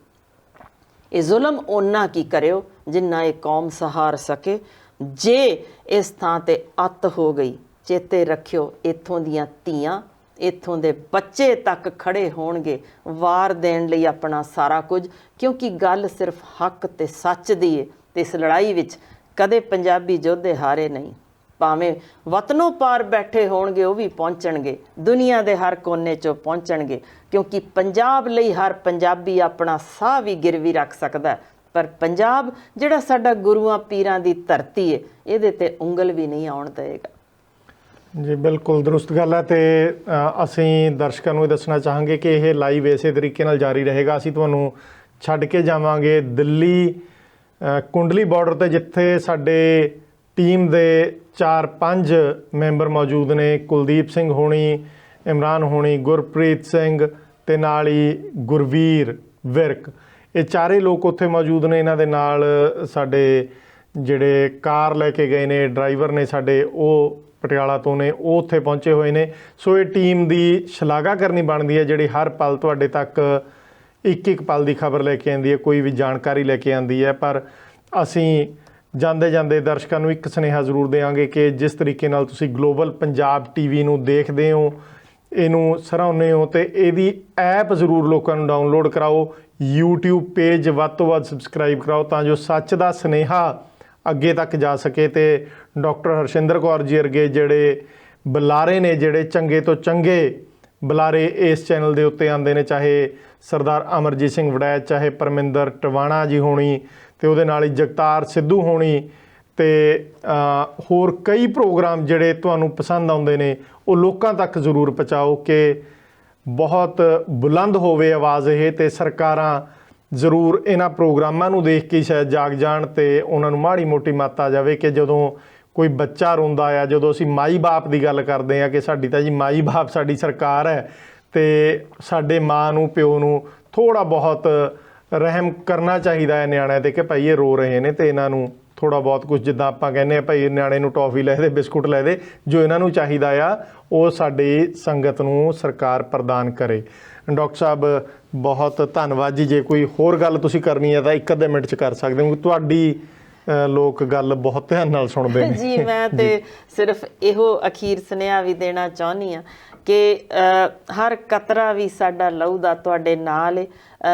ਇਹ ਜ਼ੁਲਮ ਓਨਾ ਕੀ ਕਰਿਓ ਜਿੰਨਾ ਇਹ ਕੌਮ ਸਹਾਰ ਸਕੇ। ਜੇ ਇਸ ਥਾਂ ਤੇ ਅੱਤ ਹੋ ਗਈ, ਚੇਤੇ ਰੱਖਿਓ ਇੱਥੋਂ ਦੀਆਂ ਧੀਆਂ, ਇੱਥੋਂ ਦੇ ਬੱਚੇ ਤੱਕ ਖੜੇ ਹੋਣਗੇ ਵਾਰ ਦੇਣ ਲਈ ਆਪਣਾ ਸਾਰਾ ਕੁਝ, ਕਿਉਂਕਿ ਗੱਲ ਸਿਰਫ ਹੱਕ ਤੇ ਸੱਚ ਦੀ ਹੈ। ਤੇ ਇਸ ਲੜਾਈ ਵਿੱਚ ਕਦੇ ਪੰਜਾਬੀ ਯੋਧੇ ਹਾਰੇ ਨਹੀਂ। ਭਾਵੇਂ ਵਤਨੋਂ ਪਾਰ ਬੈਠੇ ਹੋਣਗੇ, ਉਹ ਵੀ ਪਹੁੰਚਣਗੇ, ਦੁਨੀਆ ਦੇ ਹਰ ਕੋਨੇ 'ਚੋਂ ਪਹੁੰਚਣਗੇ, ਕਿਉਂਕਿ ਪੰਜਾਬ ਲਈ ਹਰ ਪੰਜਾਬੀ ਆਪਣਾ ਸਾਹ ਵੀ ਗਿਰਵੀ ਰੱਖ ਸਕਦਾ। ਪਰ ਪੰਜਾਬ ਜਿਹੜਾ ਸਾਡਾ ਗੁਰੂਆਂ ਪੀਰਾਂ ਦੀ ਧਰਤੀ ਹੈ, ਇਹਦੇ ਤੇ ਉਂਗਲ ਵੀ ਨਹੀਂ ਆਉਣ ਦੇਵੇਗਾ। ਜੀ ਬਿਲਕੁਲ ਦਰੁਸਤ ਗੱਲ ਹੈ। ਤੇ ਅਸੀਂ ਦਰਸ਼ਕਾਂ ਨੂੰ ਇਹ ਦੱਸਣਾ ਚਾਹਾਂਗੇ ਕਿ ਇਹ ਲਾਈਵ ਇਸੇ ਤਰੀਕੇ ਨਾਲ ਜਾਰੀ ਰਹੇਗਾ। ਅਸੀਂ ਤੁਹਾਨੂੰ ਛੱਡ ਕੇ ਜਾਵਾਂਗੇ ਦਿੱਲੀ ਕੁੰਡਲੀ ਬਾਰਡਰ 'ਤੇ, ਜਿੱਥੇ ਸਾਡੇ ਟੀਮ ਦੇ 4-5 ਮੈਂਬਰ ਮੌਜੂਦ ਨੇ। ਕੁਲਦੀਪ ਸਿੰਘ ਹੋਣੀ, ਇਮਰਾਨ ਹੋਣੀ, ਗੁਰਪ੍ਰੀਤ ਸਿੰਘ ਤੇ ਨਾਲ ਹੀ ਗੁਰਵੀਰ ਵਿਰਕ, ਇਹ ਚਾਰੇ ਲੋਕ ਉੱਥੇ ਮੌਜੂਦ ਨੇ। ਇਹਨਾਂ ਦੇ ਨਾਲ ਸਾਡੇ ਜਿਹੜੇ ਕਾਰ ਲੈ ਕੇ ਗਏ ਨੇ, ਡਰਾਈਵਰ ਨੇ ਸਾਡੇ, ਉਹ ਪਟਿਆਲਾ ਤੋਂ ਨੇ, ਉਹ ਉੱਥੇ ਪਹੁੰਚੇ ਹੋਏ ਨੇ। ਸੋ ਇਹ ਟੀਮ ਦੀ ਸ਼ਲਾਘਾ ਕਰਨੀ ਬਣਦੀ ਹੈ, ਜਿਹੜੀ ਹਰ ਪਲ ਤੁਹਾਡੇ ਤੱਕ ਇੱਕ ਪਲ ਦੀ ਖਬਰ ਲੈ ਕੇ ਆਉਂਦੀ ਹੈ, ਕੋਈ ਵੀ ਜਾਣਕਾਰੀ ਲੈ ਕੇ ਆਉਂਦੀ ਹੈ। ਪਰ ਅਸੀਂ ਜਾਂਦੇ ਜਾਂਦੇ ਦਰਸ਼ਕਾਂ ਨੂੰ ਇੱਕ ਸੁਨੇਹਾ ਜ਼ਰੂਰ ਦੇਵਾਂਗੇ ਕਿ ਜਿਸ ਤਰੀਕੇ ਨਾਲ ਤੁਸੀਂ ਗਲੋਬਲ ਪੰਜਾਬ ਟੀਵੀ ਨੂੰ ਦੇਖਦੇ ਹੋ, ਇਹਨੂੰ ਸਰਾਹੁੰਦੇ ਹੋ, ਤੇ ਇਹਦੀ ਐਪ ਜ਼ਰੂਰ ਲੋਕਾਂ ਨੂੰ ਡਾਊਨਲੋਡ ਕਰਾਓ। YouTube ਪੇਜ ਵੱਧ ਤੋਂ ਵੱਧ ਸਬਸਕ੍ਰਾਈਬ ਕਰਾਓ, ਤਾਂ ਜੋ ਸੱਚ ਦਾ ਸੁਨੇਹਾ ਅੱਗੇ ਤੱਕ ਜਾ ਸਕੇ। ਤੇ ਡਾਕਟਰ ਹਰਸ਼ਿੰਦਰ ਕੌਰ ਜੀ ਵਰਗੇ ਜਿਹੜੇ ਬੁਲਾਰੇ ਨੇ, ਜਿਹੜੇ ਚੰਗੇ ਤੋਂ ਚੰਗੇ ਬੁਲਾਰੇ ਇਸ ਚੈਨਲ ਦੇ ਉੱਤੇ ਆਉਂਦੇ ਨੇ, ਚਾਹੇ ਸਰਦਾਰ ਅਮਰਜੀਤ ਸਿੰਘ ਵੜੈਚ, ਚਾਹੇ ਪਰਮਿੰਦਰ ਟਵਾਣਾ ਜੀ ਹੋਣੀ, ਤੇ ਉਹਦੇ ਨਾਲ ਹੀ ਜਗਤਾਰ ਸਿੱਧੂ ਹੋਣੀ, ਤੇ ਹੋਰ ਕਈ ਪ੍ਰੋਗਰਾਮ ਜਿਹੜੇ ਤੁਹਾਨੂੰ ਪਸੰਦ ਆਉਂਦੇ ਨੇ, ਉਹ ਲੋਕਾਂ ਤੱਕ ਜ਼ਰੂਰ ਪਹੁੰਚਾਓ ਕਿ ਬਹੁਤ ਬੁਲੰਦ ਹੋਵੇ ਆਵਾਜ਼ ਇਹ, ਤੇ ਸਰਕਾਰਾਂ ਜ਼ਰੂਰ ਇਹਨਾਂ ਪ੍ਰੋਗਰਾਮਾਂ ਨੂੰ ਦੇਖ ਕੇ ਸ਼ਾਇਦ ਜਾਗ ਜਾਣ ਤੇ ਉਹਨਾਂ ਨੂੰ ਮਾੜੀ ਮੋਟੀ ਮੱਤ ਆ ਜਾਵੇ ਕਿ ਜਦੋਂ ਕੋਈ ਬੱਚਾ ਰੋਂਦਾ ਆ, ਜਦੋਂ ਅਸੀਂ ਮਾਈ ਬਾਪ ਦੀ ਗੱਲ ਕਰਦੇ ਹਾਂ ਕਿ ਸਾਡੀ ਤਾਂ ਜੀ ਮਾਈ ਬਾਪ ਸਾਡੀ ਸਰਕਾਰ ਹੈ, ਤੇ ਸਾਡੇ ਮਾਂ ਨੂੰ, ਪਿਓ ਨੂੰ ਥੋੜ੍ਹਾ ਬਹੁਤ ਰਹਿਮ ਕਰਨਾ ਚਾਹੀਦਾ ਹੈ ਨਿਆਣਿਆਂ 'ਤੇ ਕਿ ਭਾਈ ਇਹ ਰੋ ਰਹੇ ਨੇ, ਤੇ ਇਹਨਾਂ ਨੂੰ ਥੋੜ੍ਹਾ ਬਹੁਤ ਕੁਝ, ਜਿੱਦਾਂ ਆਪਾਂ ਕਹਿੰਦੇ ਹਾਂ ਭਾਈ ਨਿਆਣੇ ਨੂੰ ਟੌਫੀ ਲੈ ਦੇ, ਬਿਸਕੁਟ ਲੈ ਦੇ, ਜੋ ਇਹਨਾਂ ਨੂੰ ਚਾਹੀਦਾ ਆ ਉਹ ਸਾਡੀ ਸੰਗਤ ਨੂੰ ਸਰਕਾਰ ਪ੍ਰਦਾਨ ਕਰੇ। ਡਾਕਟਰ ਸਾਹਿਬ ਬਹੁਤ ਧੰਨਵਾਦ ਜੀ। ਜੇ ਕੋਈ ਹੋਰ ਗੱਲ ਤੁਸੀਂ ਕਰਨੀ ਹੈ ਤਾਂ ਇੱਕ ਅੱਧੇ ਮਿੰਟ 'ਚ ਕਰ ਸਕਦੇ ਹੋ। ਤੁਹਾਡੀ ਲੋਕ ਗੱਲ ਬਹੁਤ ਧਿਆਨ ਨਾਲ ਸੁਣਦੇ ਨੇ। ਜੀ ਮੈਂ ਤੇ ਸਿਰਫ ਇਹੋ ਅਖੀਰ ਸੁਨੇਹਾ ਵੀ ਦੇਣਾ ਚਾਹੁੰਦੀ ਹਾਂ ਕਿ ਹਰ ਕਤਰਾ ਵੀ ਸਾਡਾ ਲਹੂ ਦਾ ਤੁਹਾਡੇ ਨਾਲ ਹੈ।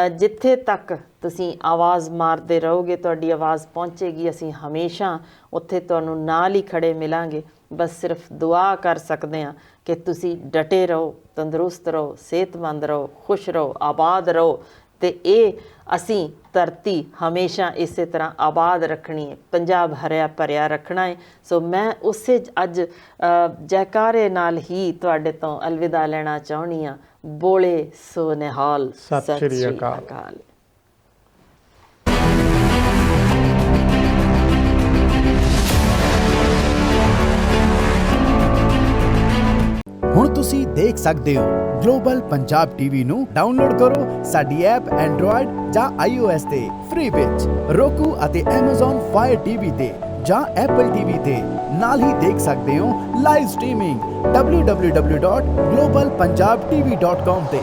ਜਿੱਥੇ ਤੱਕ ਤੁਸੀਂ ਆਵਾਜ਼ ਮਾਰਦੇ ਰਹੋਗੇ ਤੁਹਾਡੀ ਆਵਾਜ਼ ਪਹੁੰਚੇਗੀ, ਅਸੀਂ ਹਮੇਸ਼ਾ ਉੱਥੇ ਤੁਹਾਨੂੰ ਨਾਲ ਹੀ ਖੜੇ ਮਿਲਾਂਗੇ। ਬਸ ਸਿਰਫ ਦੁਆ ਕਰ ਸਕਦੇ ਹਾਂ ਕਿ ਤੁਸੀਂ ਡਟੇ ਰਹੋ, ਤੰਦਰੁਸਤ ਰਹੋ, ਸਿਹਤਮੰਦ ਰਹੋ, ਖੁਸ਼ ਰਹੋ, ਆਬਾਦ ਰਹੋ ਤੇ ਇਹ ਅਸੀਂ ਧਰਤੀ ਹਮੇਸ਼ਾ ਇਸੇ ਤਰ੍ਹਾਂ ਆਬਾਦ ਰੱਖਣੀ ਹੈ, ਪੰਜਾਬ ਹਰਿਆ ਭਰਿਆ ਰੱਖਣਾ ਹੈ। ਸੋ ਮੈਂ ਉਸੇ ਅੱਜ ਜੈਕਾਰੇ ਨਾਲ ਹੀ ਤੁਹਾਡੇ ਤੋਂ ਅਲਵਿਦਾ ਲੈਣਾ ਚਾਹੁੰਦੀ ਹਾਂ। ਬੋਲੇ ਸੋ ਨਿਹਾਲ, ਸਤਿ ਸ਼੍ਰੀ ਅਕਾਲ। ਹੁਣ ਤੁਸੀਂ ਦੇਖ ਸਕਦੇ ਹੋ ਗਲੋਬਲ ਪੰਜਾਬ ਟੀਵੀ ਨੂੰ ਡਾਊਨਲੋਡ ਕਰੋ ਸਾਡੀ ਐਪ ਐਂਡਰੋਇਡ ਜਾਂ iOS ਤੇ ਫ੍ਰੀ ਵਿੱਚ, roku ਅਤੇ Amazon Fire TV ਤੇ ਜਾਂ Apple TV ਤੇ। ਨਾਲ ਹੀ ਦੇਖ ਸਕਦੇ ਹੋ ਲਾਈਵ ਸਟ੍ਰੀਮਿੰਗ www.globalpunjabtv.com ਤੇ।